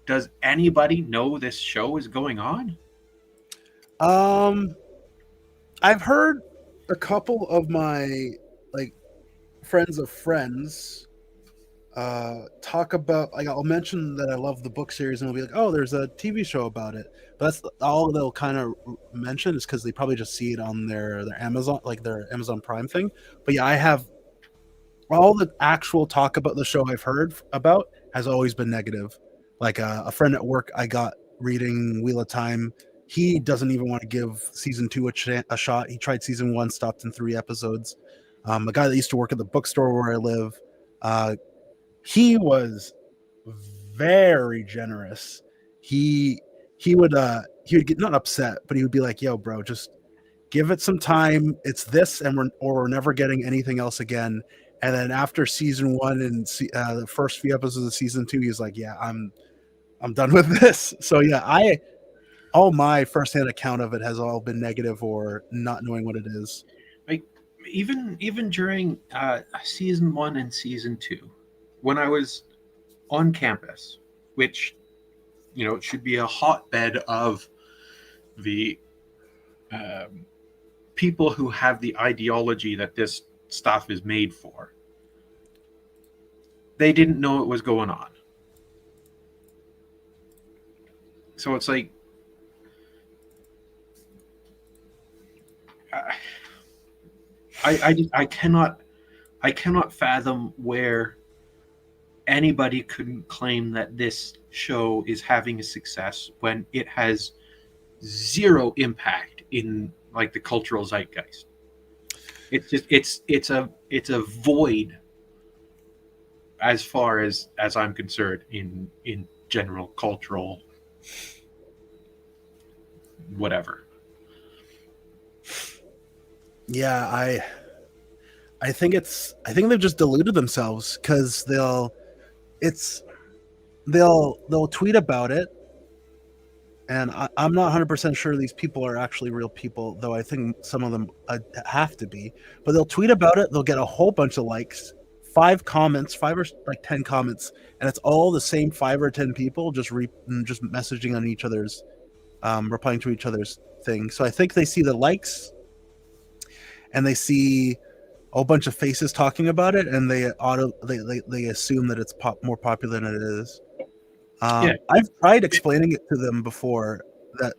does anybody know this show is going on? I've heard a couple of my like friends of friends talk about, like, I'll mention that I love the book series and they'll be like, oh, there's a TV show about it. But that's all they'll kind of mention, is because they probably just see it on their Amazon, like their Amazon Prime thing. But yeah, I have all the actual talk about the show I've heard about has always been negative. Like a friend at work I got reading Wheel of Time, he doesn't even want to give season 2 a shot. He tried season 1, stopped in 3 episodes. A guy that used to work at the bookstore where I live, he was very generous. He would get not upset, but he would be like, "Yo, bro, just give it some time. It's this, and we're never getting anything else again." And then after season 1 and the first few episodes of season 2, he's like, "Yeah, I'm done with this." So yeah, all my firsthand account of it has all been negative or not knowing what it is. Like, even during season 1 and season 2, when I was on campus, which, you know, it should be a hotbed of the people who have the ideology that this stuff is made for, they didn't know it was going on. So it's like, I cannot fathom where anybody couldn't claim that this show is having a success when it has zero impact in like the cultural zeitgeist. It's just it's a void as far as I'm concerned in general cultural whatever. Yeah, I think they've just deluded themselves, because they'll tweet about it, and I'm not 100% sure these people are actually real people, though I think some of them have to be. But they'll tweet about it, they'll get a whole bunch of likes, 5 or like 10 comments, and it's all the same 5 or 10 people just messaging on each other's, replying to each other's thing. So I think they see the likes, and they see a whole bunch of faces talking about it, and they assume that it's more popular than it is. Yeah. I've tried explaining it to them before that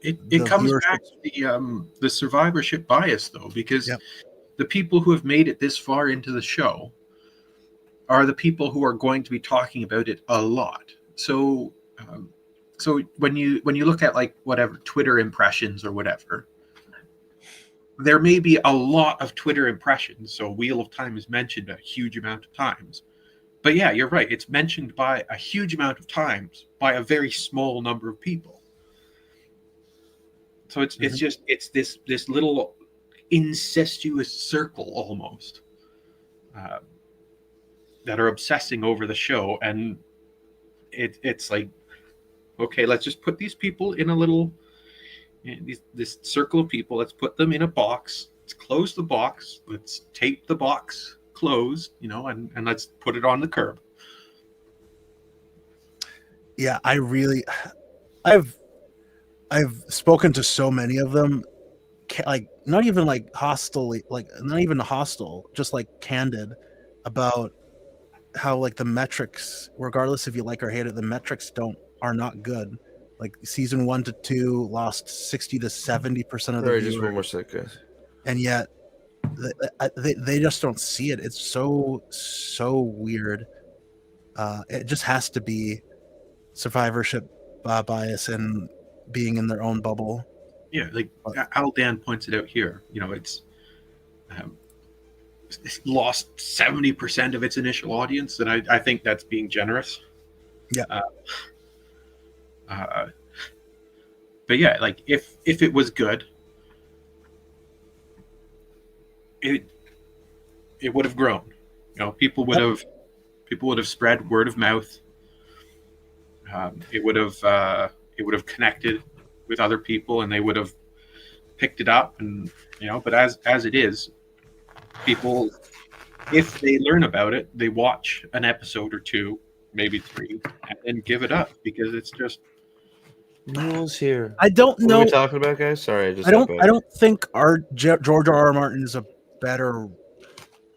it comes back to the survivorship bias, though, because the people who have made it this far into the show are the people who are going to be talking about it a lot. So when you look at like whatever Twitter impressions or whatever, there may be a lot of Twitter impressions. So Wheel of Time is mentioned a huge amount of times. But yeah, you're right. It's mentioned by a huge amount of times by a very small number of people. So it's this little incestuous circle almost that are obsessing over the show, and it's like, okay, let's just put these people in a little this circle of people. Let's put them in a box. Let's close the box. Let's tape the box closed, and let's put it on the curb. Yeah, I've spoken to so many of them, like not even like hostile, like not even hostile, just like candid about how like the metrics, regardless if you like or hate it, the metrics are not good. Like season 1 to 2 lost 60 to 70% of the viewers. Just one more second. And yet they just don't see it. It's so weird. It just has to be survivorship bias and being in their own bubble. Yeah, like Al Dan points it out here. Um, it's lost 70% of its initial audience, and I think that's being generous. Yeah. But yeah, like if it was good, it would have grown. People would have spread word of mouth. It would have connected with other people, and they would have picked it up. And but as it is, people, if they learn about it, they watch an episode or two, maybe 3, and then give it up because it's just. Rules here. I don't What know. are we talking about, guys? Sorry, I don't think George R. R. Martin is a better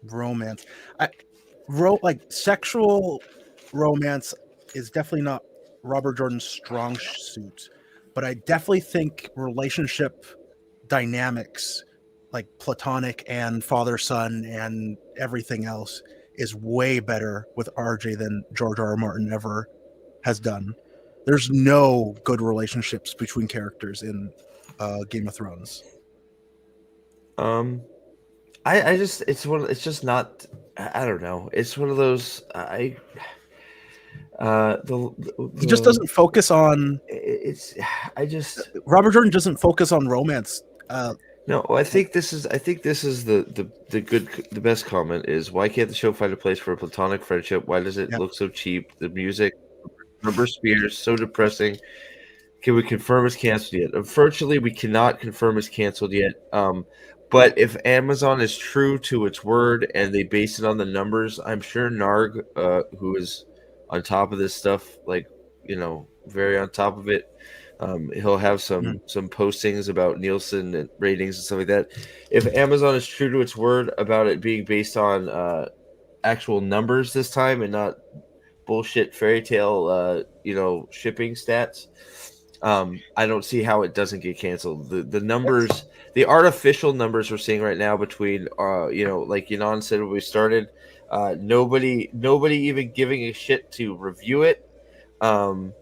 romance. Sexual romance is definitely not Robert Jordan's strong suit, but I definitely think relationship dynamics, like platonic and father-son and everything else, is way better with RJ than George R. R. Martin ever has done. There's no good relationships between characters in Game of Thrones. I just it's just not. I don't know. It's one of those. He just doesn't focus on. It's. I just. Robert Jordan doesn't focus on romance. No, I think this is the best comment is, why can't the show find a place for a platonic friendship? Why does it look so cheap? The music, Rubber Spears, so depressing. Can we confirm it's canceled yet? Unfortunately, we cannot confirm it's canceled yet. But if Amazon is true to its word and they base it on the numbers, I'm sure Narg, who is on top of this stuff, very on top of it, he'll have some postings about Nielsen and ratings and stuff like that. If Amazon is true to its word about it being based on actual numbers this time and not bullshit fairy tale, shipping stats, I don't see how it doesn't get canceled. The numbers, the artificial numbers we're seeing right now between, like Yanon said when we started, nobody even giving a shit to review it. There's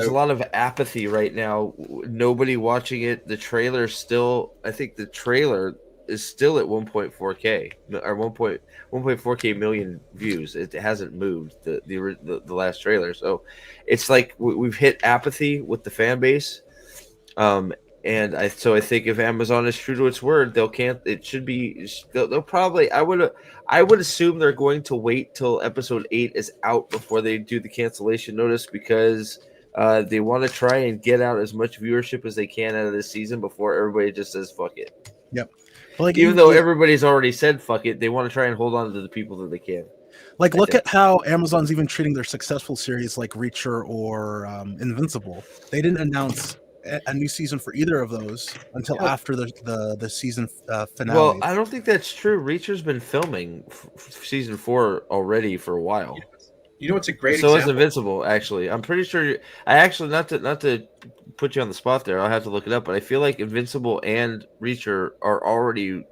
a lot of apathy right now. Nobody watching it. The trailer still, I think the trailer is still at 1.4K or 1.4K million views. It hasn't moved the last trailer. So it's like we've hit apathy with the fan base. And I think if Amazon is true to its word, they'll probably, I would assume they're going to wait till episode 8 is out before they do the cancellation notice, because they want to try and get out as much viewership as they can out of this season before everybody just says fuck it. Yep. Like, even though everybody's already said fuck it, they want to try and hold on to the people that they can. Like, look at how Amazon's even treating their successful series like Reacher or Invincible. They didn't announce a new season for either of those until after the season finale. Well, I don't think that's true. Reacher's been filming season 4 already for a while. It's a great example. So is Invincible, actually. I'm pretty sure. I actually, not to put you on the spot there, I'll have to look it up, but I feel like Invincible and Reacher are already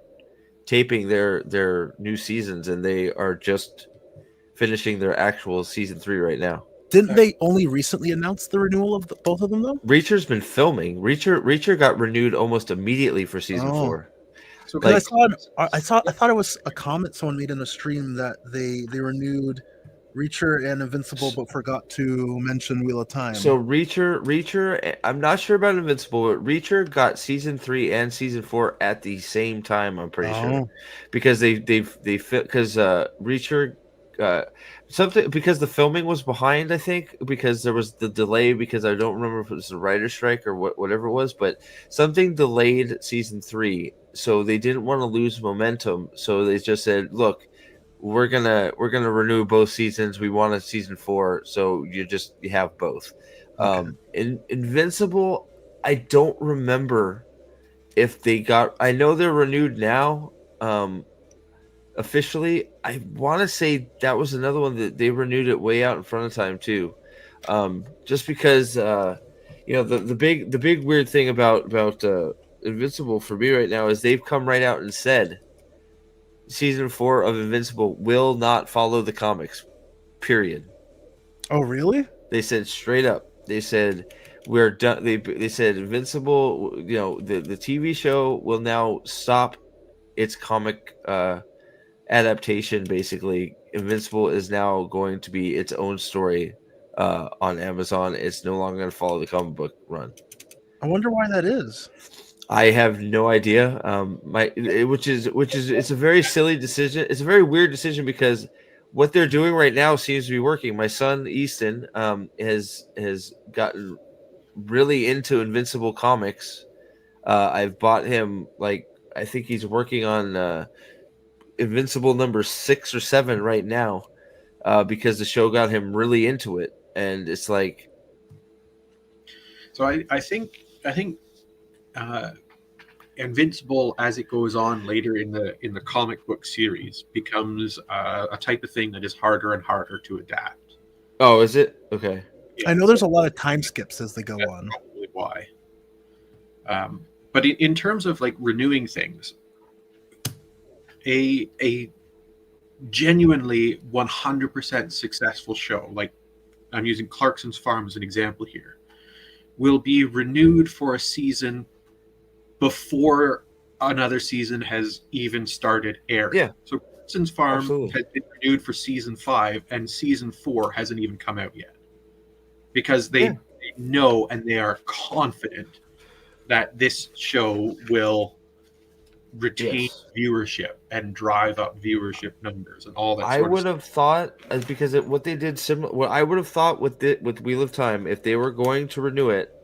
taping their new seasons, and they are just finishing their actual season 3 right now. Didn't they only recently announce the renewal of both of them, though? Reacher's been filming. Reacher got renewed almost immediately for season 4. So I thought it was a comment someone made in a stream that they renewed Reacher and Invincible, but forgot to mention Wheel of Time. So Reacher, I'm not sure about Invincible, but Reacher got season 3 and season 4 at the same time. I'm pretty sure, because Reacher. Something because the filming was behind, I think, because there was the delay, because I don't remember if it was the writer's strike or whatever it was, but something delayed season 3, so they didn't want to lose momentum, so they just said, look, we're gonna renew both seasons, we want a season 4, so you have both. In Invincible, I don't remember if they got, I know they're renewed now, officially. I want to say that was another one that they renewed it way out in front of time too, just because the big weird thing about Invincible for me right now is they've come right out and said season 4 of Invincible will not follow the comics. Period. Oh, really? They said straight up. They said we're done. They said Invincible. The TV show will now stop its comic adaptation. Basically, Invincible is now going to be its own story on Amazon. It's no longer going to follow the comic book run. I wonder why that is. I have no idea. It's a very silly decision. It's a very weird decision because what they're doing right now seems to be working. My son Easton has gotten really into Invincible comics. I've bought him I think he's working on Invincible number 6 or 7 right now because the show got him really into it, and it's like. So I think Invincible, as it goes on later in the comic book series, becomes a type of thing that is harder and harder to adapt. Oh, is it? Okay. Yeah, I know there's a lot of time skips as they go that's on. probably why. But in terms of renewing things, a genuinely 100% successful show, like I'm using Clarkson's Farm as an example here, will be renewed for a season before another season has even started airing. Yeah. So Clarkson's Farm Absolutely. has been renewed for season 5, and season 4 hasn't even come out yet. Because they know and they are confident that this show will retain viewership and drive up viewership numbers and all that I sort would of stuff. have thought because what they did similar. What I would have thought with Wheel of Time, if they were going to renew it,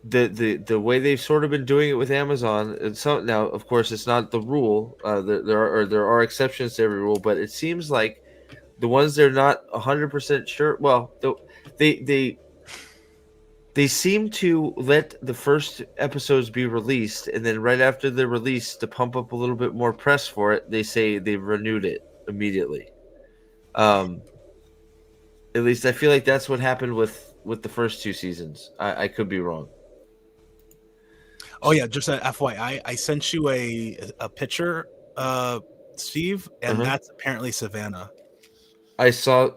the way they've sort of been doing it with Amazon, and so now of course it's not the rule. There are exceptions to every rule, but it seems like the ones they're not 100% sure. Well, they seem to let the first episodes be released, and then right after they're released, to pump up a little bit more press for it, they say they've renewed it immediately. At least I feel like that's what happened with the first 2 seasons. I could be wrong. Oh yeah, just a FYI, I sent you a picture, Steve, and that's apparently Savannah. I saw.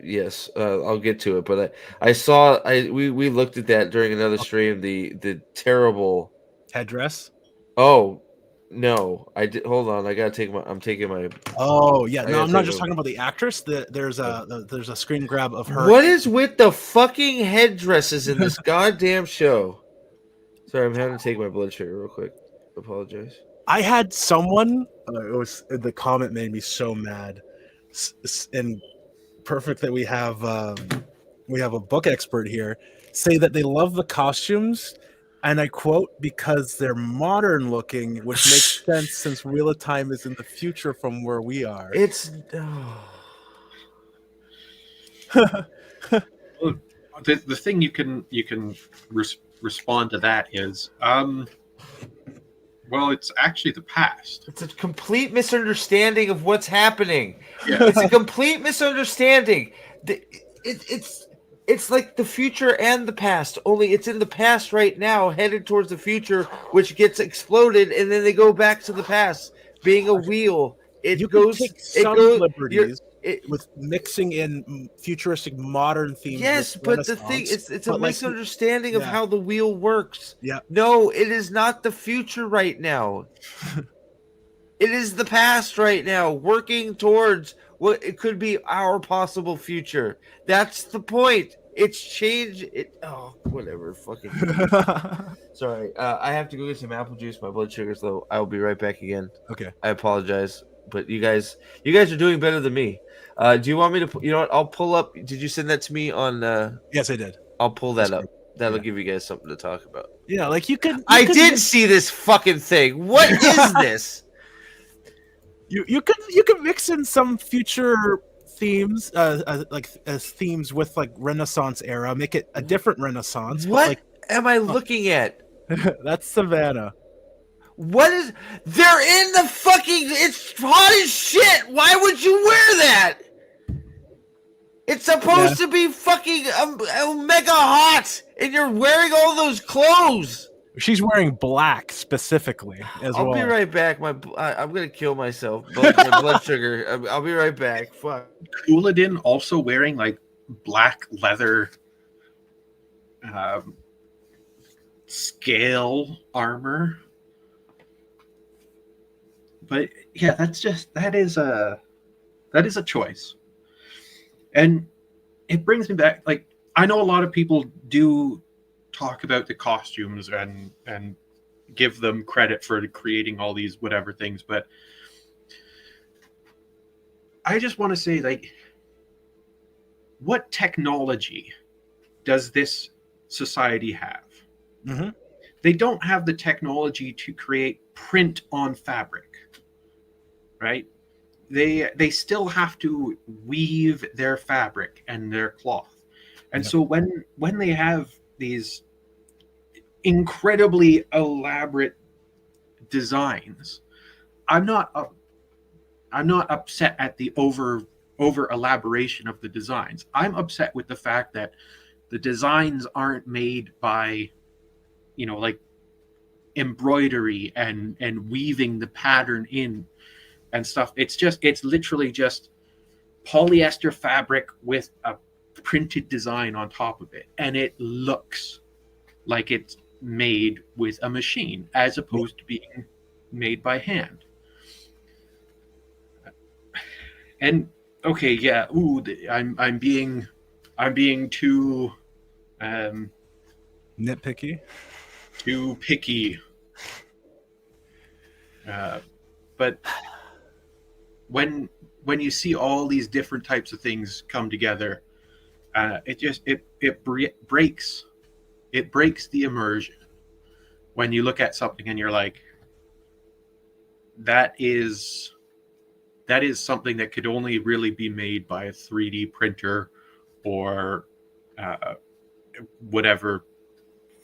Yes, I'll get to it, but I saw. We looked at that during another stream. The terrible headdress. Oh no, I did. Hold on, I gotta take my. I'm taking my. Oh yeah, no, I'm not just talking about the actress. There's a screen grab of her. What is with the fucking headdresses in this goddamn show? Sorry, I'm having to take my blood sugar real quick. Apologize. I had someone. It was the comment made me so mad. And perfect that we have a book expert here say that they love the costumes, and I quote, because they're modern looking, which makes sense since Wheel of Time is in the future from where we are. It's the thing you can respond to that is well, it's actually the past. It's a complete misunderstanding of what's happening. Yeah. It's a complete misunderstanding. It's like the future and the past, only it's in the past right now, headed towards the future, which gets exploded, and then they go back to the past, being a wheel. You can take some liberties with mixing in futuristic modern themes. Yes, but the thing it's a misunderstanding of how the wheel works. Yeah. No, it is not the future right now. It is the past right now, working towards what it could be our possible future. That's the point. It's changed. Whatever. Fucking. Sorry. I have to go get some apple juice. My blood sugar's low. I will be right back again. Okay. I apologize, but you guys are doing better than me. Do you want me to? You know what? I'll pull up. Did you send that to me on? Yes, I did. I'll pull that up. That'll give you guys something to talk about. Yeah, like you could. I did see this fucking thing. What is this? You could mix in some future themes, themes with like Renaissance era. Make it a different Renaissance. What am I looking at? That's Savannah. What is? They're in the fucking. It's hot as shit. Why would you wear that? It's supposed to be fucking mega hot, and you're wearing all those clothes. She's wearing black specifically as I'll well. be right back. I'm gonna kill myself. My blood sugar. I'll be right back. Fuck. Couladin also wearing like black leather scale armor. But yeah, that is a choice. And it brings me back, like, I know a lot of people do talk about the costumes and give them credit for creating all these whatever things, but I just want to say, like, what technology does this society have? Mhm. They don't have the technology to create print on fabric, right? They still have to weave their fabric and their cloth. And Yep. so when they have these incredibly elaborate designs, I'm not upset at the over elaboration of the designs. I'm upset with the fact that the designs aren't made by, like embroidery and weaving the pattern in and stuff. It's literally just polyester fabric with a printed design on top of it, and it looks like it's made with a machine as opposed to being made by hand. And okay, yeah, I'm being too Nitpicky. too picky. But when you see all these different types of things come together, it breaks the immersion. When you look at something and you're like, that is something that could only really be made by a 3D printer or whatever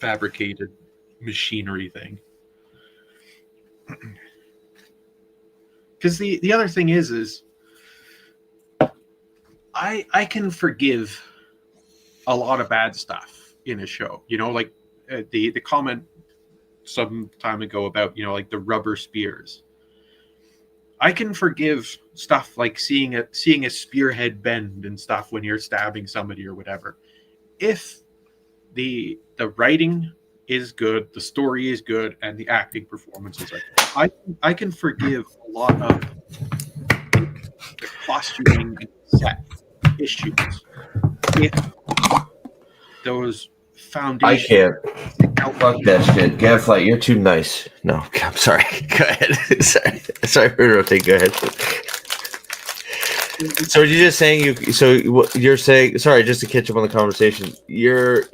fabricated machinery thing. Because the other thing is I can forgive a lot of bad stuff in a show. Like the comment some time ago about like the rubber spears. I can forgive stuff like seeing a spearhead bend and stuff when you're stabbing somebody or whatever, if the writing is good, the story is good, and the acting performances are good. I can forgive a lot of the costuming and set issues if those I foundations. can't. Fuck that shit. Gadfly, you're too nice. No, I'm sorry. Go ahead. sorry for interrupting. Go ahead. So you're just saying you're saying, sorry, just to catch up on the conversation. Your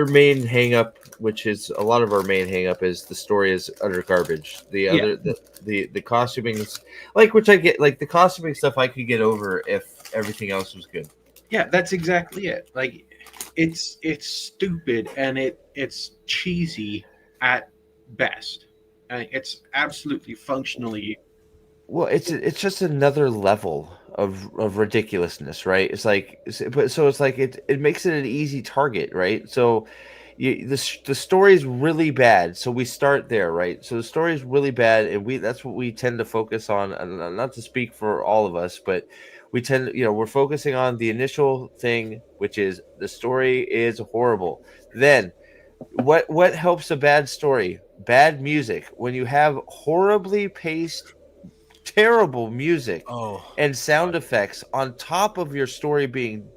main hang up, which is a lot of our main hang up, is the story is utter garbage. The other the costuming is which I get, like the costuming stuff I could get over if everything else was good. Yeah, that's exactly it. Like it's stupid and it's cheesy at best. It's absolutely functionally. Well, it's just another level of ridiculousness, right? It's like, it makes it an easy target, right? So the story is really bad, so we start there, right? So the story is really bad, and that's what we tend to focus on. And not to speak for all of us, but we tend we're focusing on the initial thing, which is the story is horrible. Then what helps a bad story? Bad music. When you have horribly paced, terrible music and sound effects on top of your story being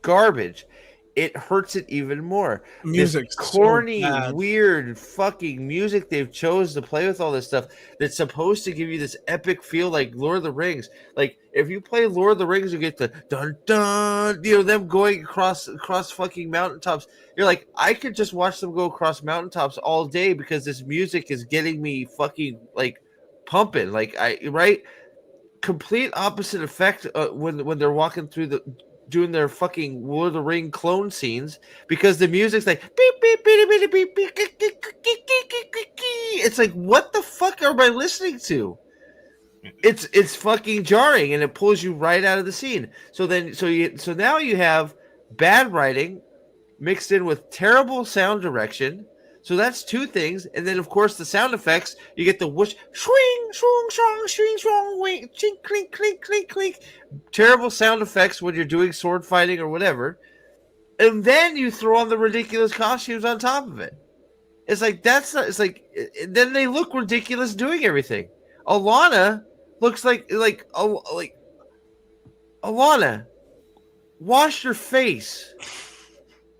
garbage, it hurts it even more. Music's This corny, so bad. weird fucking music they've chose to play with all this stuff that's supposed to give you this epic feel like Lord of the Rings. Like if you play Lord of the Rings, you get the dun dun, them going across fucking mountaintops. You're like, I could just watch them go across mountaintops all day because this music is getting me fucking like pumping. Like complete opposite effect when they're walking through doing their fucking Lord of the Ring clone scenes, because the music's like beep beep beep beep beep beep. It's like, what the fuck am I listening to? It's fucking jarring, and it pulls you right out of the scene. So now you have bad writing mixed in with terrible sound direction. So that's two things, and then of course the sound effects. You get the whoosh, swing, swing, swing, swing, swing, wing, chink, clink, clink, clink, clink. Terrible sound effects when you're doing sword fighting or whatever, and then you throw on the ridiculous costumes on top of it. It's like that's not, it's like then they look ridiculous doing everything. Alana looks like Alana. Wash your face,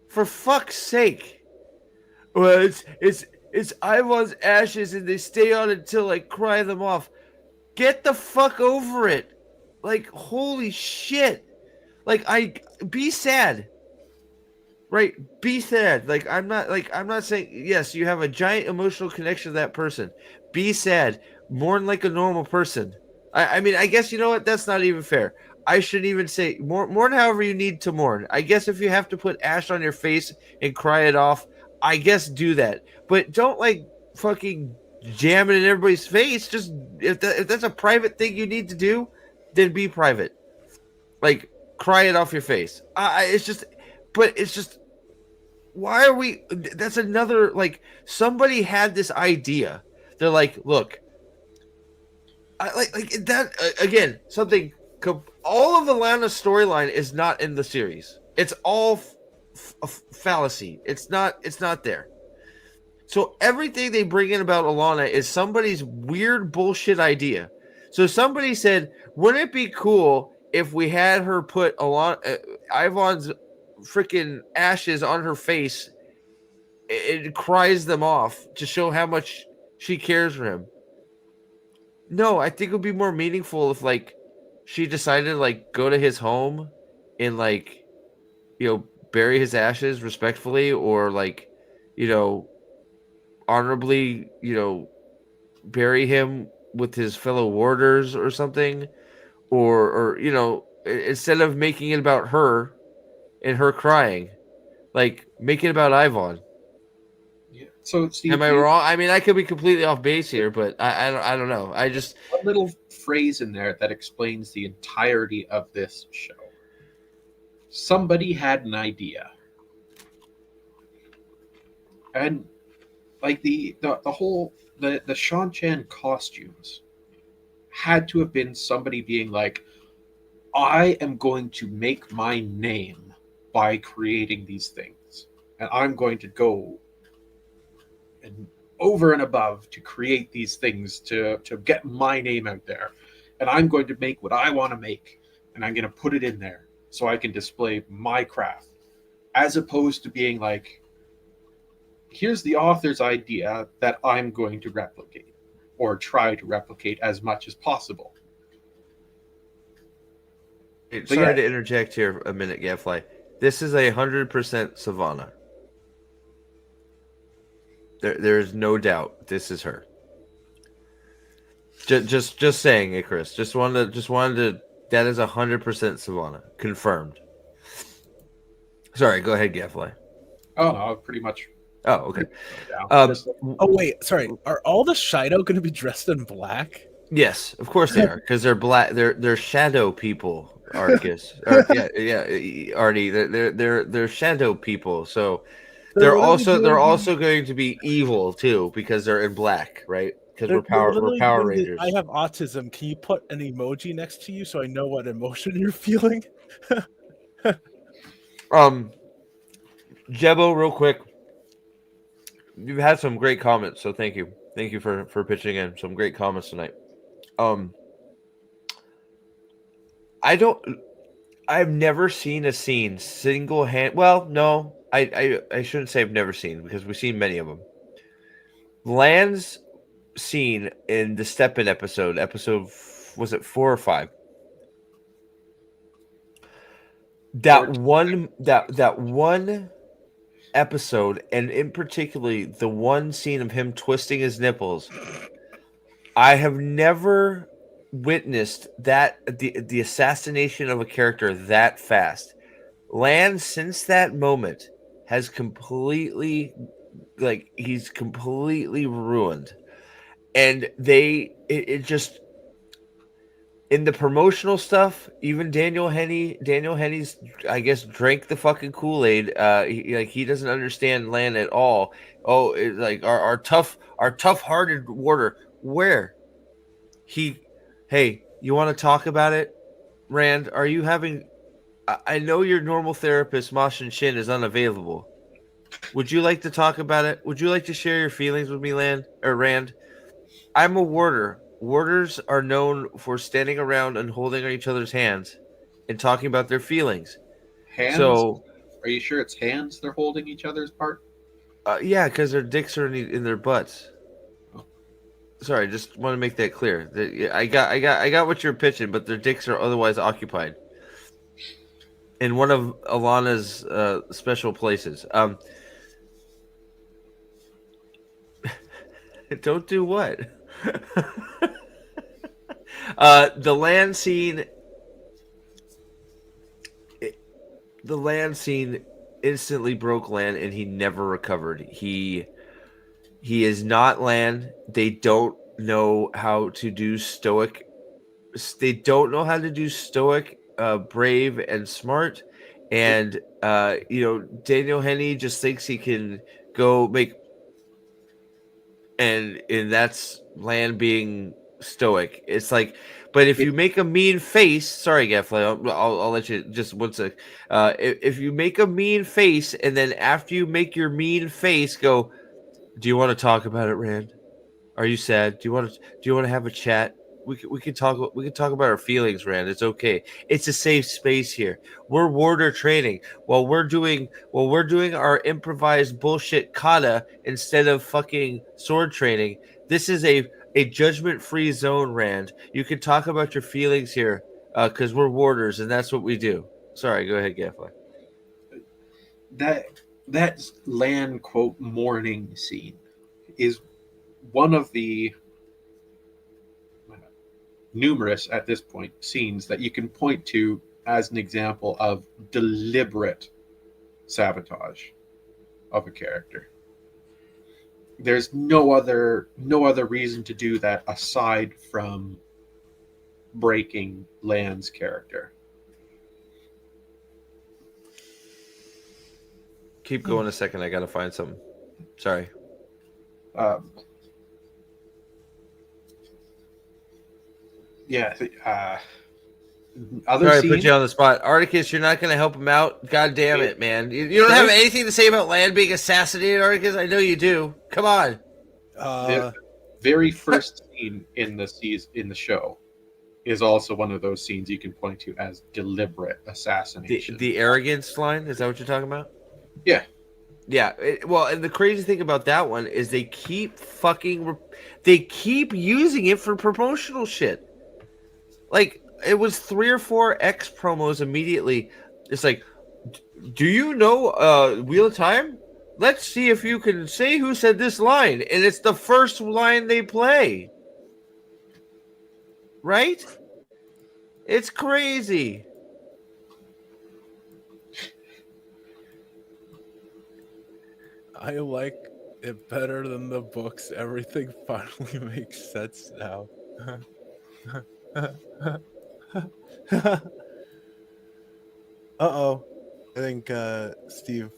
for fuck's sake. Well, it's Ivan's ashes, and they stay on until I cry them off. Get the fuck over it. Like, holy shit. Like, be sad. Right? Be sad. Like, I'm not saying, yes, you have a giant emotional connection to that person. Be sad. Mourn like a normal person. I mean, I guess, you know what? That's not even fair. I shouldn't even say mourn however you need to mourn. I guess if you have to put ash on your face and cry it off, I guess do that. But don't like fucking jam it in everybody's face. Just if that's a private thing you need to do, then be private. Like, cry it off your face. It's just why are we? That's another, like, somebody had this idea. They're like, look, like that again. Something. All of Alana's storyline is not in the series. It's all fallacy. It's not there. So everything they bring in about Alana is somebody's weird bullshit idea. So somebody said, wouldn't it be cool if we had her put Ivan's freaking ashes on her face and cries them off to show how much she cares for him? No, I think it would be more meaningful if, like, she decided to, like, go to his home and, like, you know, bury his ashes respectfully, or, like, you know, honorably, you know, bury him with his fellow warders or something, or you know, instead of making it about her and her crying, like, make it about Ivan. Yeah. So Steve, am I wrong? I mean, I could be completely off base here, but I don't know. I just a little phrase in there that explains the entirety of this show. Somebody had an idea, and like the whole the Shan Chan costumes had to have been somebody being like, I am going to make my name by creating these things, and I'm going to go and over and above to create these things to get my name out there, and I'm going to make what I want to make, and I'm going to put it in there so I can display my craft, as opposed to being like, here's the author's idea that I'm going to replicate, or try to replicate as much as possible. Sorry to interject here a minute, Gadfly. This is 100% Savannah. There's no doubt this is her. Just saying it, Chris. Just wanted to. That is 100% Savannah, confirmed. Sorry, go ahead, Gadfly. Oh no, pretty much. Oh, okay. Oh wait, sorry. Are all the Shido going to be dressed in black? Yes, of course they are, because they're black. They're shadow people, Arcus. Artie. They're shadow people. So they're also going to be evil too, because they're in black, right? Because we're Power Rangers. I have autism. Can you put an emoji next to you so I know what emotion you're feeling? Jebo, real quick. You've had some great comments, so thank you. Thank you for pitching in some great comments tonight. I've never seen a scene well, no, I shouldn't say I've never seen, because we've seen many of them. Land's scene in the Step-In episode, was it 4 or 5? That one episode, and in particularly the one scene of him twisting his nipples, I have never witnessed that the assassination of a character that fast. Land, since that moment, has completely, like, he's completely ruined, and it just, in the promotional stuff, even Daniel Henney's, I guess, drank the fucking Kool-Aid. He doesn't understand land at all. Oh, like our tough-hearted warder. Where he, hey, you want to talk about it, Rand? Are you having? I know your normal therapist, Mashin Shin, is unavailable. Would you like to talk about it? Would you like to share your feelings with me, Rand? I'm a warder. Warders are known for standing around and holding each other's hands and talking about their feelings. Hands? So, Are you sure it's hands they're holding each other's part? yeah, because their dicks are in their butts. Sorry, just want to make that clear. I got what you're pitching, but their dicks are otherwise occupied in one of Alana's special places. Don't do what? The land scene. The land scene instantly broke Lan, and he never recovered. He is not Lan. They don't know how to do stoic. They don't know how to do stoic, brave, and smart. And Daniel Henney just thinks he can go make, and that's Lan being stoic. It's like, but if you make a mean face, sorry, Gaffley, I'll let you just one sec. If you make a mean face, and then after you make your mean face, go, do you want to talk about it, Rand? Are you sad? Do you want to have a chat? We can talk about our feelings, Rand. It's okay. It's a safe space here. We're warder training while we're doing our improvised bullshit kata instead of fucking sword training. This is a judgment-free zone, Rand. You can talk about your feelings here because we're warders and that's what we do. Sorry, go ahead, Gaffley. That land quote mourning scene is one of the numerous at this point scenes that you can point to as an example of deliberate sabotage of a character. There's no other reason to do that aside from breaking Lan's character. Keep going a second. I gotta find something. Sorry. Other Sorry, scene, put you on the spot. Articus, you're not going to help him out? God damn it, man. You don't have anything to say about Lan being assassinated, Articus? I know you do. Come on. the very first scene in the show is also one of those scenes you can point to as deliberate assassination. The arrogance line? Is that what you're talking about? Yeah. Yeah. Well, and the crazy thing about that one is they keep using it for promotional shit. Like, it was 3 or 4 X promos immediately. It's like, do you know Wheel of Time? Let's see if you can say who said this line. And it's the first line they play. Right? It's crazy. I like it better than the books. Everything finally makes sense now. Uh-oh. I think Steve.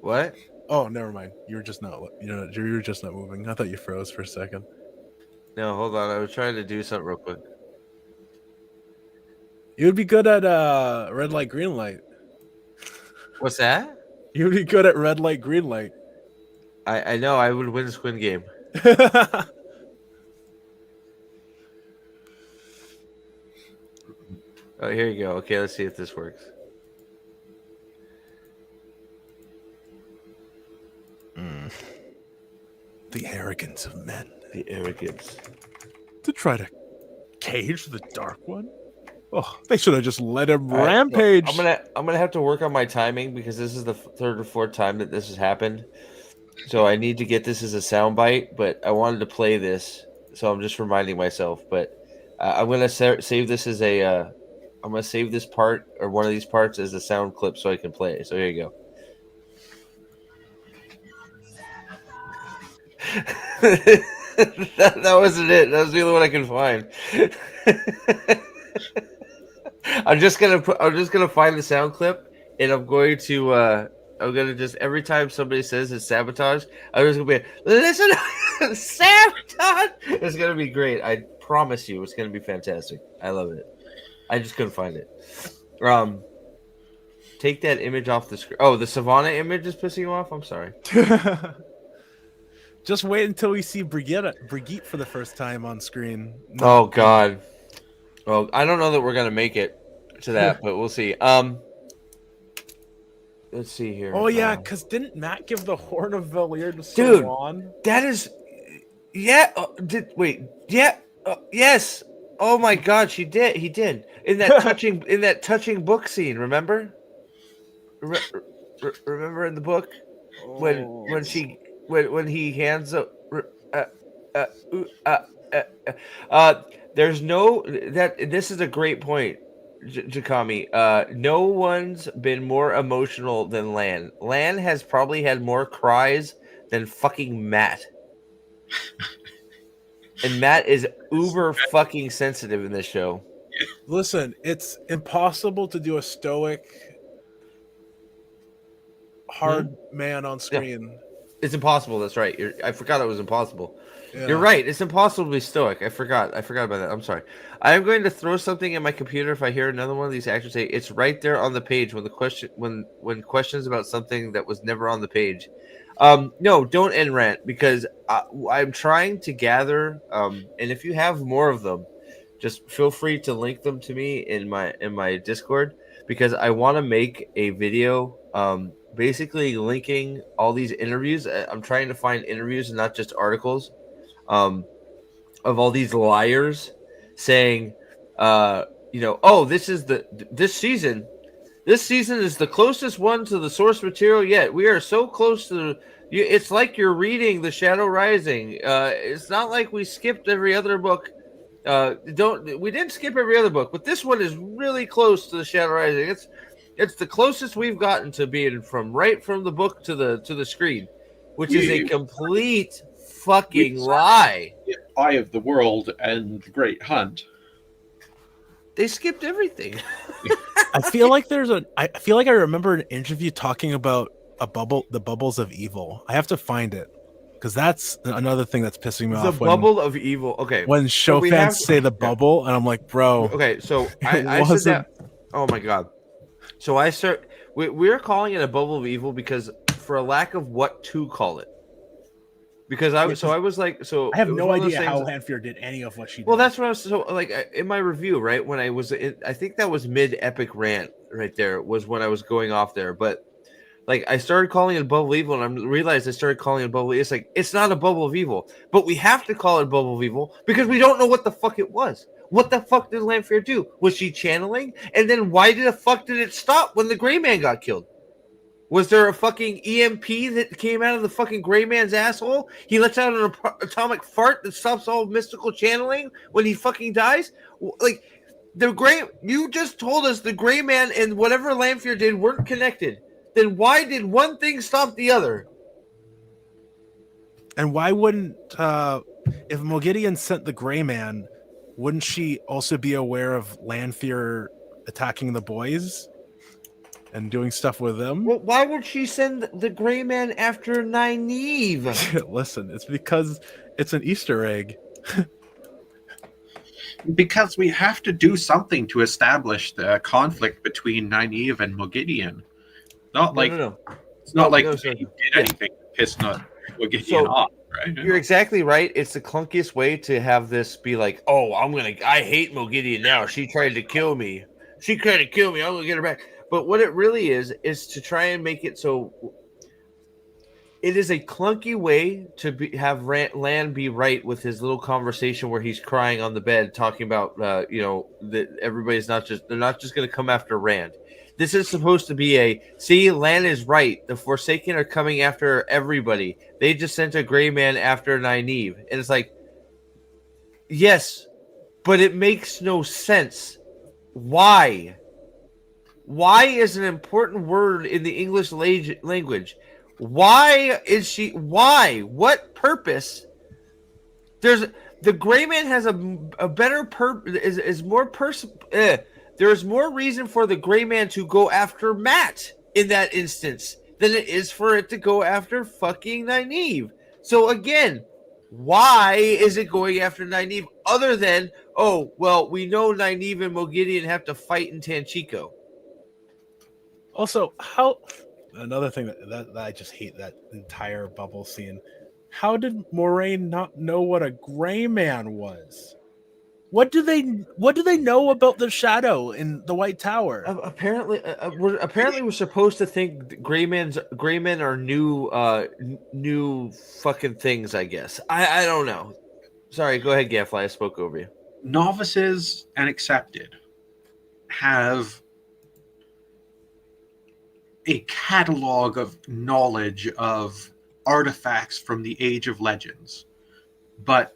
What? Oh, never mind. You were just not moving. I thought you froze for a second. No, hold on. I was trying to do something real quick. You would be good at red light, green light. What's that? You would be good at red light, green light. I know. I would win Squid Game. Oh, here you go. Okay, let's see if this works. The arrogance of men. The arrogance. To try to cage the Dark One? Oh, they should have just let him All right, rampage. look, I'm gonna have to work on my timing because this is the 3rd or 4th time that this has happened. So I need to get this as a soundbite, but I wanted to play this, so I'm just reminding myself. But I'm gonna save this as a. I'm gonna save this part or one of these parts as a sound clip so I can play it. So here you go. that wasn't it. That was the only one I could find. I'm just gonna find the sound clip, and I'm going to just every time somebody says it's sabotage, I'm just gonna be listen, sabotage. It's gonna be great. I promise you, it's gonna be fantastic. I love it. I just couldn't find it. Take that image off the screen. Oh, the Savannah image is pissing you off. I'm sorry. Just wait until we see Brigitte for the first time on screen. Oh God. Well, I don't know that we're gonna make it to that, but we'll see. Let's see here. Oh yeah, because didn't Matt give the Horn of Valir to Dude. Sauron? That is, yeah. Yes. Oh my God, she did. He did in that touching book scene. Remember? Remember in the book when he hands up. There's no that. This is a great point, Jakami. No one's been more emotional than Lan. Lan has probably had more cries than fucking Matt. And Matt is uber fucking sensitive in this show. Listen, it's impossible to do a stoic, hard man on screen. Yeah. It's impossible. That's right. I forgot it was impossible. Yeah. You're right. It's impossible to be stoic. I forgot about that. I'm sorry. I am going to throw something in my computer if I hear another one of these actors say it's right there on the page when questions about something that was never on the page. No, don't end rant because I'm trying to gather. And if you have more of them, just feel free to link them to me in my Discord because I want to make a video. Basically linking all these interviews. I'm trying to find interviews and not just articles of all these liars saying, this season is the closest one to the source material yet. We are so close to it's like you're reading The Shadow Rising. It's not like we skipped every other book. We didn't skip every other book, but this one is really close to The Shadow Rising. It's the closest we've gotten to being from the book to the screen, which is a complete fucking lie. Eye of the World and The Great Hunt. They skipped everything. I feel like I remember an interview talking about the bubbles of evil. I have to find it because that's another thing that's pissing me off. The bubble of evil. Okay. When show fans say the bubble, and I'm like, bro. Okay, so I said that. Oh my God. So we're calling it a bubble of evil because for a lack of what to call it. Because I have no idea how Lanfear did any of what she did. Well, that's what I was in my review, right? When I was I think that was mid epic rant right there was when I was going off there. But I started calling it a bubble of evil and I realized I started calling it a bubble. It's it's not a bubble of evil, but we have to call it a bubble of evil because we don't know what the fuck it was. What the fuck did Lanfear do? Was she channeling? And then why the fuck did it stop when the Gray Man got killed? Was there a fucking EMP that came out of the fucking Gray Man's asshole? He lets out an atomic fart that stops all mystical channeling when he fucking dies? You just told us the Gray Man and whatever Lanfear did weren't connected. Then why did one thing stop the other? And why wouldn't, if Mogideon sent the Gray Man, wouldn't she also be aware of Lanfear attacking the boys and doing stuff with them? Well, why would she send the Gray Man after Nynaeve? Listen, it's because it's an Easter egg. Because we have to do something to establish the conflict between Nynaeve and Mogideon. No. It's not like he did anything to piss Mogideon off. Right? You're exactly right. It's the clunkiest way to have this be like, oh, I hate Mogideon now. She tried to kill me. I'm going to get her back. But what it really is to try and make it so it is a clunky way to have Lan be right with his little conversation where he's crying on the bed talking about, that everybody's they're not just going to come after Rand. This is supposed to be Lan is right. The Forsaken are coming after everybody. They just sent a Gray Man after Nynaeve. And it's like, yes, but it makes no sense. Why? Why is an important word in the English language? Why is she? Why? What purpose? There's the Gray Man has a better is more there is more reason for the Gray Man to go after Matt in that instance than it is for it to go after fucking Nynaeve. So again, why is it going after Nynaeve other than, oh, well, we know Nynaeve and Mogideon have to fight in Tanchico. Also, another thing that I just hate that entire bubble scene. How did Moraine not know what a Gray Man was? What do they know about the shadow in the White Tower? Apparently, we're supposed to think Gray Men are new fucking things. I guess I don't know. Sorry, go ahead, Gaffly. I spoke over you. Novices and accepted have a catalog of knowledge of artifacts from the Age of Legends, but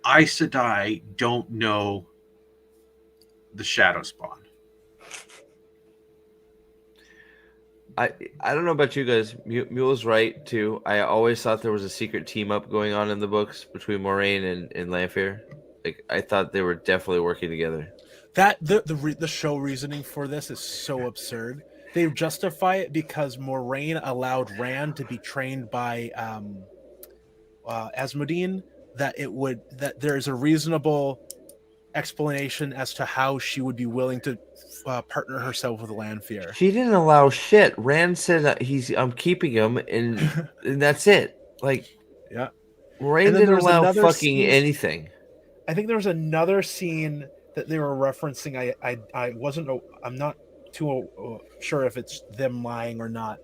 Aes Sedai don't know the Shadow Spawn. I don't know about you guys. Mule's right too. I always thought there was a secret team up going on in the books between Moraine and Lanfear. Like I thought they were definitely working together. That the show reasoning for this is so absurd. They justify it because Moraine allowed Rand to be trained by Asmodene. That there's a reasonable explanation as to how she would be willing to partner herself with Lanfear. She didn't allow shit. Rand said I'm keeping him, and that's it. Like, yeah, Moraine didn't allow fucking anything. I think there was another scene that they were referencing. I'm not too sure if it's them lying or not,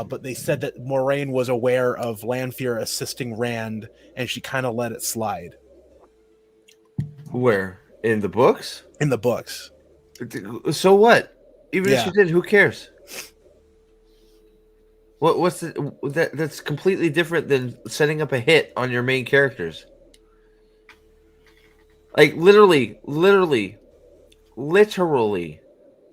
but they said that Moraine was aware of Lanfear assisting Rand, and she kind of let it slide. Where? In the books? In the books. So what? Even if she did, who cares? What's that's completely different than setting up a hit on your main characters. Like literally,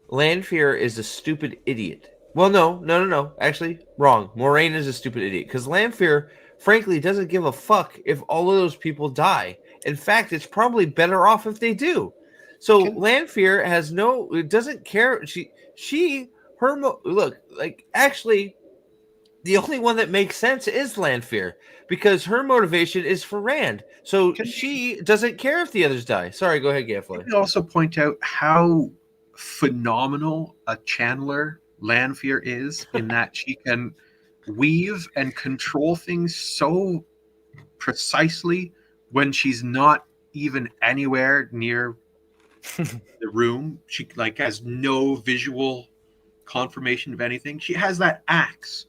Lanfear is a stupid idiot. Well, no. Actually, wrong. Moraine is a stupid idiot because Lanfear, frankly, doesn't give a fuck if all of those people die. In fact, it's probably better off if they do. So Lanfear doesn't care. Actually, the only one that makes sense is Lanfear because her motivation is for Rand. So she doesn't care if the others die. Sorry, go ahead, Gaffley. Can we also point out how phenomenal a channeler Lanfear is in that she can weave and control things so precisely when she's not even anywhere near the room. She has no visual confirmation of anything. She has that axe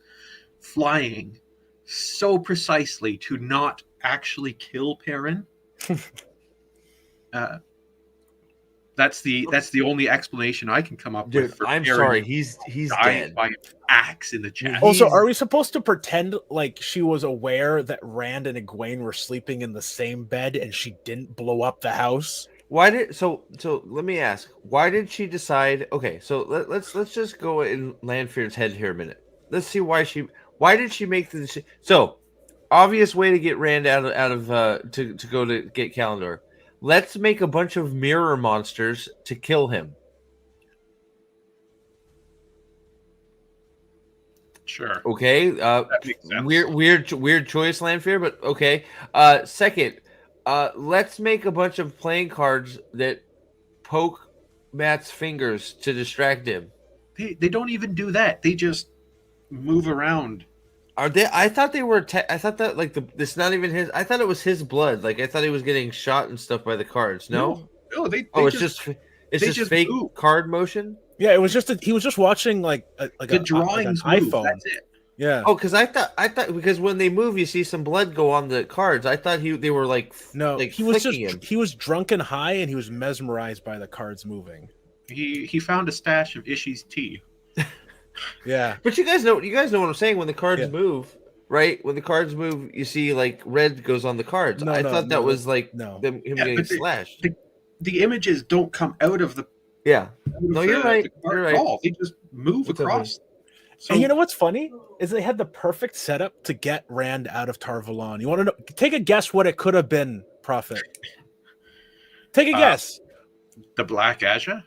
flying so precisely to not actually kill Perrin. That's the only explanation I can come up with. For I'm Perrin sorry, he's dead by an axe in the chest. Also, are we supposed to pretend like she was aware that Rand and Egwene were sleeping in the same bed and she didn't blow up the house? So let me ask, why did she decide? Okay, so let's just go in Lanfear's head here a minute. Let's see why did she make the decision? So obvious way to get Rand out of to go to get Calendar. Let's make a bunch of mirror monsters to kill him. Sure. Okay. That makes sense. Weird choice, Lanfear, but okay. Second, let's make a bunch of playing cards that poke Matt's fingers to distract him. They don't even do that. They just move around. Are they? I thought they were. I thought that it's not even his. I thought it was his blood. Like I thought he was getting shot and stuff by the cards. No. It's just fake move. Card motion. Yeah, it was just he was just watching the drawings an iPhone. That's it. Yeah. Oh, because I thought because when they move, you see some blood go on the cards. I thought they were he was drunk and high, and he was mesmerized by the cards moving. He found a stash of Ishi's tea. Yeah, but you guys know what I'm saying. When the cards move, right? When the cards move, you see red goes on the cards. I thought that was him getting slashed. The images don't come out of the. Yeah. No, you're right. You're right. All. They just move across. So, and you know what's funny is they had the perfect setup to get Rand out of Tar Valon. You want to take a guess what it could have been prophet? Take a Uh, guess. The Black Aja?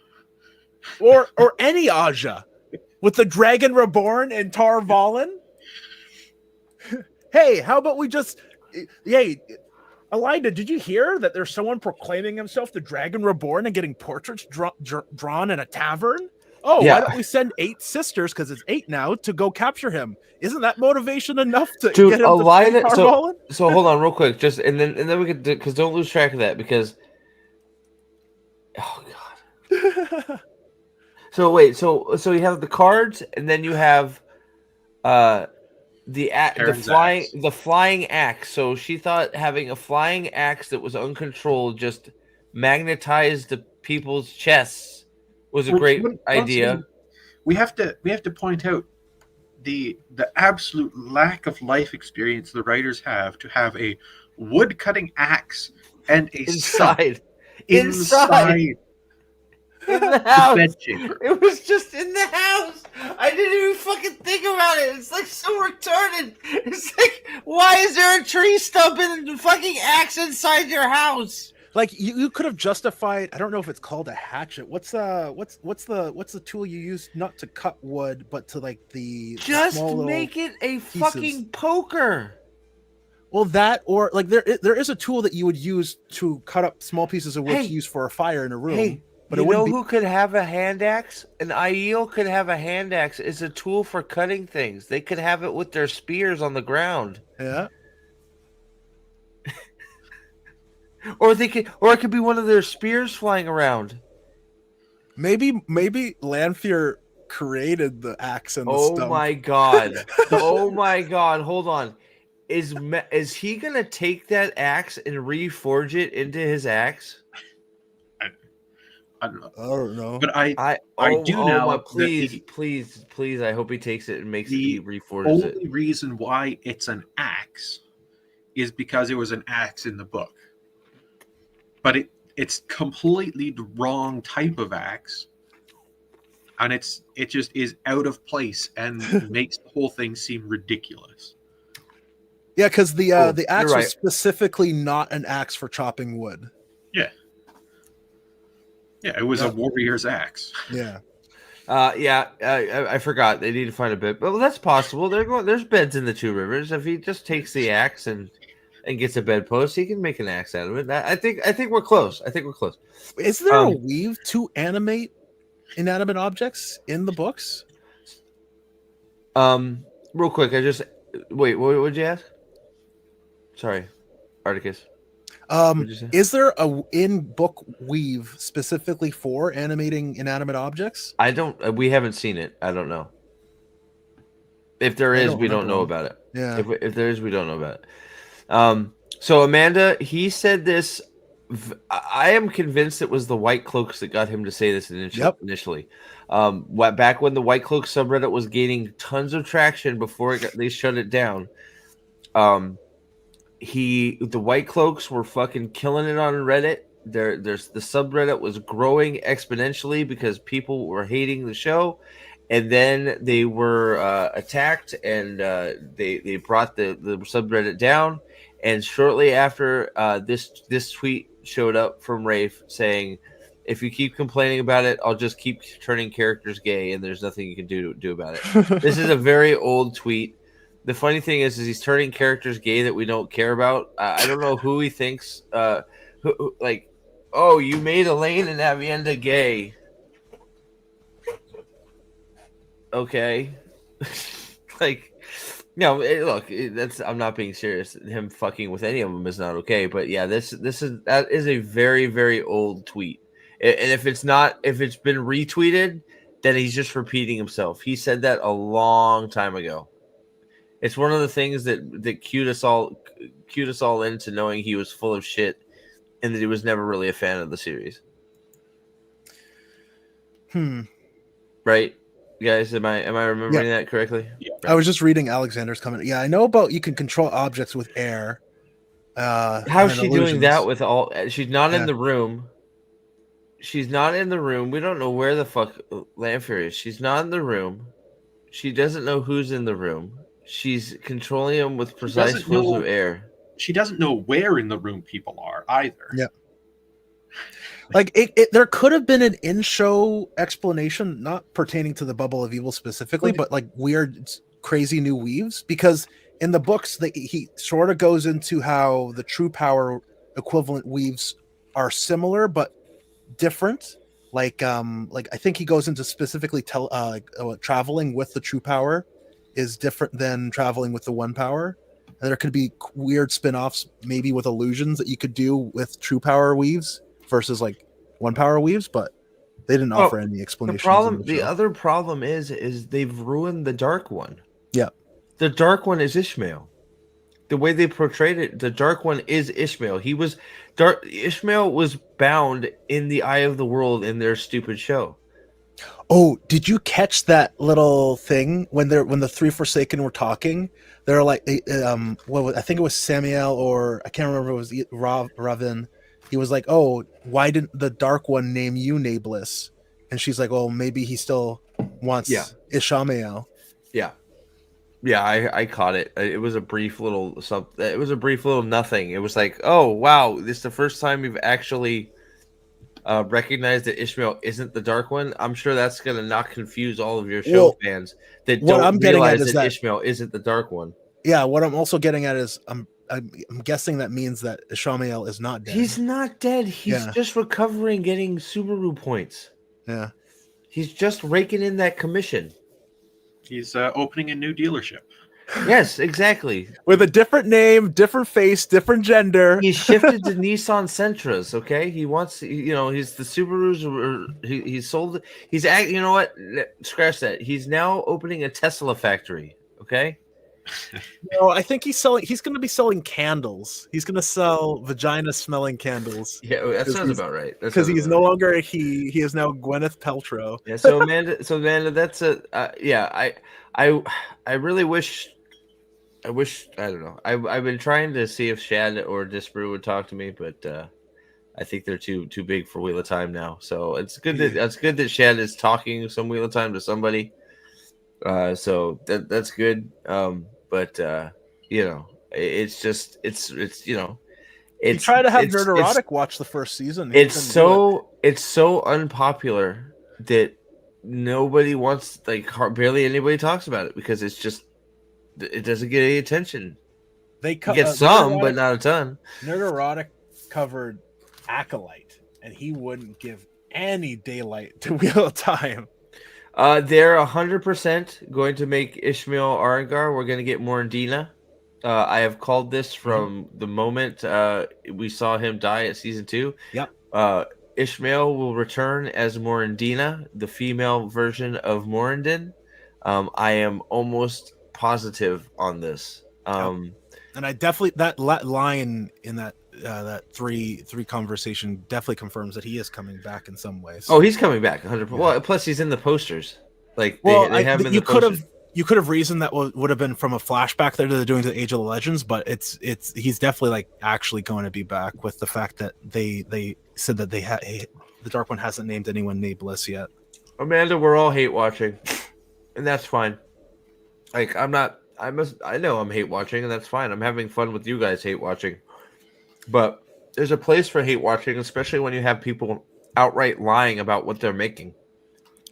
Or any Aja with the Dragon Reborn and Tar Valon. Hey, how about we just hey, Elida, did you hear that there's someone proclaiming himself the Dragon Reborn and getting portraits drawn in a tavern? Oh, Yeah. why don't we send 8 sisters, because it's 8 now, to go capture him? Isn't that motivation enough to Dude, get him to Elida- fight Tar so- Valon? So hold on, real quick, just and then we could because don't lose track of that because. Oh God. So wait, so you have the cards, and then you have, Karen's axe. the flying axe. So she thought having a flying axe that was uncontrolled just magnetized the people's chests was a great Once idea. again, we have to point out the absolute lack of life experience the writers have to have a wood cutting axe and a stump Inside inside in the the house. bedchamber. It was just in the house. I didn't even fucking think about it. It's like so retarded. It's like, why is there a tree stump and a fucking axe inside your house? Like you could have justified. I don't know if it's called a hatchet. What's the tool you use not to cut wood, but to like the Just small little make it a pieces. fucking poker. Well, that or like there is a tool that you would use to cut up small pieces of wood Hey. to use for a fire in a room. Hey, but you it wouldn't know be. who could have a hand axe? An Aiel could have a hand axe. It's a tool for cutting things. They could have it with their spears on the ground. Yeah. Or it could be one of their spears flying around. Maybe Lanfear created the axe and the Oh stump. my god. Oh my god. Hold on. Is he gonna take that axe and reforge it into his axe? I don't know. I don't know. But I do now my, that please. I hope he takes it and makes it. He the reforges it. only reason why it's an axe is because it was an axe in the book. But it's completely the wrong type of axe. And it just is out of place and makes the whole thing seem ridiculous. Yeah, because the axe you're right. was specifically not an axe for chopping wood. Yeah. Yeah, it was a Yeah. warrior's axe. Yeah. I forgot. They need to find a bed. But that's possible. There's beds in the Two Rivers. If he just takes the axe and gets a bedpost, he can make an axe out of it. I think we're close. Is there a weave to animate inanimate objects in the books? Real quick, wait. What would you ask? Sorry, Articus. What'd you say? Is there a in-book weave specifically for animating inanimate objects? We haven't seen it. I don't know. If there is, we don't know about it. Yeah. If there is, we don't know about it. So Amanda, he said this. I am convinced it was the White Cloaks that got him to say this initially. Back when the White Cloak subreddit was gaining tons of traction before they shut it down. The White Cloaks were fucking killing it on Reddit. There's the subreddit was growing exponentially because people were hating the show, and then they were attacked, and they brought the subreddit down. And shortly after, this tweet showed up from Rafe saying, "If you keep complaining about it, I'll just keep turning characters gay, and there's nothing you can do about it." This is a very old tweet. The funny thing is he's turning characters gay that we don't care about. I don't know who he thinks. Oh, you made Elaine and Avienda gay. Okay, no. Look, I'm not being serious. Him fucking with any of them is not okay. But yeah, that is a very, very old tweet. And if it's been retweeted, then he's just repeating himself. He said that a long time ago. It's one of the things that cued us all into knowing he was full of shit, and that he was never really a fan of the series. Right, guys? Am I remembering that correctly? Yeah. I was just reading Alexander's comment. Yeah, I know about you can control objects with air. How's she doing that with all? She's not in the room. She's not in the room. We don't know where the fuck Lanfear is. She's not in the room. She doesn't know who's in the room. She's controlling him with precise flows of air. she doesn't know where in the room people are either. Yeah. Like there could have been an in-show explanation, not pertaining to the Bubble of Evil specifically, but like weird, crazy new weaves. Because in the books, he sort of goes into how the True Power equivalent weaves are similar but different. Like I think he goes into specifically traveling with the True Power is different than traveling with the One Power. And there could be weird spin-offs, maybe with illusions that you could do with True Power weaves versus like One Power weaves, but they didn't offer any explanations. The other problem is they've ruined the Dark One. Yeah, the Dark One is Ishmael. The way they portrayed it, the Dark One is Ishmael. Ishmael was bound in the eye of the world in their stupid show. Oh, did you catch that little thing when the three Forsaken were talking? They're like, I think it was Samuel, or I can't remember. It was Ravin. He was like, "Oh, why didn't the Dark One name you Nameless?" And she's like, "Oh, maybe he still wants Ishmael." Yeah, I caught it. It was a brief little something. It was a brief little nothing. It was like, oh wow, this is the first time we've actually recognized that Ishmael isn't the Dark One. I'm sure that's gonna not confuse all of your show fans that don't realize that Ishmael isn't the Dark One. Yeah, what I'm also getting at is I'm guessing that means that Ishmael is not dead. He's not dead. He's just recovering, getting Subaru points. Yeah, he's just raking in that commission. He's opening a new dealership. Yes, exactly. With a different name, different face, different gender. He's shifted to Nissan Sentras. Okay, he wants, he's the Subarus. He sold. He's you know what? Scratch that. He's now opening a Tesla factory. Okay. No, I think he's going to be selling candles. He's going to sell vagina-smelling candles. Yeah, that sounds about right. Because he's no longer he is now Gwyneth Paltrow. Yeah. So Amanda, that's I really wish. I don't know. I've been trying to see if Shad or Disparu would talk to me, but I think they're too big for Wheel of Time now. So it's good that Shad is talking some Wheel of Time to somebody. So that's good. But it's just it's you try to have Nerd Erotic watch the first season. It's so unpopular that nobody wants, like, barely anybody talks about it because it's just, it doesn't get any attention. They get some, but not a ton. Nerd Erotic covered Acolyte, and he wouldn't give any daylight to Wheel of Time. They're 100% going to make Ishmael Arangar. We're going to get Morandina. I have called this from the moment we saw him die at season 2. Yep. Ishmael will return as Morandina, the female version of Morandin. I am almost positive on this. And I definitely, that line in that three conversation definitely confirms that he is coming back in some ways. Oh, he's coming back 100%. Yeah. Well, plus he's in the posters. Like, they have him in the posters. You could have reasoned that would have been from a flashback that they're doing to Age of the Legends, but he's definitely like actually going to be back, with the fact that they said that the Dark One hasn't named anyone Nameless yet. Amanda, we're all hate watching, and that's fine. Like, I know I'm hate watching, and that's fine. I'm having fun with you guys hate watching, but there's a place for hate watching, especially when you have people outright lying about what they're making.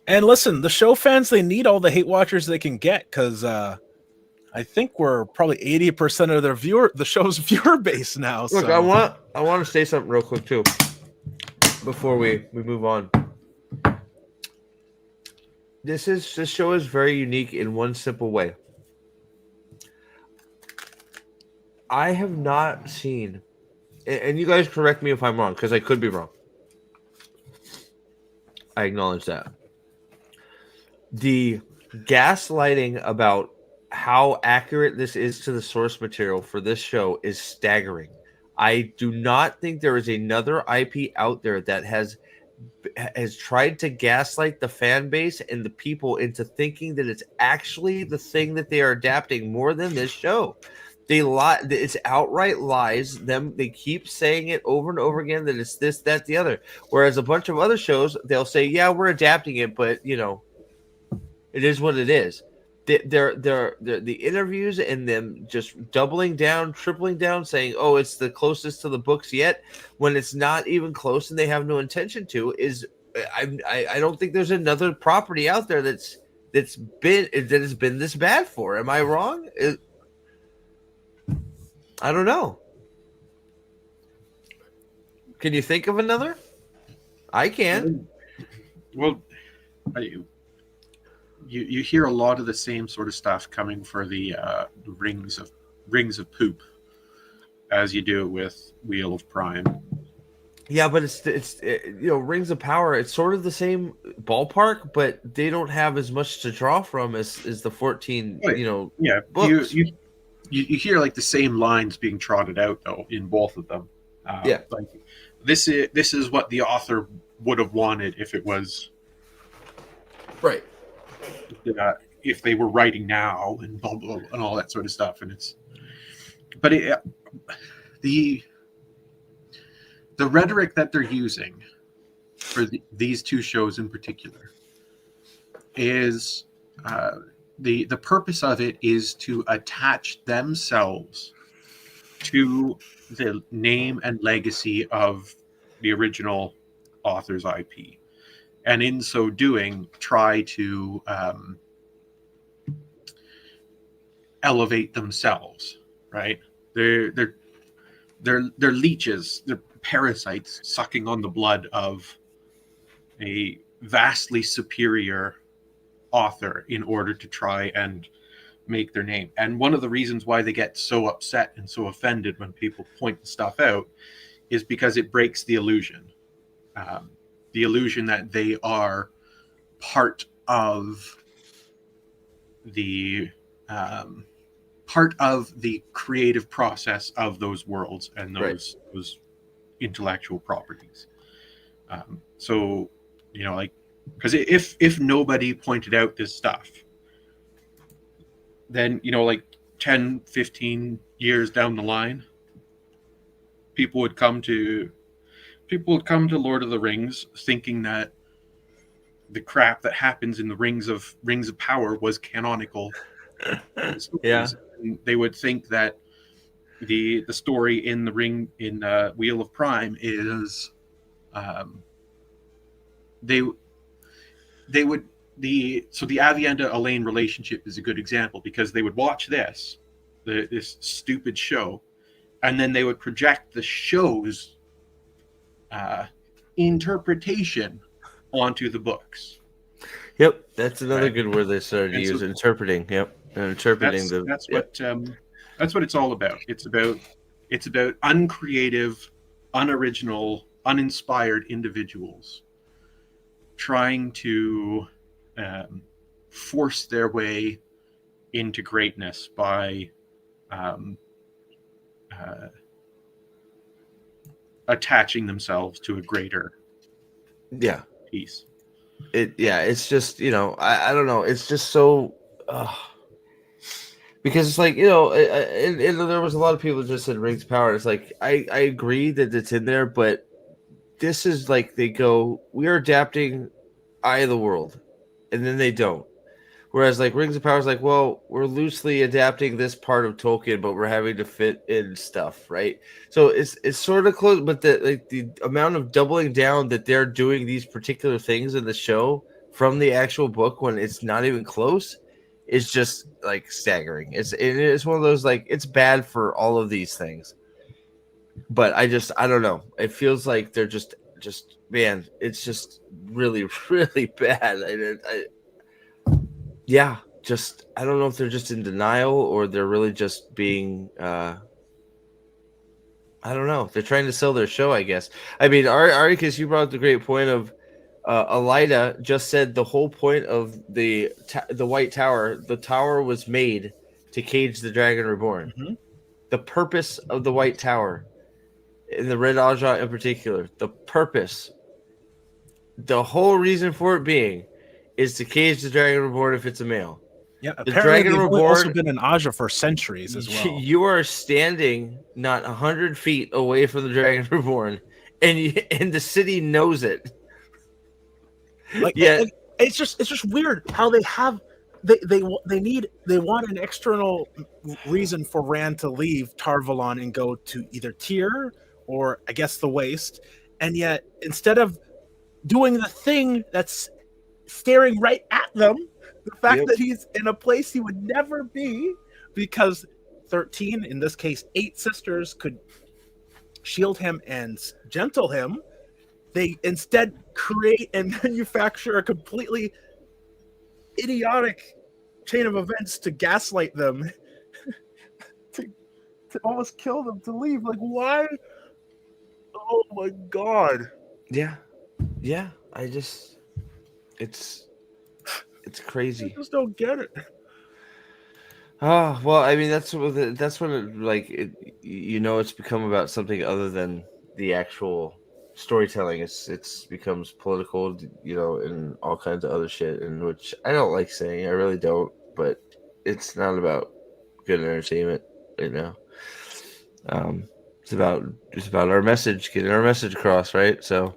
And listen, the show fans, they need all the hate watchers they can get, because I think we're probably 80% of the show's viewer base now. Look, so. I want to say something real quick too before we move on. This show is very unique in one simple way. I have not seen, and you guys correct me if I'm wrong, because I could be wrong. I acknowledge that. The gaslighting about how accurate this is to the source material for this show is staggering. I do not think there is another IP out there that has tried to gaslight the fan base and the people into thinking that it's actually the thing that they are adapting more than this show. They lie. It's outright lies. They keep saying it over and over again that it's this, that, the other. Whereas a bunch of other shows, they'll say, "Yeah, we're adapting it, but it is what it is." they're the interviews and them just doubling down, tripling down, saying, "Oh, it's the closest to the books yet," when it's not even close, and they have no intention to. I don't think there's another property out there that has been this bad for. Am I wrong? I don't know. Can you think of another? I can. Well, you hear a lot of the same sort of stuff coming for the rings of poop, as you do with Wheel of Prime. Yeah, but it's Rings of Power. It's sort of the same ballpark, but they don't have as much to draw from as the 14. Yeah, books. You hear like the same lines being trotted out though in both of them. Yeah, like this is what the author would have wanted if it was right. If they were writing now and blah, blah, blah, and all that sort of stuff, the rhetoric that they're using for these two shows in particular is the purpose of it is to attach themselves to the name and legacy of the original author's IP, and in so doing, try to elevate themselves. Right? They're leeches. They're parasites sucking on the blood of a vastly superior author in order to try and make their name. And one of the reasons why they get so upset and so offended when people point the stuff out is because it breaks the illusion that they are part of the creative process of those worlds and those intellectual properties. So, because if nobody pointed out this stuff, then 10, 15 years down the line, people would come to Lord of the Rings thinking that the crap that happens in the Rings of Power was canonical. Yeah. And they would think that the story in Wheel of Prime is the Avienda Elaine relationship is a good example, because they would watch this stupid show, and then they would project the show's interpretation onto the books. Yep, that's another good word they started to use. Interpreting. Yep, and interpreting that's what it's all about. It's about uncreative, unoriginal, uninspired individuals trying to force their way into greatness by attaching themselves to a greater piece. It's just, I don't know. It's just so because it's like, and there was a lot of people that just said Rings of Power. It's like I agree that it's in there, but this is like they go, we're adapting Eye of the World, and then they don't. Whereas like Rings of Power is like, well, we're loosely adapting this part of Tolkien, but we're having to fit in stuff, right? So it's sort of close, but the amount of doubling down that they're doing these particular things in the show from the actual book when it's not even close is just like staggering. It's one of those, like, it's bad for all of these things. But I don't know. It feels like they're just man, it's just really, really bad. I don't know if they're just in denial or they're really just being I don't know. They're trying to sell their show, I guess. I mean, Aricus, you brought up the great point of Elida just said the whole point of the White Tower, the tower was made to cage the Dragon Reborn. Mm-hmm. The purpose of the White Tower, in the Red Aja in particular, the whole reason for it being is to cage the Dragon Reborn if it's a male. Yeah, The apparently Dragon they've Reborn also been in Aja for centuries as well. You are standing not 100 feet away from the Dragon Reborn, and the city knows it. Like, it's just weird how they have they want an external reason for Rand to leave Tarvalon and go to either Tyr or I guess the Waste, and yet instead of doing the thing that's staring right at them, the fact that he's in a place he would never be, because 13, in this case 8 sisters, could shield him and gentle him, they instead create and manufacture a completely idiotic chain of events to gaslight them, to almost kill them, to leave. Like, why? Oh my god. Yeah. It's crazy. I just don't get it. Oh well, I mean that's when it's become about something other than the actual storytelling. It's becomes political, and all kinds of other shit, and which I don't like saying. I really don't, but it's not about good entertainment right now. It's about our message, getting our message across, right? So,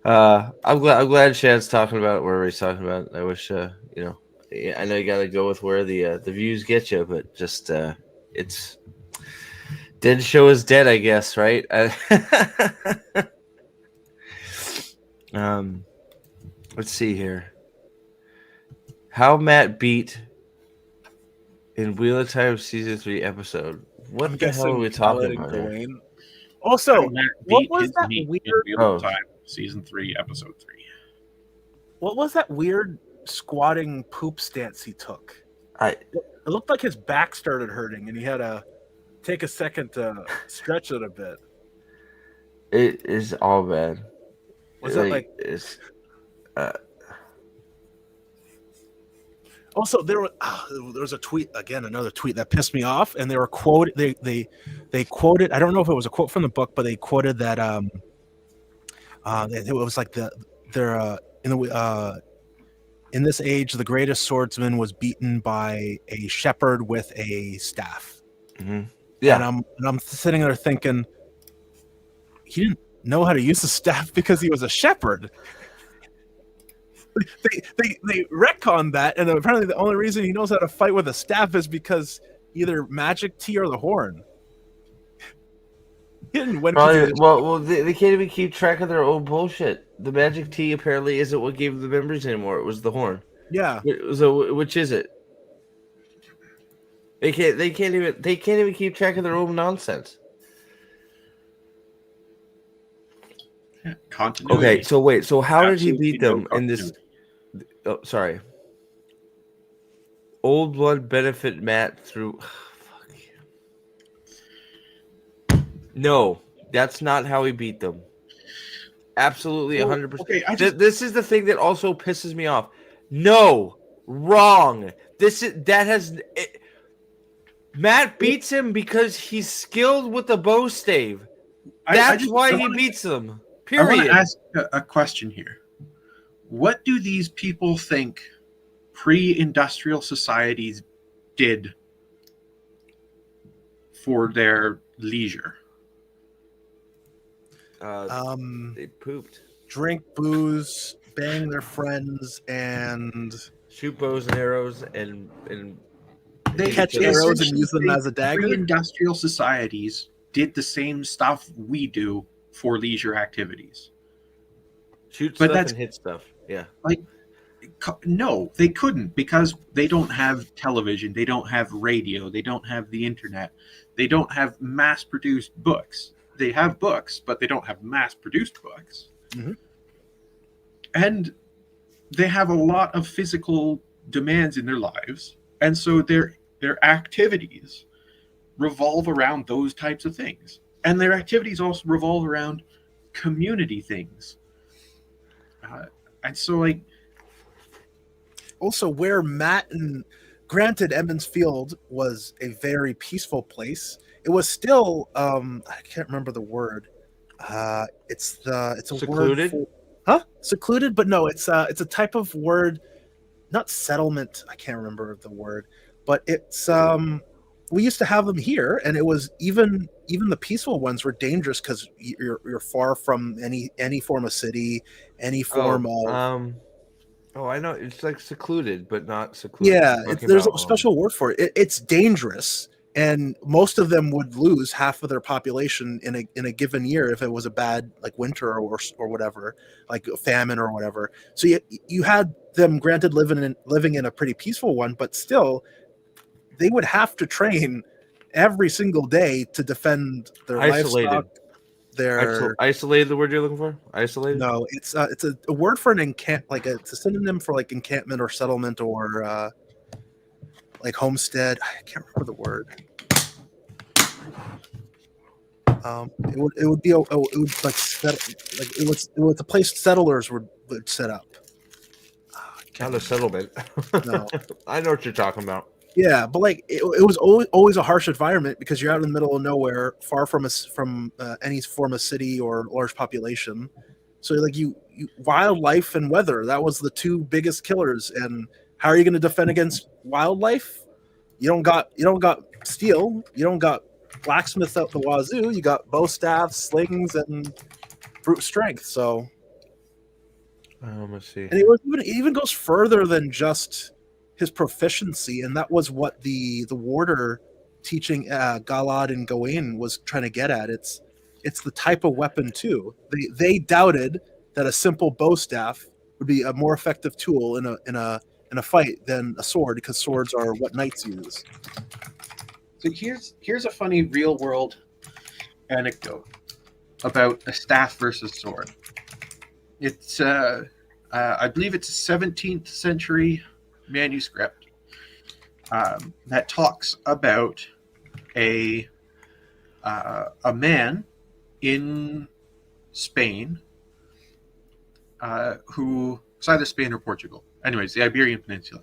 I'm glad Shad's talking about where he's talking about. I wish, I know you got to go with where the views get you, but just it's dead show is dead, I guess, right? Let's see here. How Matt beat in Wheel of Time season 3 episode. What the hell are we talking about here? Also, what was that weird weird? Wheel of Time season 3 episode 3? What was that weird squatting poop stance he took? It looked like his back started hurting, and he had to take a second to stretch it a bit. It is all bad. Was that like? Also, there was a tweet again, another tweet that pissed me off, and they were quoted. They quoted. I don't know if it was a quote from the book, but they quoted that it was like in this age, the greatest swordsman was beaten by a shepherd with a staff. Mm-hmm. Yeah, and I'm sitting there thinking, he didn't know how to use the staff because he was a shepherd. They retconned that, and apparently the only reason he knows how to fight with a staff is because either magic tea or the horn. He didn't win. Well, they can't even keep track of their own bullshit. The magic tea apparently isn't what gave them the memories anymore. It was the horn. Yeah. So which is it? They can't even keep track of their own nonsense. Continuity. Okay, so wait. So how did he beat them in this? Oh, sorry. Old blood benefit Matt through. No, that's not how he beat them. Absolutely, 100%. Okay, this is the thing that also pisses me off. No, wrong. Matt beats him because he's skilled with the bow stave. That's why he beats them. Period. I want to ask a question here. What do these people think pre-industrial societies did for their leisure? They pooped, drink booze, bang their friends, and shoot bows and arrows, and they catch arrows and use them as a dagger. Pre-industrial societies did the same stuff we do for leisure activities. Shoot stuff and hit stuff. Yeah. Like, no, they couldn't, because they don't have television, they don't have radio, they don't have the internet, they don't have mass-produced books. They have books, but they don't have mass-produced books. Mm-hmm. And they have a lot of physical demands in their lives, and so their activities revolve around those types of things. And their activities also revolve around community things. And so, like, also where Matt and granted Emmons Field was a very peaceful place, it was still I can't remember the word. It's a secluded? word for, secluded, but no, it's a type of word, not settlement. I can't remember the word, but it's we used to have them here, and it was even the peaceful ones were dangerous because you're far from any form of city, any form of Oh, I know. It's like secluded, but not secluded. Yeah, Talking there's about, a special word for it. It's dangerous, and most of them would lose half of their population in a given year if it was a bad like winter or whatever, like a famine or whatever. So you had them granted living in a pretty peaceful one, but still they would have to train every single day to defend their isolated. livestock. Their Isolated. The word you're looking for? Isolated. no, it's a word for an it's a synonym for like encampment or settlement or like homestead. I can't remember the word. It would be it would like it was a place settlers would set up. Not a settlement. No. I know what you're talking about. Yeah, but like it was always a harsh environment because you're out in the middle of nowhere, far from any form of city or large population. So like you wildlife and weather, that was the two biggest killers. And how are you going to defend against wildlife? You don't got steel, you don't got blacksmiths out the wazoo. You got bow staffs, slings, and brute strength. So Let's see. and it even goes further than just his proficiency, and that was what the warder teaching Galad and Gawain was trying to get at. It's the type of weapon too. They doubted that a simple bow staff would be a more effective tool in a fight than a sword, because swords are what knights use. So here's a funny real world anecdote about a staff versus sword. It's I believe it's a 17th century manuscript that talks about a man in Spain who it's either Spain or Portugal. Anyways, the Iberian Peninsula,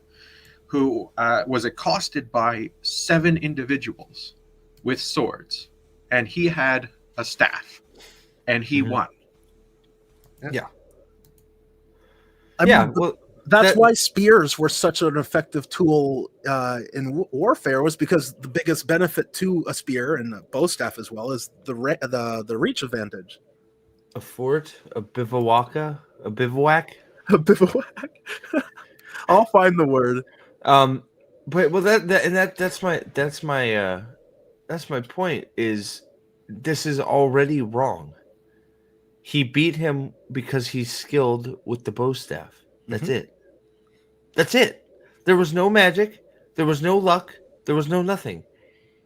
who was accosted by 7 individuals with swords, and he had a staff, and he won. Yeah. I Yeah, mean, well, that's why spears were such an effective tool in warfare, was because the biggest benefit to a spear and a bow staff as well is the reach advantage. a fort, a bivouac. A bivouac. I'll find the word. But well, that's my point. Is this is already wrong? He beat him because he's skilled with the bow staff. That's it. That's it. There was no magic. There was no luck. There was no nothing.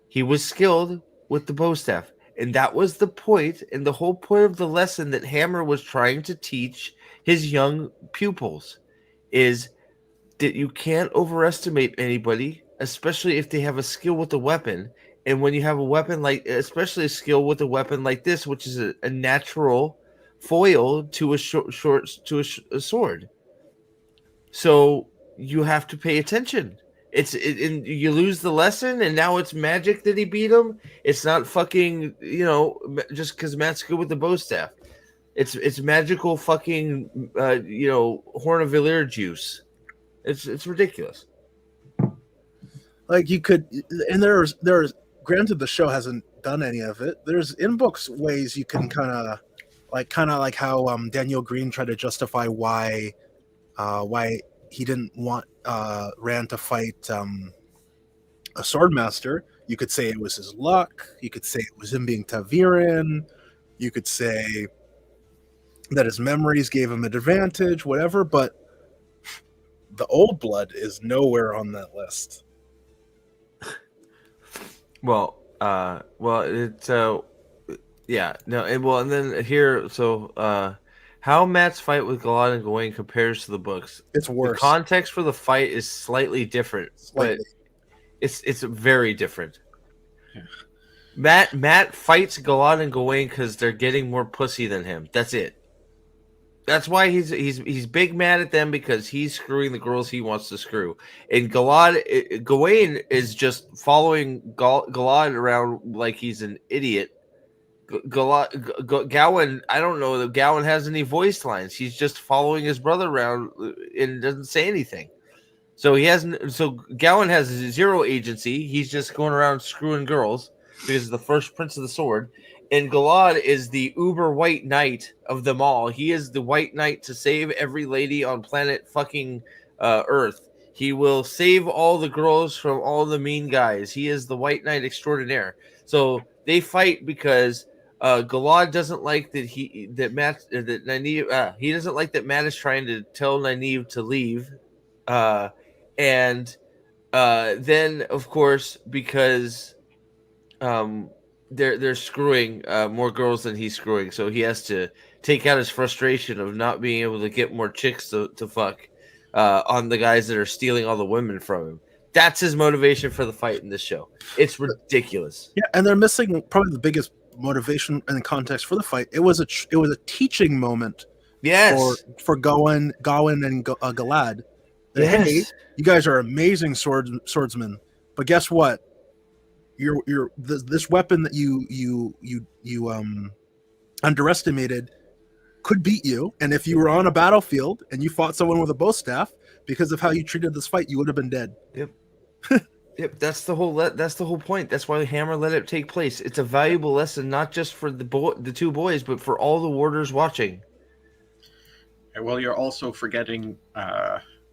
He was skilled with the bow staff. And that was the point, and the whole point of the lesson that Hammer was trying to teach his young pupils is that you can't overestimate anybody, especially if they have a skill with a weapon. And when you have a weapon especially a skill with a weapon like this, which is a natural foil to a a sword. So you have to pay attention. And you lose the lesson, and now it's magic that he beat him. It's not fucking just because Matt's good with the bow staff. It's magical fucking Horn of Valyr juice. It's ridiculous. Like you could, and there's granted the show hasn't done any of it. There's in books ways you can kind of like how Daniel Green tried to justify why he didn't want Rand to fight a swordmaster. You could say it was his luck. You could say it was him being Taviran. You could say that his memories gave him an advantage, whatever. But the old blood is nowhere on that list. Well, it's yeah, no, and then here, so how Matt's fight with Galad and Gawain compares to the books. It's worse. The context for the fight is slightly different, but it's very different. Yeah. Matt fights Galad and Gawain because they're getting more pussy than him. That's it. That's why he's big mad at them, because he's screwing the girls he wants to screw. And Gawain is just following Galad around like he's an idiot. Gawain, I don't know that Gawain has any voice lines. He's just following his brother around and doesn't say anything. So Gawain has 0 agency. He's just going around screwing girls because he's the first Prince of the Sword. And Galad is the uber white knight of them all. He is the white knight to save every lady on planet fucking Earth. He will save all the girls from all the mean guys. He is the white knight extraordinaire. So they fight because Galad doesn't like that Nynaeve, he doesn't like that Matt is trying to tell Nynaeve to leave. And then of course, because they're screwing more girls than he's screwing, so he has to take out his frustration of not being able to get more chicks to fuck on the guys that are stealing all the women from him. That's his motivation for the fight in this show. It's ridiculous. Yeah, and they're missing probably the biggest motivation and context for the fight. It was a teaching moment. Yes. For Gawain and Galad. That, Yes. Hey, you guys are amazing swordsmen, but guess what? This weapon that you underestimated could beat you, and if you were on a battlefield and you fought someone with a bow staff, because of how you treated this fight, you would have been dead. Yep. Yep. That's the whole point. That's why Hammer let it take place. It's a valuable lesson, not just for the two boys, but for all the warders watching. Well, you're also forgetting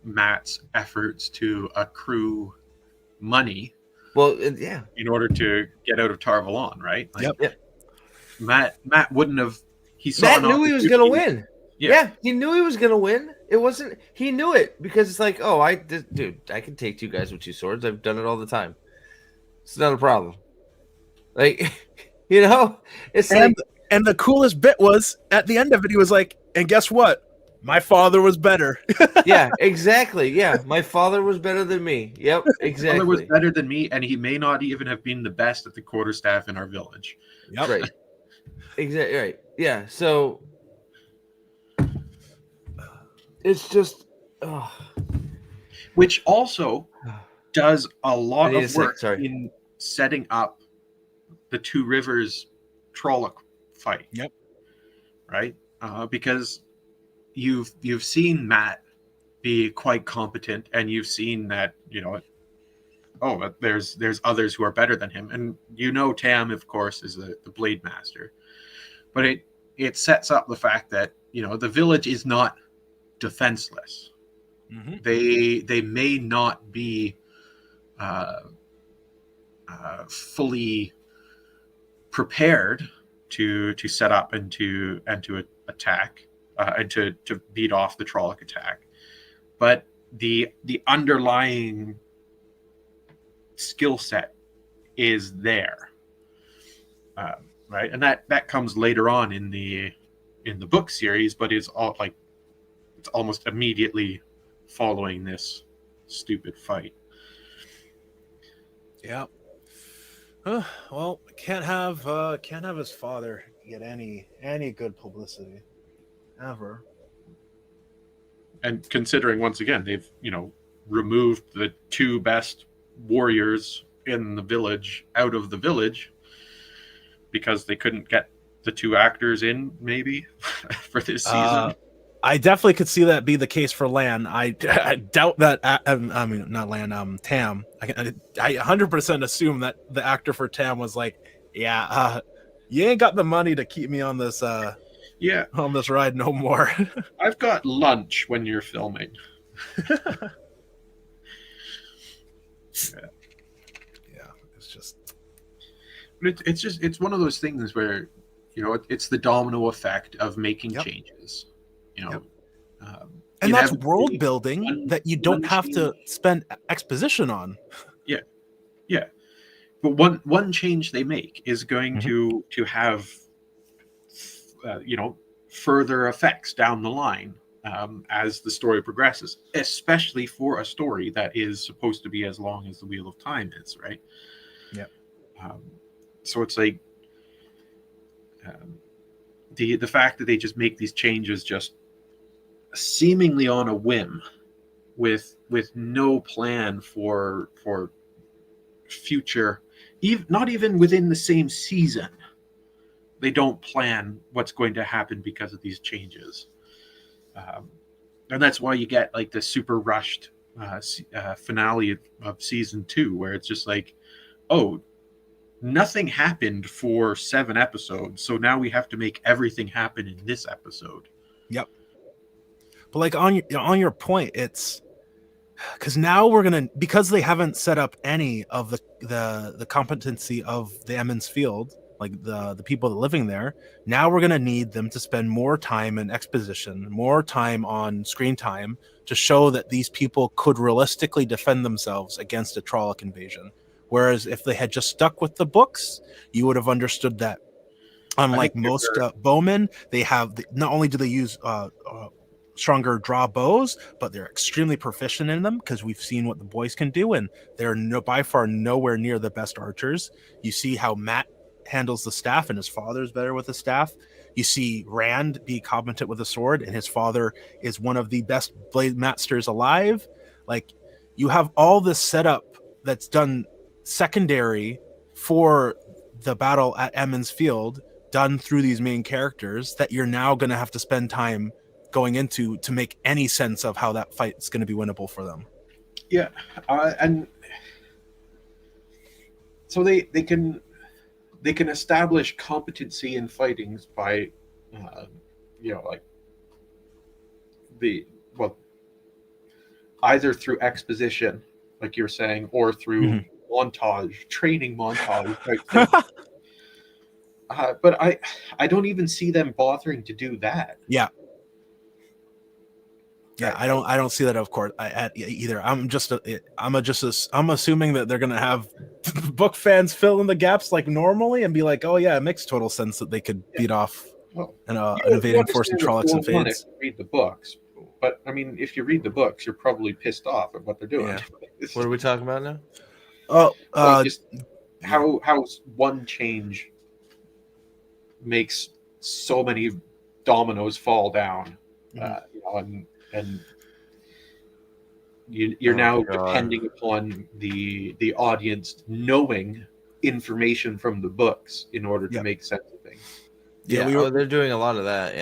Matt's efforts to accrue money. Well, yeah. In order to get out of Tarvalon, right? Like, Yep. Matt wouldn't have. Matt knew he was going to win. Yeah, he knew he was going to win. It wasn't. He knew it because it's like, oh, dude, I can take two guys with two swords. I've done it all the time. It's not a problem. Like, it's and the coolest bit was at the end of it. He was like, "And guess what? My father was better." Yeah, exactly. Yeah, my father was better than me. Yep, exactly. My father was better than me, and he may not even have been the best at the quarterstaff in our village. Yep. Right. Exactly. Right. Yeah. So it's just, which also does a lot of work sorry. in setting up the Two Rivers Trolloc fight. Yep. Right. Because you've seen Matt be quite competent, and you've seen that but there's others who are better than him, and Tam, of course, is the blade master, but it sets up the fact that the village is not defenseless. Mm-hmm. They may not be fully prepared to set up and to attack and to beat off the Trolloc attack, but the underlying skill set is there, right? And that comes later on in the book series, but it's almost immediately following this stupid fight. Yeah. Well, can't have his father get any good publicity ever. And considering, once again, they've removed the two best warriors in the village out of the village because they couldn't get the two actors in, maybe, for this season. I definitely could see that be the case for Lan. I doubt that. I mean, not Lan. Tam. I 100% assume that the actor for Tam was like, "Yeah, you ain't got the money to keep me on this. on this ride no more." I've got lunch when you're filming. Yeah, it's just. But it's one of those things where it's the domino effect of making changes. And that's world building that you don't have to spend exposition on. Yeah. But one change they make is going to have further effects down the line as the story progresses, especially for a story that is supposed to be as long as the Wheel of Time is, right? Yeah. So it's like the fact that they just make these changes just seemingly on a whim, with no plan for future, not even within the same season. They don't plan what's going to happen because of these changes, and that's why you get like the super rushed finale of season 2, where it's just like, oh, nothing happened for 7 episodes, so now we have to make everything happen in this episode. Yep. But like on your point, it's because now because they haven't set up any of the competency of the Emmons Field, like the people that are living there. Now we're gonna need them to spend more time in exposition, more time on screen time to show that these people could realistically defend themselves against a Trolloc invasion. Whereas if they had just stuck with the books, you would have understood that. Unlike most bowmen, they have not only do they use stronger draw bows, but they're extremely proficient in them because we've seen what the boys can do, and they're by far nowhere near the best archers. You see how Matt handles the staff, and his father's better with the staff. You see Rand be competent with a sword, and his father is one of the best blade masters alive. Like, you have all this setup that's done secondary for the battle at Emmons Field, done through these main characters, that you're now going to have to spend time going into to make any sense of how that fight is going to be winnable for them. Yeah, and so they can establish competency in fighting by, either through exposition, like you're saying, or through training montage. But I don't even see them bothering to do that. Yeah, I don't see that, of course, either. I'm assuming that they're gonna have book fans fill in the gaps like normally and be like, oh yeah, it makes total sense that they could beat off an invading force of Trollocs and Fades. Read the books, but I mean, if you read the books, you're probably pissed off at what they're doing. Yeah. What are we talking about now? Just how one change makes so many dominoes fall down, and you're now depending upon the audience knowing information from the books in order to make sense of things. Yeah, they're doing a lot of that.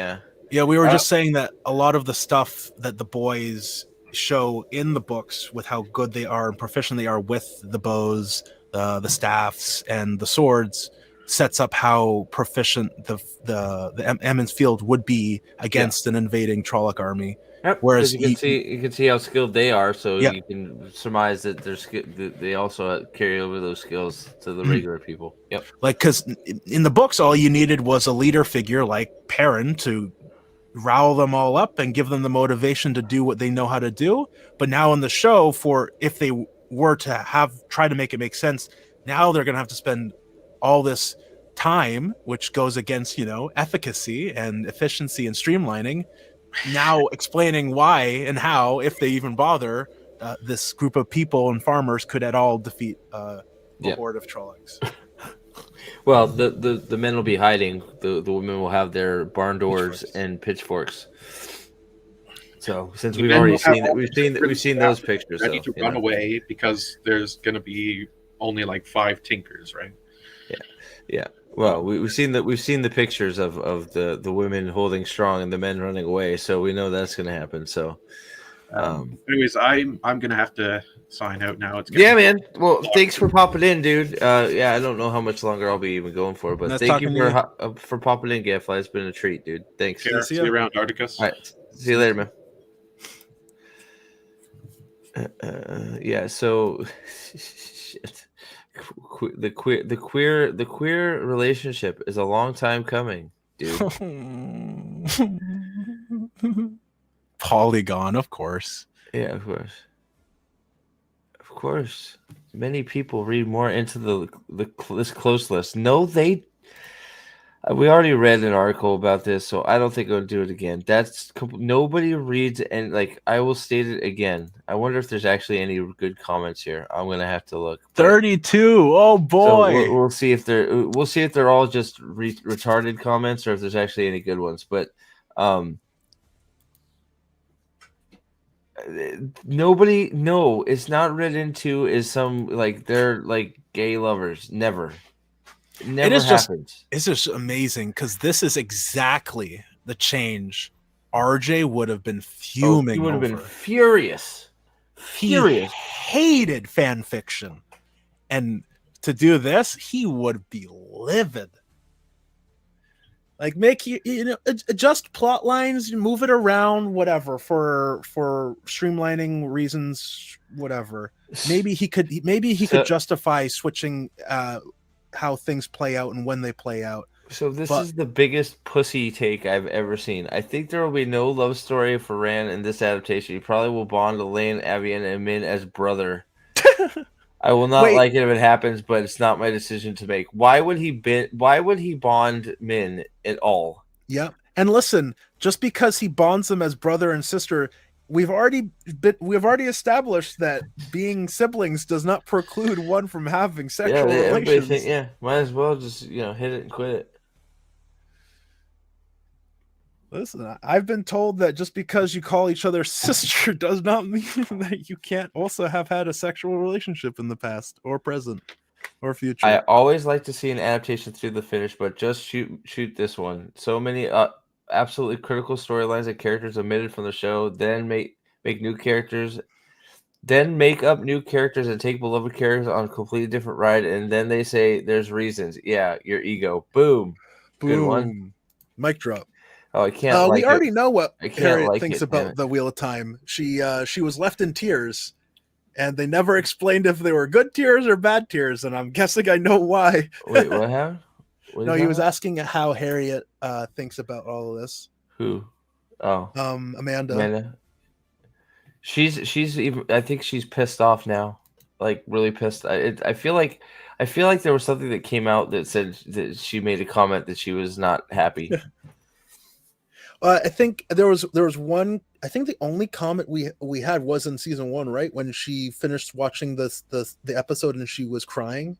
Yeah, we were just saying that a lot of the stuff that the boys show in the books with how good they are and proficient they are with the bows, the staffs, and the swords sets up how proficient the Emmons Field would be against an invading Trolloc army. Yep. Whereas you can see how skilled they are, so you can surmise that they also carry over those skills to the regular people. Yep. Like, because in the books, all you needed was a leader figure like Perrin to rile them all up and give them the motivation to do what they know how to do. But now in the show, if they were to try to make it make sense, now they're going to have to spend all this time, which goes against efficacy and efficiency and streamlining, now explaining why and how, if they even bother, this group of people and farmers could at all defeat a horde of Trollocs. Well, the men will be hiding. The women will have their barn doors and pitchforks. So since we've already seen those pictures, ready to run away because there's going to be only like 5 tinkers, right? Yeah. Well, we've seen the pictures of the women holding strong and the men running away, so we know that's going to happen. So, anyways, I'm going to have to sign out now. Man. Well, thanks for popping in, dude. I don't know how much longer I'll be even going for, but thank you for popping in, Gadfly. It's been a treat, dude. Thanks. See you around, Articus. All right. See you later, man. So shit. The queer relationship is a long time coming, dude. Polygon, of course. Yeah, of course. Many people read more into this close list. No, we already read an article about this, so I don't think I'll do it again. Nobody reads, and I will state it again. I wonder if there's actually any good comments here. I'm gonna have to look. 32. Oh boy. So we'll see if they're all just retarded comments or if there's actually any good ones. But nobody. No, it's not read into as some they're gay lovers. Never. Never happens. It's just amazing because this is exactly the change RJ would have been fuming. He would have been furious. He hated fan fiction, and to do this, he would be livid. Like make adjust plot lines, move it around, whatever for streamlining reasons, whatever. Maybe he could justify switching how things play out and when they play out. So this is the biggest pussy take I've ever seen. I think there will be no love story for Rand in this adaptation. He probably will bond Elaine, Avian, and Min as brother. I will not like it if it happens, but it's not my decision to make. Why would he bond Min at all? Yeah. And listen, just because he bonds them as brother and sister, we've already established that being siblings does not preclude one from having sexual relations. Might as well just hit it and quit it. Listen, I've been told that just because you call each other sister does not mean that you can't also have had a sexual relationship in the past or present or future. I always like to see an adaptation through the finish, but just shoot this one. So many absolutely critical storylines and characters omitted from the show, then make new characters, then make up new characters and take beloved characters on a completely different ride, and then they say there's reasons. Yeah, your ego. Boom. Good one. Mic drop. Oh, I can't. We already know what Harriet thinks about the Wheel of Time. She was left in tears, and they never explained if they were good tears or bad tears. And I'm guessing I know why. Wait, what happened? No, he was asking how Harriet thinks about all of this. Who? Oh, Amanda. She's even. I think she's pissed off now. Like really pissed. I feel like there was something that came out that said that she made a comment that she was not happy. I think there was one. I think the only comment we had was in season 1, right? When she finished watching the episode and she was crying,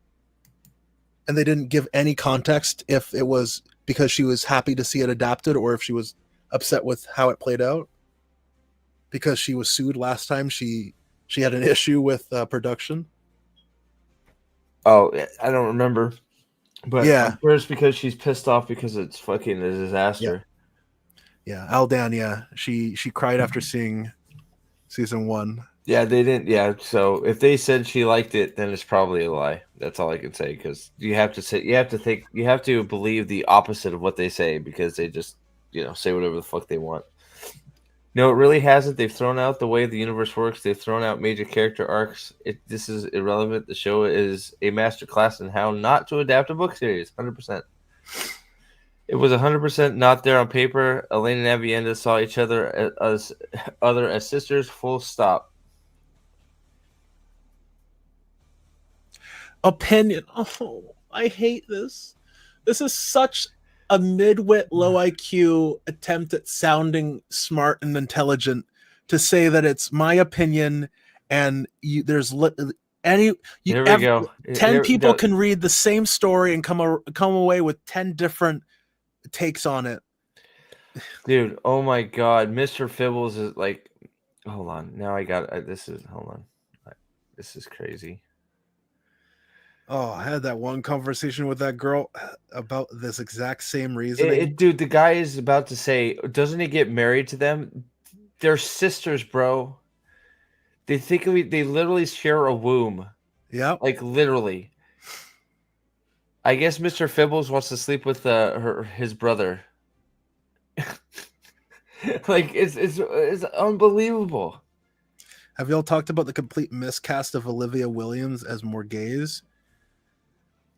and they didn't give any context if it was because she was happy to see it adapted or if she was upset with how it played out because she was sued last time. She had an issue with production. Oh, I don't remember, but yeah, first because she's pissed off because it's fucking a disaster. Yeah, Aldan, she cried after seeing season 1. Yeah, they didn't. Yeah, so if they said she liked it, then it's probably a lie. That's all I can say because you have to believe the opposite of what they say because they just say whatever the fuck they want. No, it really hasn't. They've thrown out the way the universe works. They've thrown out major character arcs. This is irrelevant. The show is a masterclass in how not to adapt a book series. 100%. It was 100% not there on paper. Elaine and Avienda saw each other as sisters. Full stop. Opinion. Oh, I hate this. This is such a mid-wit, low IQ attempt at sounding smart and intelligent to say that it's my opinion and there's any. Here we go. 10 people can read the same story and come away with 10 different takes on it. Dude, oh my god, Mr. Fibbles is like, hold on. Now I got hold on. This is crazy. Oh, I had that one conversation with that girl about this exact same reasoning. Dude, the guy is about to say, doesn't he get married to them? They're sisters, bro. They literally share a womb. Yeah. Like literally. I guess Mr. Fibbles wants to sleep with his brother. Like it's unbelievable. Have y'all talked about the complete miscast of Olivia Williams as Morghese?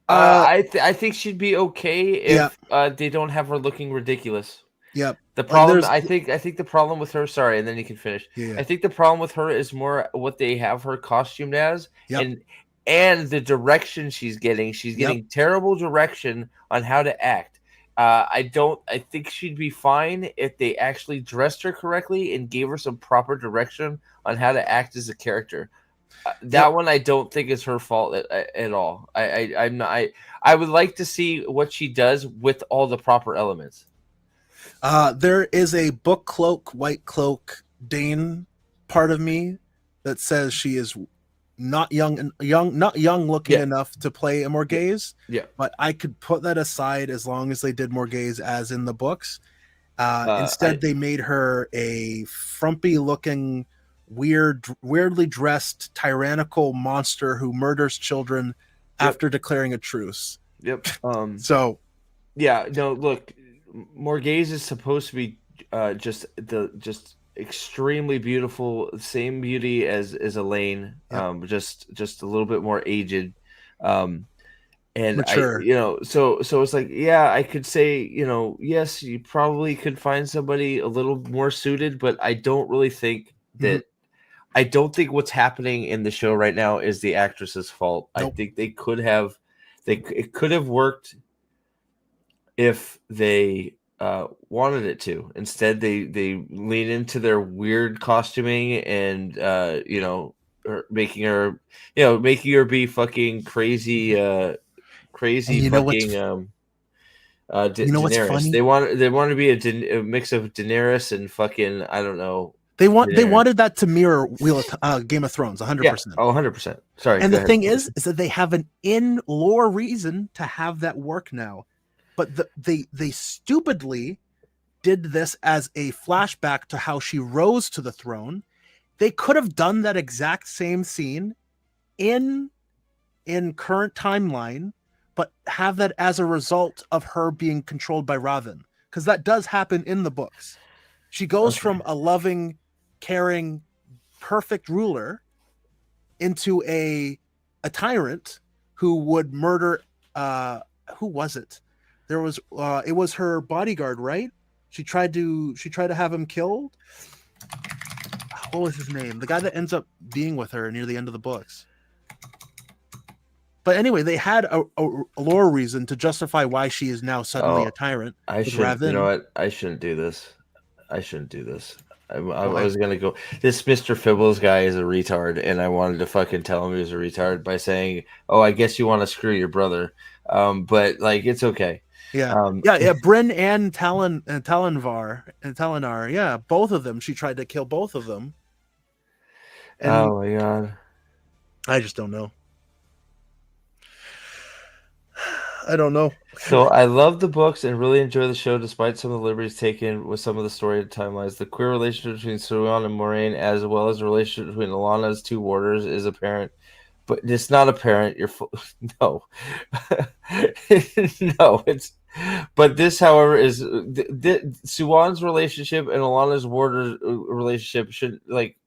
I think she'd be okay if they don't have her looking ridiculous. Yep. The problem, I think the problem with her. Sorry, and then you can finish. Yeah. I think the problem with her is more what they have her costumed as, and the direction she's getting. She's getting terrible direction on how to act. I think she'd be fine if they actually dressed her correctly and gave her some proper direction on how to act as a character. That one I don't think is her fault at all. I would like to see what she does with all the proper elements. There is a book cloak, white cloak, Dane part of me that says she is not young looking enough to play a Morghese. Yeah. But I could put that aside as long as they did Morghese as in the books. Instead, they made her a frumpy looking, weirdly dressed, tyrannical monster who murders children after declaring a truce. Yep. So Yeah, no, look, Morghese is supposed to be just extremely beautiful, same beauty as Elaine, Yep. just a little bit more aged. And Mature. so it's like, yeah, I could say, yes, you probably could find somebody a little more suited, but I don't really think Mhm. that I don't think what's happening in the show right now is the actress's fault. I Nope. think it could have worked if they wanted it to. Instead, they lean into their weird costuming and making her be fucking crazy, crazy And you know what's fucking what's Daenerys. funny? They want to be a mix of Daenerys and fucking, I don't know. They Daenerys. wanted that to mirror Game of Thrones 100%. Yeah. Oh, 100%. Sorry. And go the ahead. thing is that they have an in-lore reason to have that work now. But they stupidly did this as a flashback to how she rose to the throne. They could have done that exact same scene in current timeline, but have that as a result of her being controlled by Raven, because that does happen in the books. She goes from a loving, caring, perfect ruler into a tyrant who would murder who was it? There was it was her bodyguard, right? She tried to have him killed. What was his name? The guy that ends up being with her near the end of the books. But anyway, they had a lore reason to justify why she is now suddenly a tyrant. You know what? I shouldn't do this. I was gonna go. This Mr. Fibbles guy is a retard, and I wanted to fucking tell him he was a retard by saying, "Oh, I guess you want to screw your brother," but like it's okay. Yeah, Bryn and Talinar. Yeah, both of them. She tried to kill both of them. And oh my god! I just don't know. I don't know. So I love the books and really enjoy the show, despite some of the liberties taken with some of the story timelines. The queer relationship between Suan and Moraine, as well as the relationship between Alana's two warders, is apparent. But it's not apparent. No, no. But this, however, is Suwan's relationship and Alana's warders' relationship should like.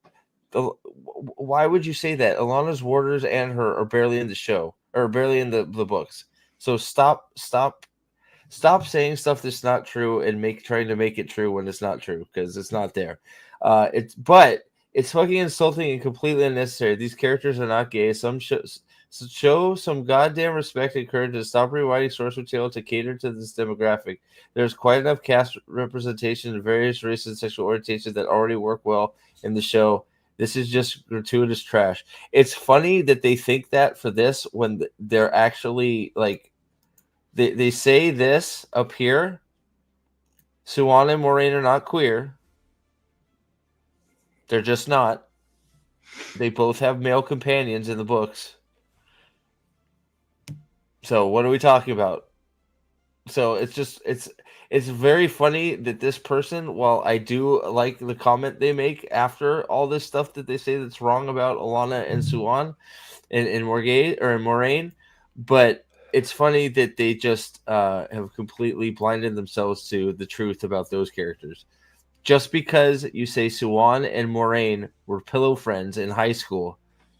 Why would you say that? Alana's warders and her are barely in the show or barely in the books. So stop saying stuff that's not true and trying to make it true when it's not true, because it's not there. But it's fucking insulting and completely unnecessary. These characters are not gay. Show some goddamn respect and courage to stop rewriting source material to cater to this demographic. There's quite enough cast representation of various races and sexual orientations that already work well in the show. This is just gratuitous trash. It's funny that they think that for this when they're actually like, they say this up here. Suwan and Moraine are not queer. They're just not. They both have male companions in the books. So what are we talking about? So it's very funny that this person, while I do like the comment they make after all this stuff that they say that's wrong about Alana and Suwan and Morghese or Moraine, but it's funny that they just have completely blinded themselves to the truth about those characters. Just because you say Suwan and Moraine were pillow friends in high school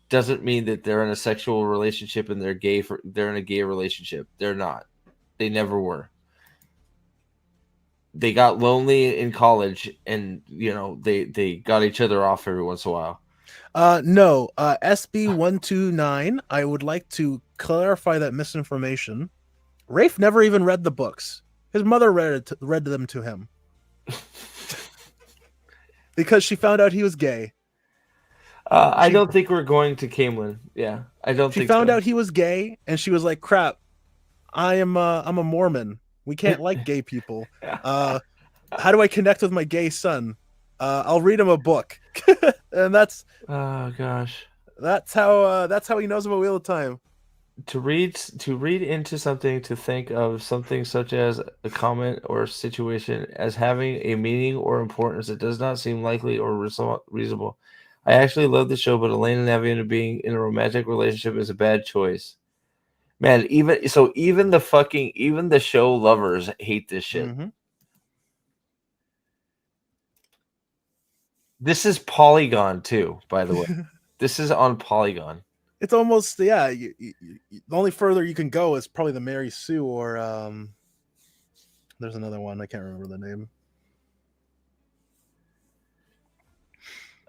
doesn't mean that they're in a sexual relationship and they're in a gay relationship. They're not. They never were. They got lonely in college, and they got each other off every once in a while. No, SB129. I would like to clarify that misinformation. Rafe never even read the books. His mother read them to him because she found out he was gay. I don't think we're going to Camelin. Yeah, I don't think she found out he was gay, and she was like, "Crap, I'm a Mormon. We can't like gay people. How do I connect with my gay son? I'll read him a book." And that's oh gosh, that's how he knows about Wheel of Time. To read into something, to think of something such as a comment or situation as having a meaning or importance that does not seem likely or reasonable. I actually love the show, but Elaine and Evian being in a romantic relationship is a bad choice. Man, even the show lovers hate this shit. Mhm. This is Polygon too, by the way. This is on Polygon. It's almost the only further you can go is probably the Mary Sue or there's another one, I can't remember the name.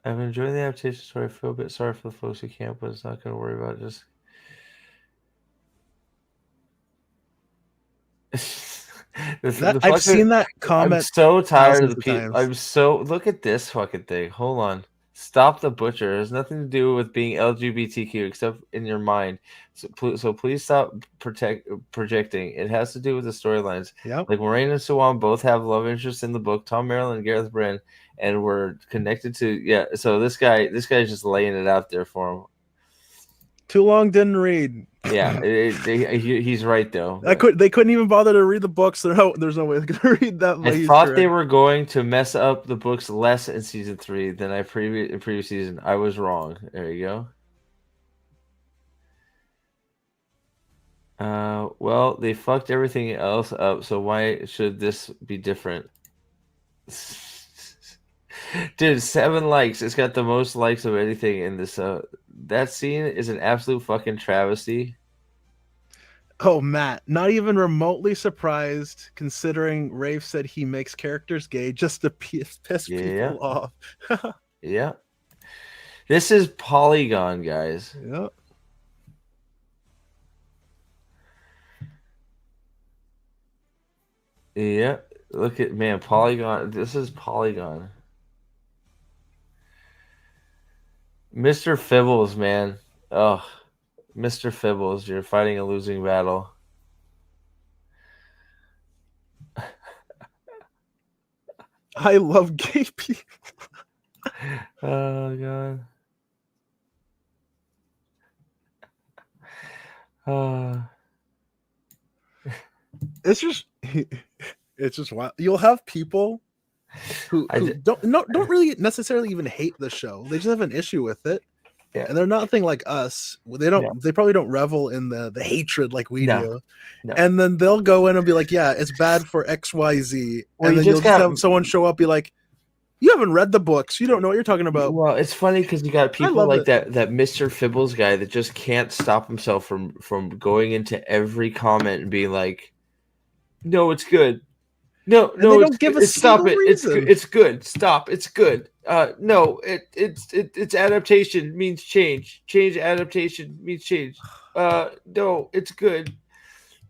I'm enjoying the adaptation story. I feel a bit sorry for the folks who can't, but it's not going to worry about it. Just I've seen that I'm comment. so tired of the thousands of people. times. Look at this fucking thing. Hold on. Stop the butcher. It has nothing to do with being LGBTQ except in your mind. So please stop projecting. It has to do with the storylines. Yep. Like Moraine and Swan both have love interests in the book. Tom Merrill and Gareth Brand, and we're connected to So this guy's just laying it out there for him. Too long didn't read. Yeah, he's right though. They couldn't even bother to read the books. There's no way they could read that. I thought they were going to mess up the books less in season 3 than in previous season. I was wrong. There you go. Well, they fucked everything else up, so why should this be different? Dude, 7 likes. It's got the most likes of anything in this. That scene is an absolute fucking travesty. Oh, Matt, not even remotely surprised considering Rafe said he makes characters gay just to piss people off. Yeah. This is Polygon, guys. Yep. Yeah. Look at, man, Polygon. This is Polygon. Mr. Fibbles, man. Oh, Mr. Fibbles, you're fighting a losing battle. I love gay people. Oh, God. It's just wild. You'll have people who don't really necessarily even hate the show. They just have an issue with it. Yeah. And they're nothing like us. They probably don't revel in the hatred like we do. No. And then they'll go in and be like, yeah, it's bad for XYZ. Well, and then you'll just have someone show up be like, you haven't read the books. You don't know what you're talking about. Well, it's funny because you got people like that Mr. Fibbles guy that just can't stop himself from going into every comment and being like, no, it's good. No, and they don't give a stop it. reason. It's good. Stop. It's good. No, it's adaptation means change. Change adaptation means change. No, it's good.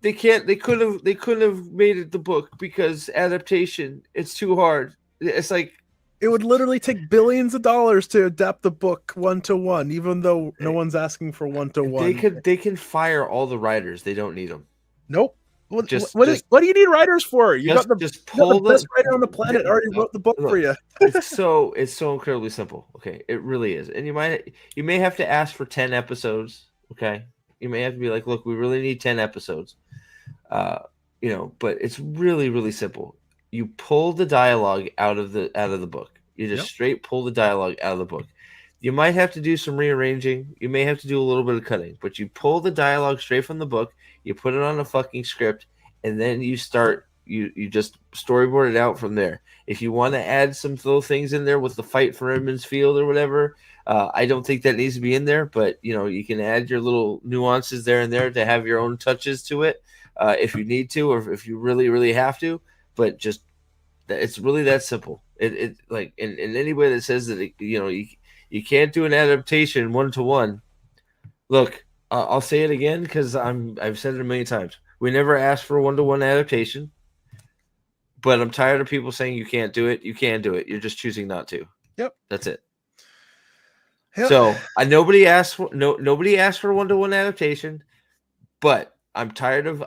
They couldn't have made it the book because adaptation, it's too hard. It's like it would literally take billions of dollars to adapt the book 1-to-1, even though no one's asking for 1-to-1. They can fire all the writers. They don't need them. Nope. What do you need writers for? You got the best writer on the planet already wrote the book for you. It's so incredibly simple. Okay, it really is. And you may have to ask for 10 episodes. Okay, you may have to be like, look, we really need 10 episodes. But it's really, really simple. You pull the dialogue out of the book. You just straight pull the dialogue out of the book. You might have to do some rearranging. You may have to do a little bit of cutting, but you pull the dialogue straight from the book. You put it on a fucking script, and then you start. You just storyboard it out from there. If you want to add some little things in there with the fight for Edmonds Field or whatever, I don't think that needs to be in there. But you can add your little nuances there and there to have your own touches to it if you need to, or if you really, really have to. But just it's really that simple. It like in anybody that says that you can't do an adaptation 1-to-1. Look, I'll say it again because I've said it a million times. We never asked for a 1-to-1 adaptation, but I'm tired of people saying you can't do it. You can do it. You're just choosing not to. Yep, that's it. Yep. So nobody asked for a 1-to-1 adaptation, but I'm tired of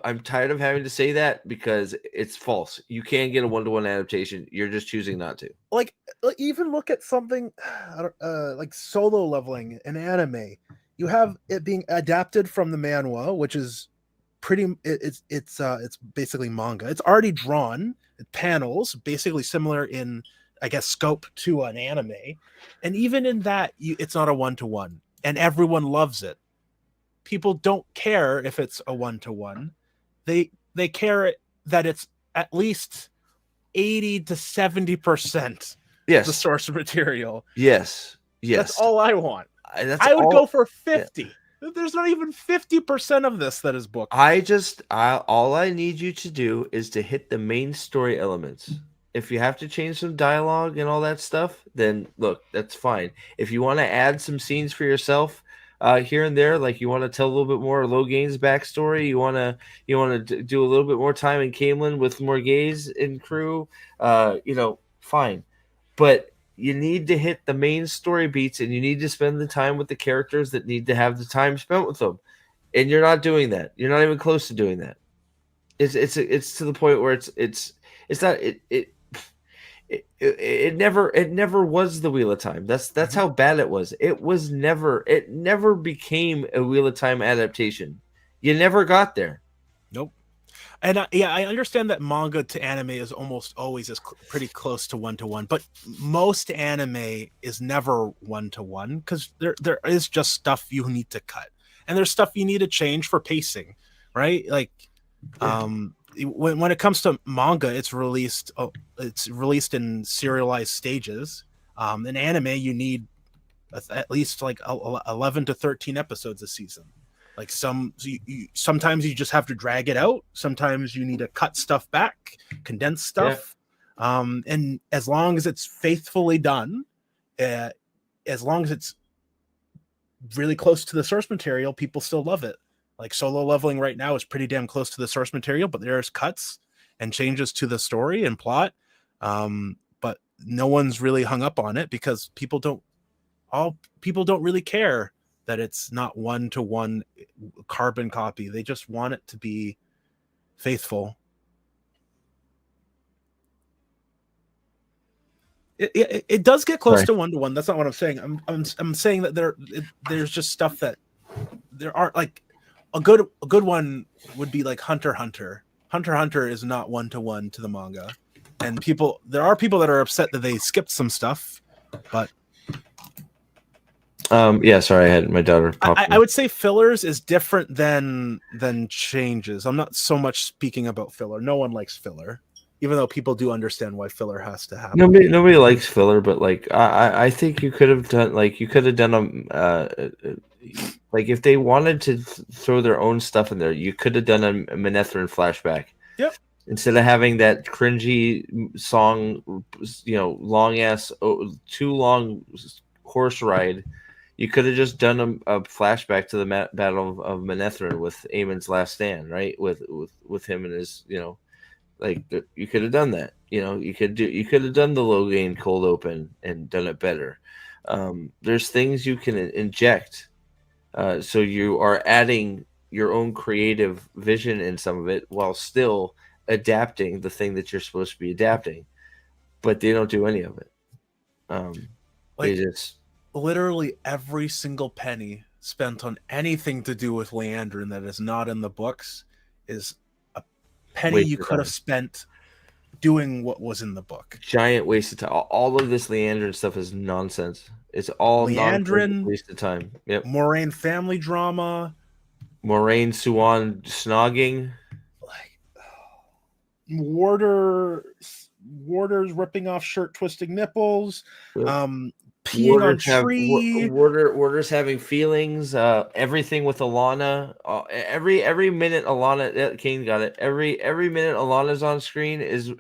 having to say that because it's false. You can't get a 1-to-1 adaptation. You're just choosing not to. Like even look at something like Solo Leveling, an anime. You have it being adapted from the manhwa, which is it's basically manga. It's already drawn panels, basically similar in, I guess, scope to an anime. And even in that, it's not a 1-to-1, and everyone loves it. people don't care if it's a 1-to-1. They care that it's at least 80 to 70% Yes. the source material. Yes. That's all I want. That's I would all, go for 50. Yeah. There's not even 50% of this that is booked. All I need you to do is to hit the main story elements. If you have to change some dialogue and all that stuff, then look, that's fine. If you want to add some scenes for yourself here and there, like you want to tell a little bit more Logain's backstory, you want to do a little bit more time in Camelin with Morghese and crew, fine. But you need to hit the main story beats, and you need to spend the time with the characters that need to have the time spent with them. And you're not doing that. You're not even close to doing that. It's to the point where it's not it never was the Wheel of Time. That's how bad it was. It never became a Wheel of Time adaptation. You never got there. Nope. And I understand that manga to anime is almost always pretty close to 1-to-1, but most anime is never 1-to-1 because there is just stuff you need to cut, and there's stuff you need to change for pacing, right? Like, when it comes to manga, it's released in serialized stages. In anime, you need at least like 11 to 13 episodes a season. Like sometimes you just have to drag it out. Sometimes you need to cut stuff back, condense stuff. Yeah. And as long as it's faithfully done, as long as it's really close to the source material, people still love it. Like Solo Leveling right now is pretty damn close to the source material, but there's cuts and changes to the story and plot. But no one's really hung up on it because people don't really care that it's not 1-to-1 carbon copy. They just want it to be faithful. It does get close to 1-to-1. That's not what I'm saying. I'm saying that there's just stuff that there aren't, like a good one would be like Hunter x Hunter. Hunter x Hunter is not 1-to-1 to the manga, and there are people that are upset that they skipped some stuff, but. Sorry, I had my daughter pop I would say fillers is different than changes. I'm not so much speaking about filler. No one likes filler, even though people do understand why filler has to happen. Nobody likes filler, but like I think you could have done like if they wanted to throw their own stuff in there, you could have done a Manetheren flashback. Yep. Instead of having that cringy song, long ass, too long horse ride. You could have just done a flashback to the Battle of Manetheren with Aemon's last stand, right? With him and his, you could have done that. You could have done the Logain cold open and done it better. There's things you can inject, so you are adding your own creative vision in some of it while still adapting the thing that you're supposed to be adapting. But they don't do any of it. They just. Literally every single penny spent on anything to do with Leandrin that is not in the books is a penny you could have spent doing what was in the book. Giant waste of time. All of this Leandrin stuff is nonsense. It's all Leandrin, waste of time. Yep. Moraine family drama. Moraine Suan snogging. Like Warder's ripping off shirt, twisting nipples. Yep. Peeing on tree. Warder's having feelings. Everything with Alana. Every minute Alana. Kane got it. Every minute Alana's on screen is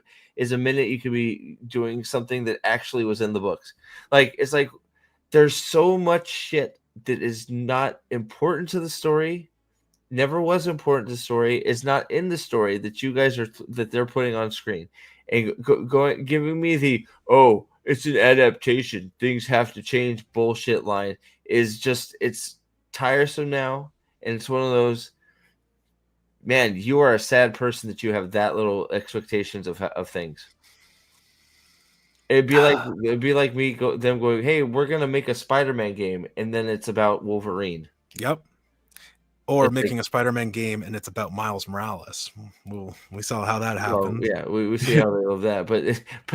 a minute you could be doing something that actually was in the books. Like it's like there's so much shit that is not important to the story. Never was important to the story. Is not in the story that you guys that they're putting on screen and giving me the it's an adaptation. Things have to change. Bullshit line it's tiresome now. And it's one of those, man, you are a sad person that you have that little expectations of things. It'd be like me going, hey, we're going to make a Spider-Man game. And then it's about Wolverine. Yep. Or It's making a Spider-Man game and it's about Miles Morales. We saw how that happened. yeah, we see how they love that, but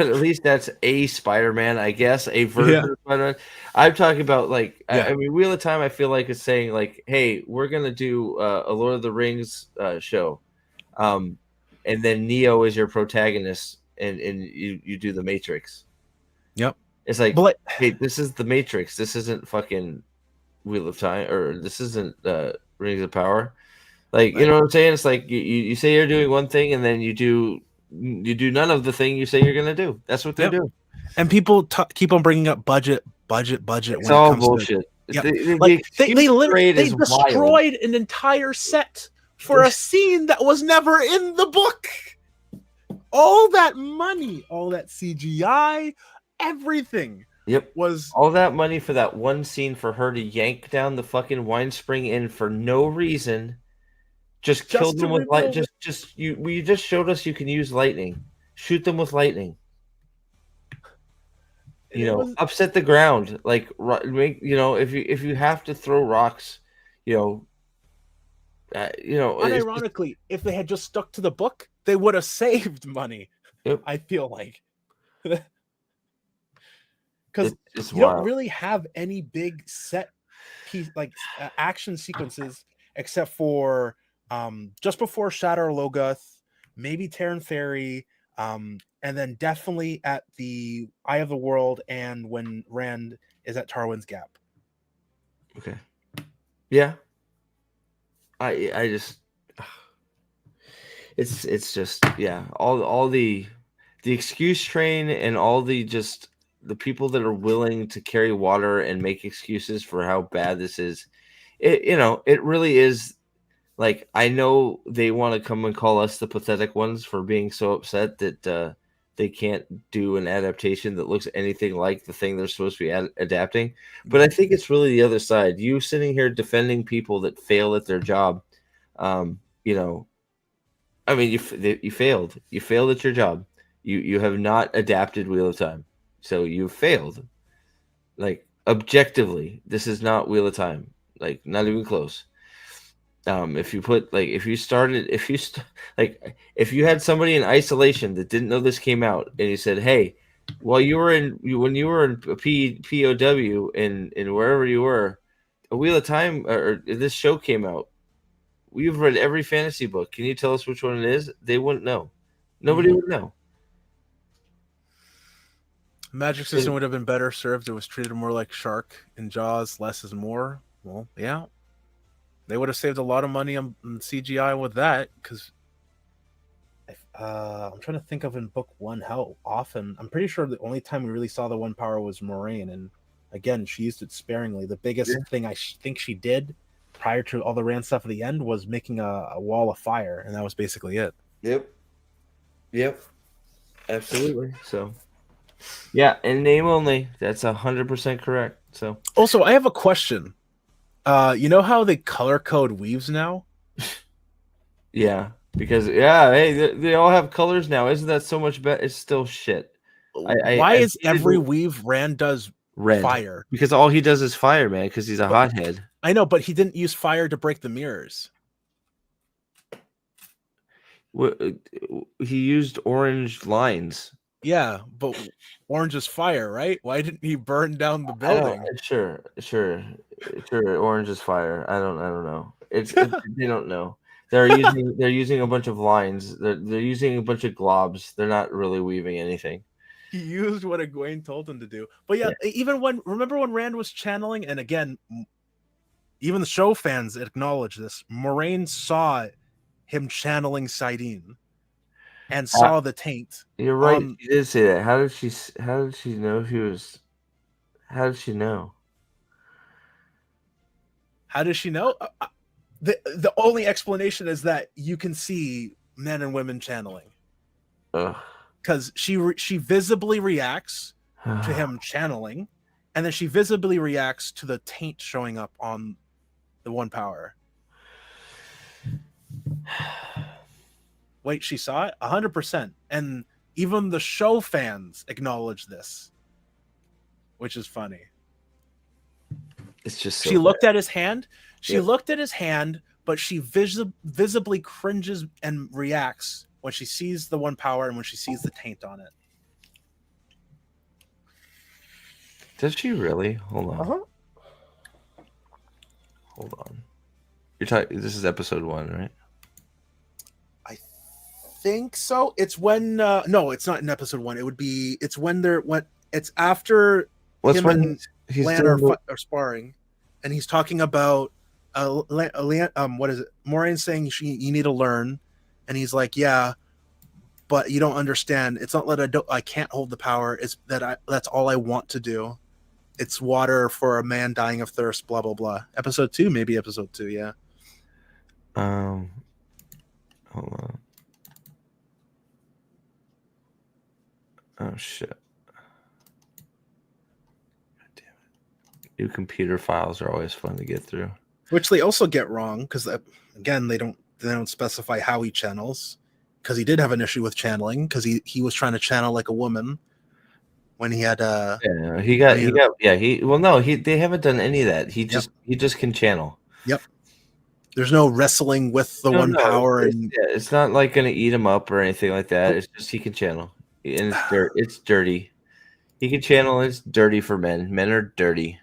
at least that's a Spider-Man, I guess, a version Yeah. of Spider-Man. I'm talking about like Yeah. I mean, Wheel of Time. I feel like it's saying like, hey, we're gonna do a Lord of the Rings show, and then Neo is your protagonist, and you do the Matrix. Yep. It's like, But hey, this is the Matrix. This isn't fucking Wheel of Time, or this isn't Rings of Power. Like, you know what I'm saying? It's like you say you're doing one thing and then you do none of the thing you say you're gonna do. That's what they're Yep. doing. and people keep on bringing up budget It's when it all comes bullshit. to Yep. The like they excuse literally trade they is wild. destroyed an entire set for a scene that was never in the book. All that money, all that CGI, everything Yep. was All that money for that one scene for her to yank down the fucking wine spring in for no reason. Just kill Just them to with light. reveal You just showed us you can use lightning. Shoot them with lightning. You know, upset the ground. Like make if you have to throw rocks, unironically, if they had just stuck to the book, they would have saved money. Yep. I feel like because it's you wild. don't really have any big set piece like action sequences except for just before Shatter Logoth, maybe Terran Ferry, and then definitely at the Eye of the World and when Rand is at Tarwin's Gap. Okay. Yeah. I just it's just all the excuse train and all the people that are willing to carry water and make excuses for how bad this is. It really is. Like, I know they want to come and call us the pathetic ones for being so upset that they can't do an adaptation that looks anything like the thing they're supposed to be adapting. But I think it's really the other side. You sitting here defending people that fail at their job. I mean, you failed. You failed at your job. You have not adapted Wheel of Time, so you failed. Like, objectively, this is not Wheel of Time. Like, not even close. If you had somebody in isolation that didn't know this came out, and you said, "Hey, when you were in a POW in wherever you were, a Wheel of Time or this show came out. We've read every fantasy book. Can you tell us which one it is?" They wouldn't know. Nobody would know. Magic system would have been better served. It was treated more like Shark and Jaws. Less is more. Well, yeah. They would have saved a lot of money on CGI with that, because I'm trying to think of in book one how often. I'm pretty sure the only time we really saw the one power was Moraine, and again, she used it sparingly. The biggest thing I think she did prior to all the Rand stuff at the end was making a wall of fire, and that was basically it. Yep, absolutely. So, yeah, in name only. That's 100% correct. So, also, I have a question. You know how they color code weaves now? Yeah, because hey, they all have colors now. Isn't that so much better? It's still shit. Why is every weave Rand does red? Fire? Because all he does is fire, man. Because he's a hothead. I know, but he didn't use fire to break the mirrors. He used orange lines. Yeah, but orange is fire, right? Why didn't he burn down the building? Sure. Orange is fire. I don't know. They don't know. They're using a bunch of lines. They're using a bunch of globs. They're not really weaving anything. He used what Egwene told him to do. But yeah, even remember when Rand was channeling, and again, even the show fans acknowledge this. Moraine saw him channeling Saidin and saw the taint. You're right. She did say that. How did she know he was? How did she know? How does she know? The only explanation is that you can see men and women channeling. Because she visibly reacts to him channeling, and then she visibly reacts to the taint showing up on the one power. Wait, she saw it? 100%. And even the show fans acknowledge this, which is funny. It's just she looked at his hand. She looked at his hand but she visibly cringes and reacts when she sees the one power and when she sees the taint on it. Does she really? Hold on. Uh-huh. Hold on. You're talking. This is episode 1, right? I think so. It's when no, it's not in episode 1. It's when it's after What's him when and he's Lan doing are sparring, and he's talking about what is it? Moraine saying you need to learn, and he's like, yeah, but you don't understand. It's not that I can't hold the power. It's that that's all I want to do. It's water for a man dying of thirst. Blah blah blah. Episode 2, maybe episode 2. Yeah. Hold on. Oh shit. God damn it. New computer files are always fun to get through. Which they also get wrong because again they don't specify how he channels, because he did have an issue with channeling because he was trying to channel like a woman when he had yeah he got they haven't done any of that. He just can channel. Yep. There's no wrestling with the power, and it's not like gonna eat him up or anything like that. It's just he can channel, and it's dirty. He can channel. And it's dirty for men. Men are dirty.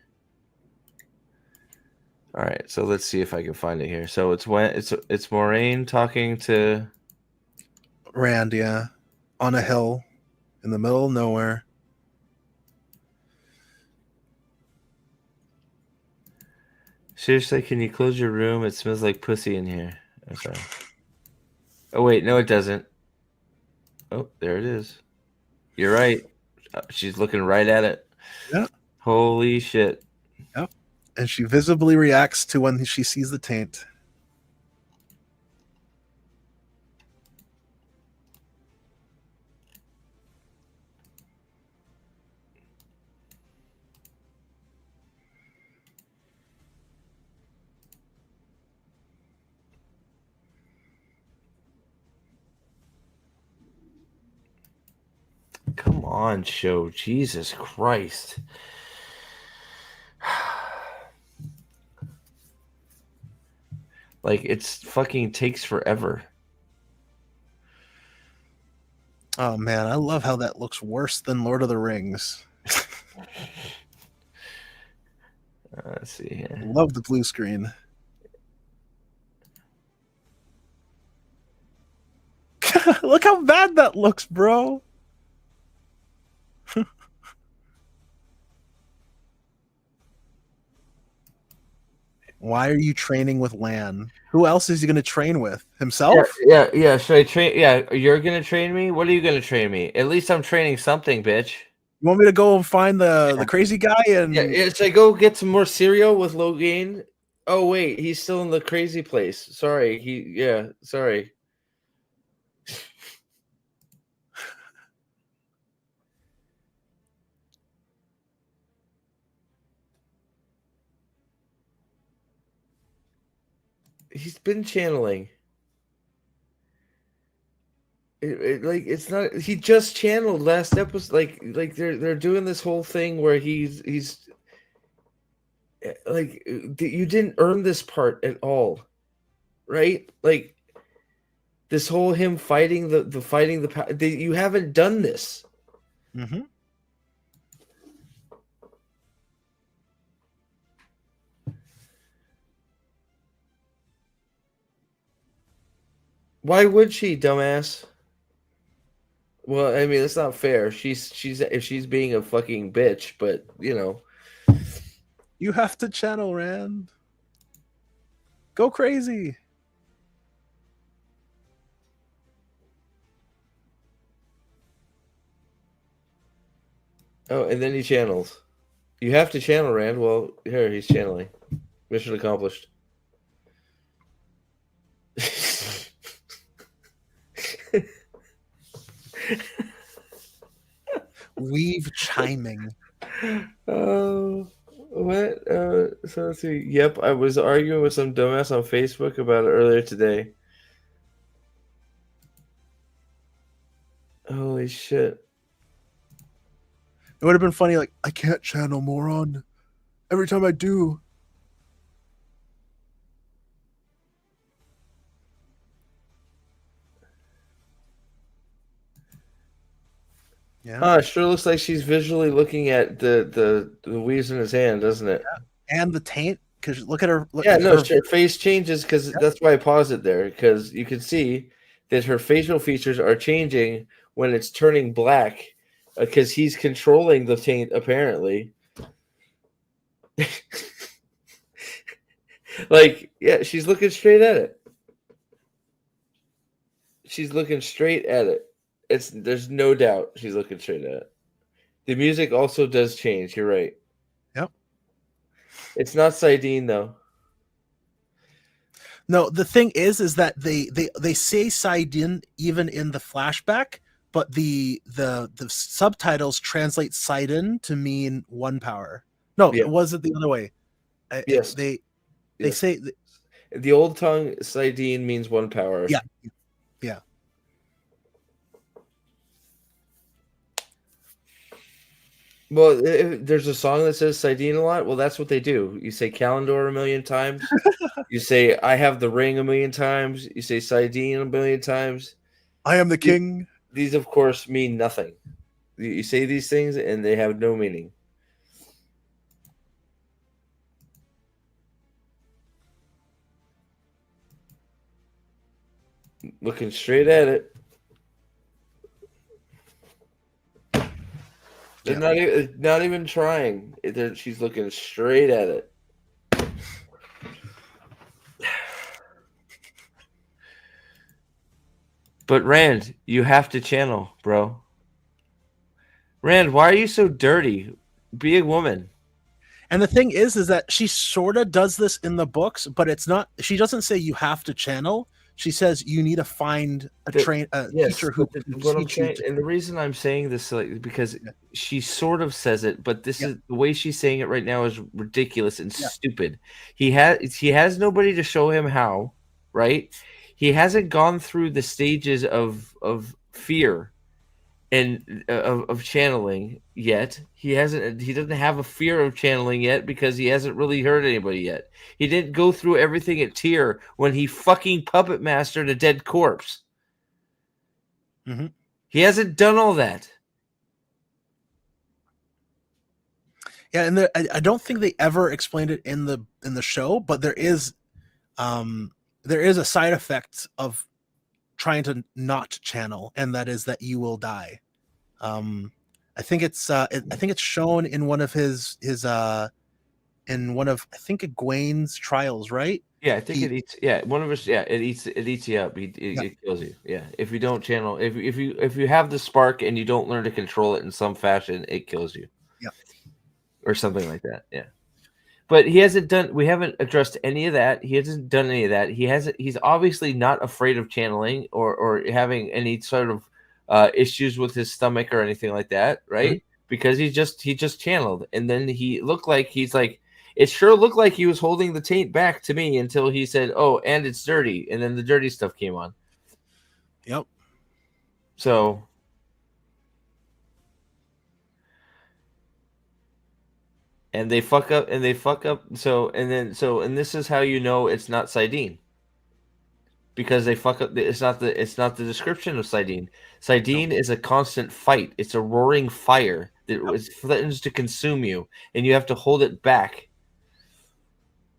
All right, so let's see if I can find it here. So it's Moraine talking to Rand, yeah, on a hill in the middle of nowhere. Seriously, can you close your room? It smells like pussy in here. Okay. Oh wait, no, it doesn't. Oh, there it is. You're right. She's looking right at it. Yeah. Holy shit. Yep. And she visibly reacts to when she sees the taint. Come on, show. Jesus Christ. Like, it's fucking takes forever. Oh man, I love how that looks worse than Lord of the Rings. Let's see here. Love the blue screen. Look how bad that looks, bro. Why are you training with Lan? Who else is he going to train with? Himself? Yeah. Should I train? Yeah, you're going to train me? What are you going to train me? At least I'm training something, bitch. You want me to go and find the crazy guy? And should I go get some more cereal with Logain? Oh, wait. He's still in the crazy place. Sorry. Sorry. He's been channeling. It's not. He just channeled last episode. Like they're doing this whole thing where he's like, you didn't earn this part at all, right? Like this whole him fighting you haven't done this. Mm-hmm. Why would she, dumbass? Well, I mean, it's not fair. She's being a fucking bitch, but you know. You have to channel, Rand. Go crazy. Oh, and then he channels. You have to channel, Rand. Well, here, he's channeling. Mission accomplished. Weave chiming. Oh, what? So let's see. Yep, I was arguing with some dumbass on Facebook about it earlier today. Holy shit. It would have been funny, like, I can't channel, moron. Every time I do. Yeah, It sure looks like she's visually looking at the weaves in his hand, doesn't it? and the taint. Because look at her. Look, Yeah, no, her her face changes because that's why I paused it there, because you can see that her facial features are changing when it's turning black, because he's controlling the taint apparently. Like, yeah, she's looking straight at it. She's looking straight at it. There's no doubt she's looking straight at it. The music also does change. You're right. Yep. It's not Sidene though. No, the thing is that they say Sidin even in the flashback, but the subtitles translate Sidon to mean one power. No, Yeah. was it the other way? Yes. They Yes. say The old tongue Sidene means one power. yeah. Well, if there's a song that says Sidene a lot. Well, that's what they do. You say Kalendor a million times. You say I have the ring a million times. You say Sidene a million times. I am the king. These, of course, mean nothing. You say these things and they have no meaning. Looking straight at it. They're not even trying. She's looking straight at it. But Rand, you have to channel, bro. Rand, why are you so dirty? Be a woman. And the thing is that she sort of does this in the books, but it's not. She doesn't say you have to channel. She says you need to find a teacher who can what I'm teach you. saying, and the reason I'm saying this, like, because she sort of says it, but this is the way she's saying it right now is ridiculous and stupid. He has nobody to show him how, right? He hasn't gone through the stages of fear and of channeling yet. He doesn't have a fear of channeling yet because he hasn't really hurt anybody yet. He didn't go through everything at Tyr when he fucking puppet mastered a dead corpse. Mm-hmm. He hasn't done all that. Yeah, and I don't think they ever explained it in the show, but there is a side effect of trying to not channel, and that is that you will die. I think it's shown in one of his in one of, I think, Egwene's trials, right? Yeah, I think it eats. Yeah, one of us. Yeah, it eats you up. It kills you. Yeah, if you don't channel, if you have the spark and you don't learn to control it in some fashion, it kills you. Yeah, or something like that. Yeah. But he hasn't done. We haven't addressed any of that. He hasn't done any of that. He's obviously not afraid of channeling or having any sort of issues with his stomach or anything like that, right? Mm-hmm. Because he just channeled, and then he looked like it sure looked like he was holding the taint back to me until he said, "Oh, and it's dirty," and then the dirty stuff came on. Yep. So. And they fuck up. So this is how you know it's not Sidene. Because they fuck up. It's not the description of Sidene. Sidene is a constant fight. It's a roaring fire that threatens to consume you, and you have to hold it back.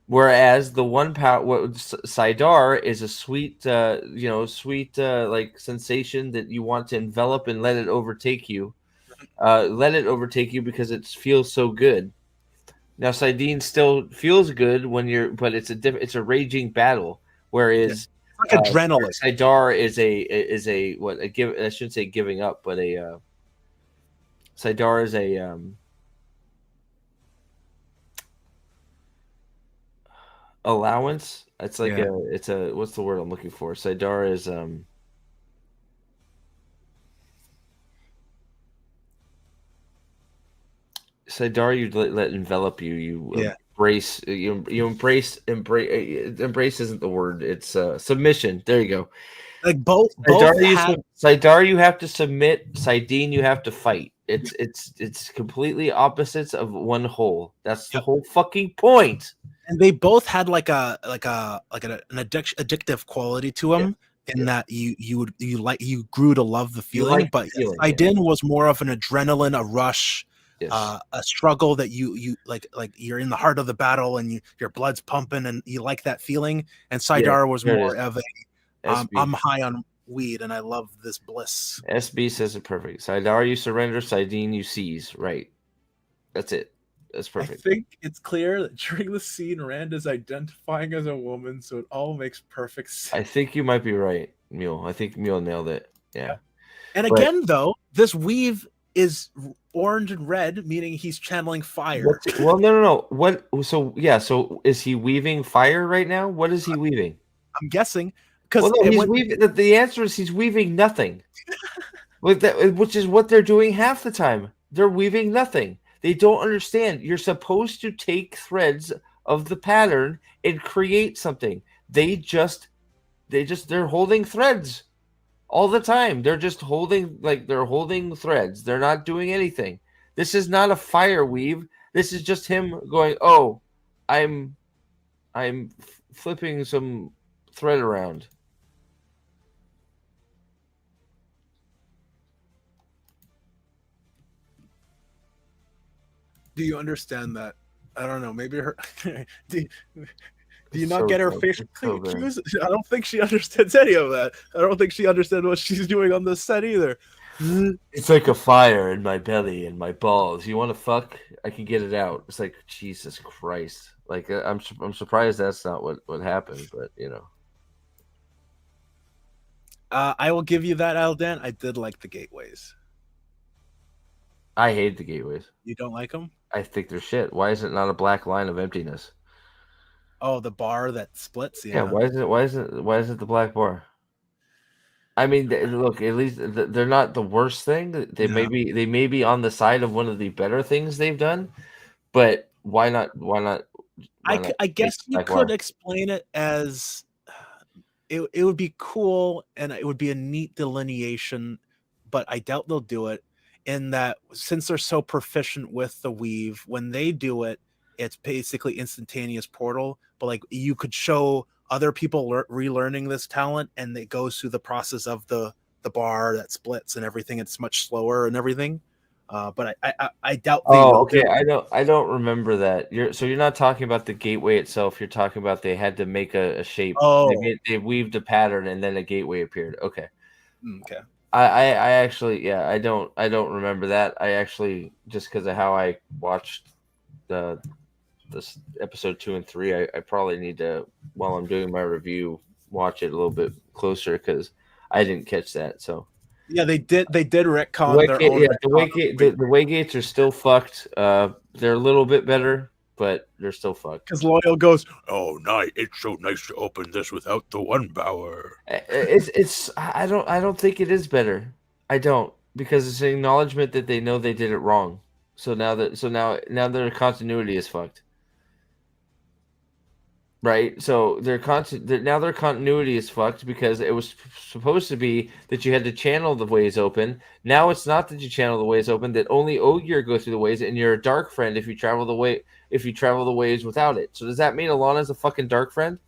Whereas the one power, Sidar, is a sweet, like sensation that you want to envelop and let it overtake you. Let it overtake you because it feels so good. Now, Sidene still feels good but it's a raging battle. Whereas like adrenaline. Sidar is I shouldn't say giving up, but Sidar is a allowance. It's like what's the word I'm looking for? Sidar is Sidar, you let envelop you. You embrace. You embrace. Embrace isn't the word. It's submission. There you go. Like both. Sidar, you have to submit. Sidene, you have to fight. It's completely opposites of one whole. That's the whole fucking point. And they both had like an addictive quality to them in that you grew to love the feeling, like but the feeling, Saidin was more of an adrenaline, a rush, Yes. a struggle that you like you're in the heart of the battle and your blood's pumping and you like that feeling. And Saidar was there it more is. of a SB. I'm high on weed and I love this bliss. SB says it perfect. Saidar, you surrender. Saidin, you seize. Right. That's it. That's perfect. I think it's clear that during the scene, Rand is identifying as a woman, so it all makes perfect sense. I think you might be right, Mule. I think Mule nailed it. Yeah. And again, though, this weave is orange and red, meaning he's channeling fire. Well, no. What? So yeah. So is he weaving fire right now? What is he weaving? I'm guessing because he's weaving. The answer is he's weaving nothing. Which is what they're doing half the time. They're weaving nothing. They don't understand. You're supposed to take threads of the pattern and create something. They're holding threads all the time. They're just holding threads. They're not doing anything. This is not a fire weave. This is just him going, "Oh, I'm flipping some thread around." Do you understand that? I don't know. Maybe her. do you So not get her good. facial So good. cues? I don't think she understands any of that. I don't think she understands what she's doing on this set either. It's like a fire in my belly and my balls. You want to fuck? I can get it out. It's like Jesus Christ. Like I'm surprised that's not what happened, but you know. I will give you that, Aldan. I did like the gateways. I hate the gateways. You don't like them? I think they're shit. Why is it not a black line of emptiness? Oh, the bar that splits. Yeah. Why is it the black bar? I mean, look. At least they're not the worst thing. They may be on the side of one of the better things they've done, but why not? I guess you could explain it as it would be cool and it would be a neat delineation, but I doubt they'll do it. In that, since they're so proficient with the weave, when they do it, it's basically instantaneous portal. But like you could show other people relearning this talent, and it goes through the process of the bar that splits and everything. It's much slower and everything. But I doubt they will. Okay. I don't remember that. You're not talking about the gateway itself. You're talking about they had to make a shape. Oh, they weaved a pattern and then a gateway appeared. Okay. Okay. I actually, yeah, I don't remember that. I actually, just because of how I watched this episode 2 and 3, I probably need to, while I'm doing my review, watch it a little bit closer because I didn't catch that. So yeah, they did retcon their own. Yeah, the way gates are still fucked. They're a little bit better, but they're still fucked. Because Loyal goes, "Oh, nice! It's so nice to open this without the one power." I don't think it is better. I don't, because it's an acknowledgement that they know they did it wrong. So now their continuity is fucked. Right? So their continuity is fucked because it was supposed to be that you had to channel the ways open. Now it's not that you channel the ways open, that only Ogier go through the ways, and you're a dark friend if you travel the ways without it. So does that mean Alana's a fucking dark friend?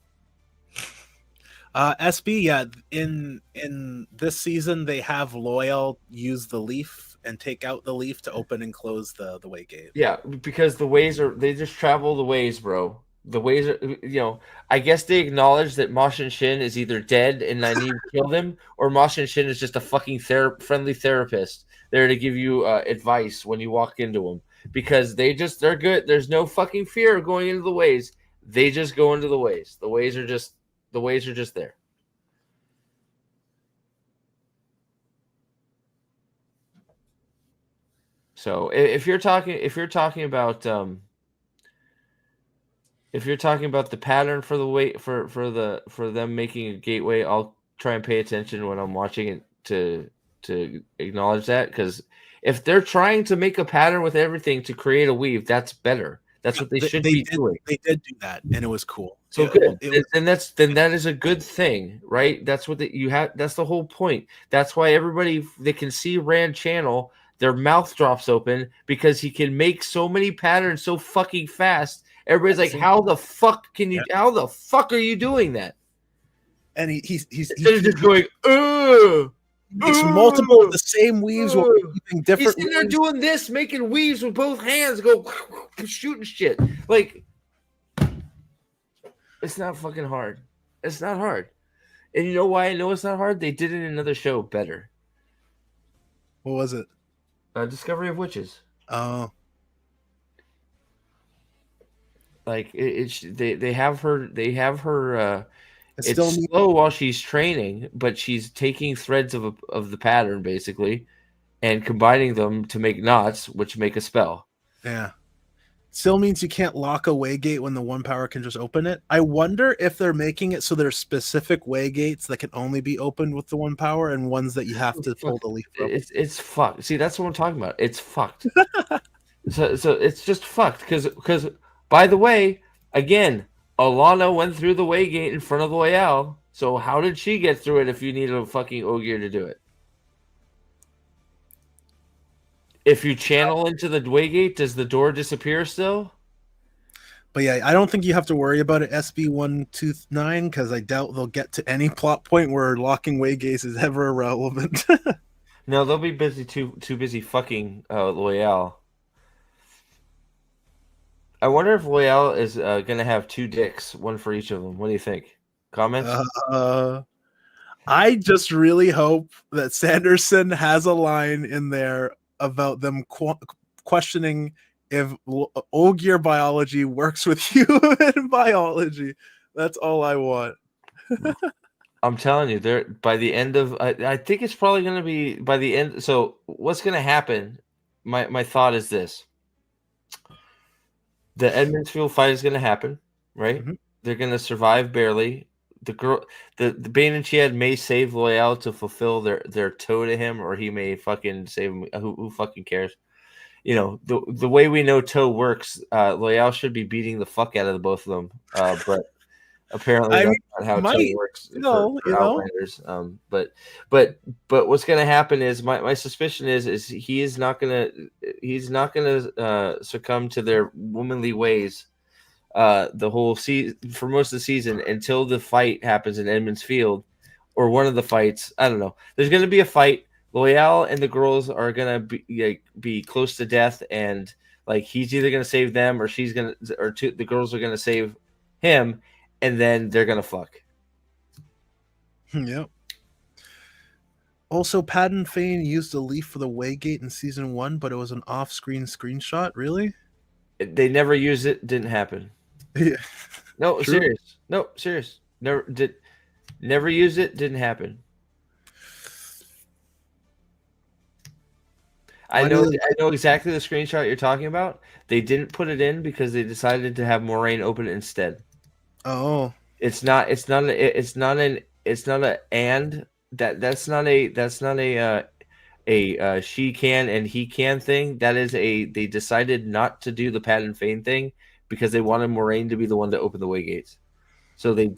SB, yeah. In this season, they have Loyal use the leaf and take out the leaf to open and close the way gate. Yeah, because they just travel the ways, bro. The ways are, I guess they acknowledge that Moshin Shin is either dead and Nynaeve killed him, or Moshin Shin is just a fucking friendly therapist there to give you advice when you walk into them, because they're good. There's no fucking fear of going into the ways. They just go into the ways. The ways are just there. So if you're talking about the pattern for the way for them making a gateway, I'll try and pay attention when I'm watching it to acknowledge that, because if they're trying to make a pattern with everything to create a weave, that's better. That's what they should be doing. They did do that, and it was cool. So good. Then that is a good thing, right? That's what you have. That's the whole point. That's why they can see Rand channel. Their mouth drops open because he can make so many patterns so fucking fast. Everybody's like, how the fuck are you doing that? and he Instead of just going, ugh. makes multiple of the same weaves while using He's different sitting there weaves. doing this, making weaves with both hands, go shooting shit. Like, it's not fucking hard. It's not hard. And you know why I know it's not hard? They did it in another show better. What was it? Discovery of Witches. Oh, Like they have her. It's still slow while she's training, but she's taking threads of the pattern basically, and combining them to make knots, which make a spell. yeah. Still means you can't lock a waygate when the one power can just open it. I wonder if they're making it so there's specific waygates that can only be opened with the one power, and ones that you have to pull the leaf from. It's fucked. See, that's what I'm talking about. It's fucked. so it's just fucked because by the way, again, Alana went through the waygate in front of Loyal. So how did she get through it if you needed a fucking Ogier to do it? If you channel into the waygate, does the door disappear still? But yeah, I don't think you have to worry about it SB129 because I doubt they'll get to any plot point where locking waygates is ever irrelevant. No, they'll be busy too busy fucking Loyal. I wonder if Loyal is gonna have 2 dicks, one for each of them. What do you think? Comments? I just really hope that Sanderson has a line in there about them questioning if Ogier biology works with human biology. That's all I want. I'm telling you, there by the end of I think it's probably going to be by the end. So what's going to happen? My thought is this: the Edmondsfield fight is going to happen, right? Mm-hmm. They're going to survive barely. The Bane and Chiad may save Loyal to fulfill their toe to him, or he may fucking save him. Who fucking cares? You know, the way we know toe works, Loyal should be beating the fuck out of the both of them. But apparently that's not how toe works for Outlanders. But what's gonna happen is my suspicion is he's not gonna succumb to their womanly ways. The whole season for most of the season until the fight happens in Edmonds Field or one of the fights. I don't know. There's going to be a fight. Loyal and the girls are going to be close to death, and like he's either going to save them or the girls are going to save him, and then they're going to fuck. Yep. Also, Padden Fane used a leaf for the waygate in season 1, but it was an off-screen screenshot. Really? They never used it. Didn't happen. Yeah. No, True. serious. No, serious. Never use it. Didn't happen. I know exactly the screenshot you're talking about. They didn't put it in because they decided to have Moraine open it instead. Oh. It's not a she can and he can thing. That is they decided not to do the Padden Fane thing because they wanted Moraine to be the one to open the waygates. So they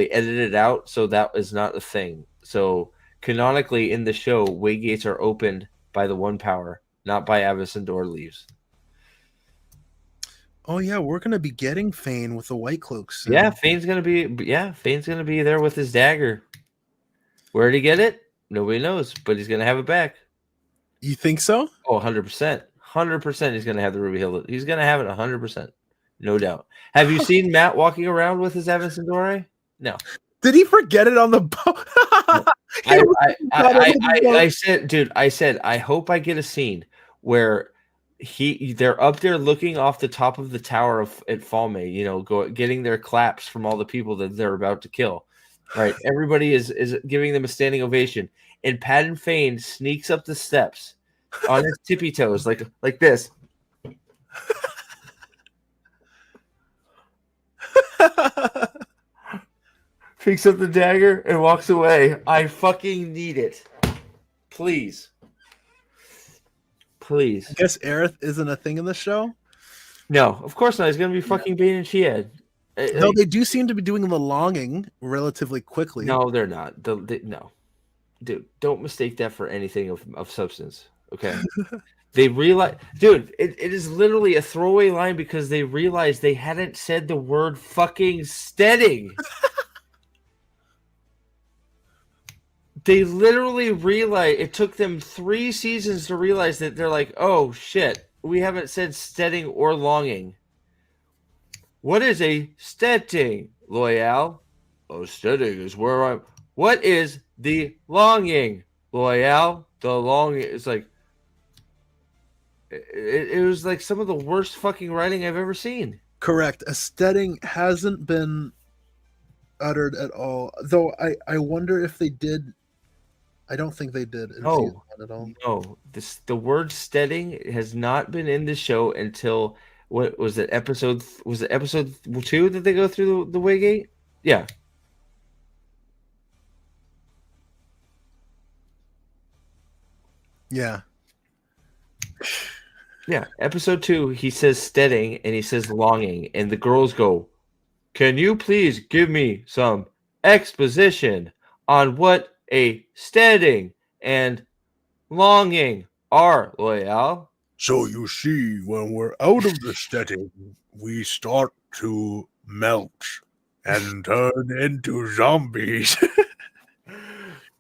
edited it out. So that is not a thing. So canonically in the show, waygates are opened by the one power, not by Avacyn leaves. Oh yeah, we're gonna be getting Fane with the White Cloaks. Yeah, Fane's gonna be there with his dagger. Where'd he get it? Nobody knows, but he's gonna have it back. You think so? Oh, 100%. 100% he's gonna have the Ruby Hill. He's gonna have it 100%. No doubt. Have you seen Matt walking around with his Avacyn Dore? No. Did he forget it on the boat? I said, I hope I get a scene where they're up there looking off the top of the tower at Falme, getting their claps from all the people that they're about to kill. Right. Everybody is giving them a standing ovation. And Padden Fane sneaks up the steps on his tippy toes, like this. Picks up the dagger and walks away. I fucking need it. Please. Please. I guess Aerith isn't a thing in the show? No, of course not. He's going to be fucking Bane and Chiad. No, they do seem to be doing the longing relatively quickly. No, they're not. No. Dude, don't mistake that for anything of substance. Okay? They realize... Dude, it is literally a throwaway line because they realized they hadn't said the word fucking steading. They literally realize it took them 3 seasons to realize that they're like, oh shit, we haven't said steading or longing. What is a steading, Loyal? Oh, steading is where I'm. What is the longing, Loyal? The longing is like. It was like some of the worst fucking writing I've ever seen. Correct. A steading hasn't been uttered at all. Though I wonder if they did. I don't think they did in season 1 at all. No, the word steading has not been in the show until what was it? Episode 2 that they go through the Waygate? Yeah. Yeah. Yeah, episode 2, he says steading and he says longing, and the girls go, "Can you please give me some exposition on what a steading and longing are, Loyal?" So you see, when we're out of the steading, we start to melt and turn into zombies.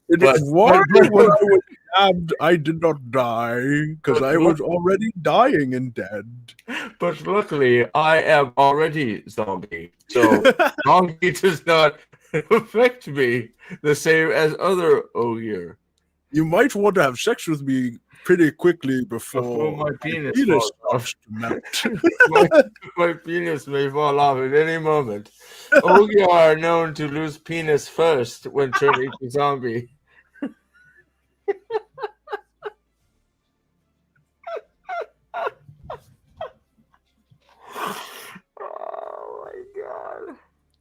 It But- is why but- when I was stabbed, I did not die, because I was already dying and dead. But luckily, I am already zombie, so zombie does not affect me the same as other Ogier. You might want to have sex with me pretty quickly Before before my penis penis falls off. starts to melt. My penis may fall off at any moment. Ogier are known to lose penis first when turning to zombie. Oh my god.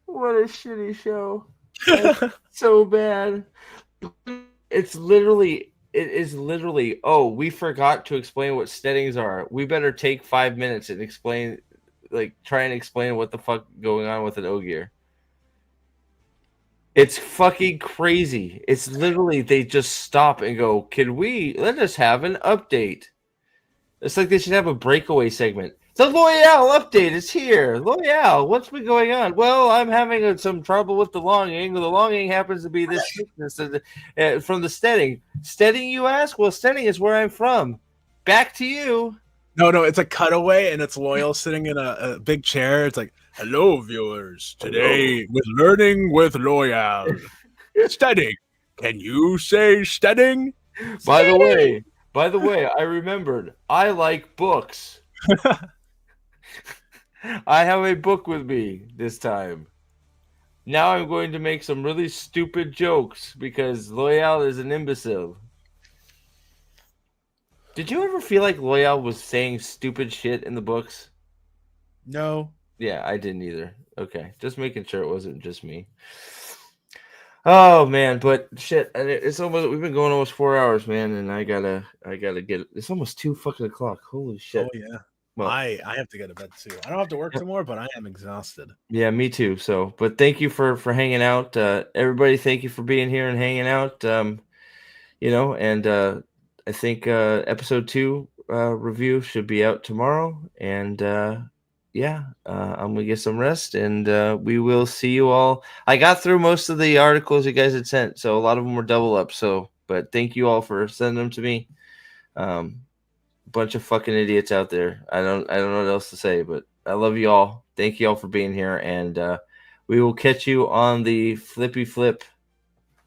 What a shitty show. That's so bad. It is literally, oh, we forgot to explain what steadings are. We better take 5 minutes and try and explain what the fuck going on with an Ogier. It's fucking crazy. It's literally, they just stop and go, let us have an update. It's like they should have a breakaway segment. The Loyal update is here. Loyal, what's been going on? Well, I'm having some trouble with the longing. The longing happens to be this sickness from the steading. Steading, you ask? Well, steading is where I'm from. Back to you. No, it's a cutaway, and it's Loyal sitting in a big chair. It's like, Hello, viewers. Today, with Learning with Loyal. Steading. Can you say steading? By the way, I remembered. I like books. I have a book with me this time. Now I'm going to make some really stupid jokes because Loyal is an imbecile. Did you ever feel like Loyal was saying stupid shit in the books? No. Yeah, I didn't either. Okay, just making sure it wasn't just me. Oh man, but shit, we've been going almost 4 hours, man, and I gotta get. It's almost 2 fucking o'clock. Holy shit! oh yeah. Well, I have to go to bed too. I don't have to work tomorrow, but I am exhausted. yeah, me too. So, but thank you for hanging out, everybody. Thank you for being here and hanging out. I think episode 2 review should be out tomorrow, and I'm gonna get some rest, and we will see you all. I got through most of the articles you guys had sent, so a lot of them were double up. So, but thank you all for sending them to me. Bunch of fucking idiots out there. I don't know what else to say, but I love you all. Thank you all for being here, and we will catch you on the flippy flip.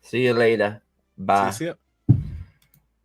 See you later. Bye. See ya.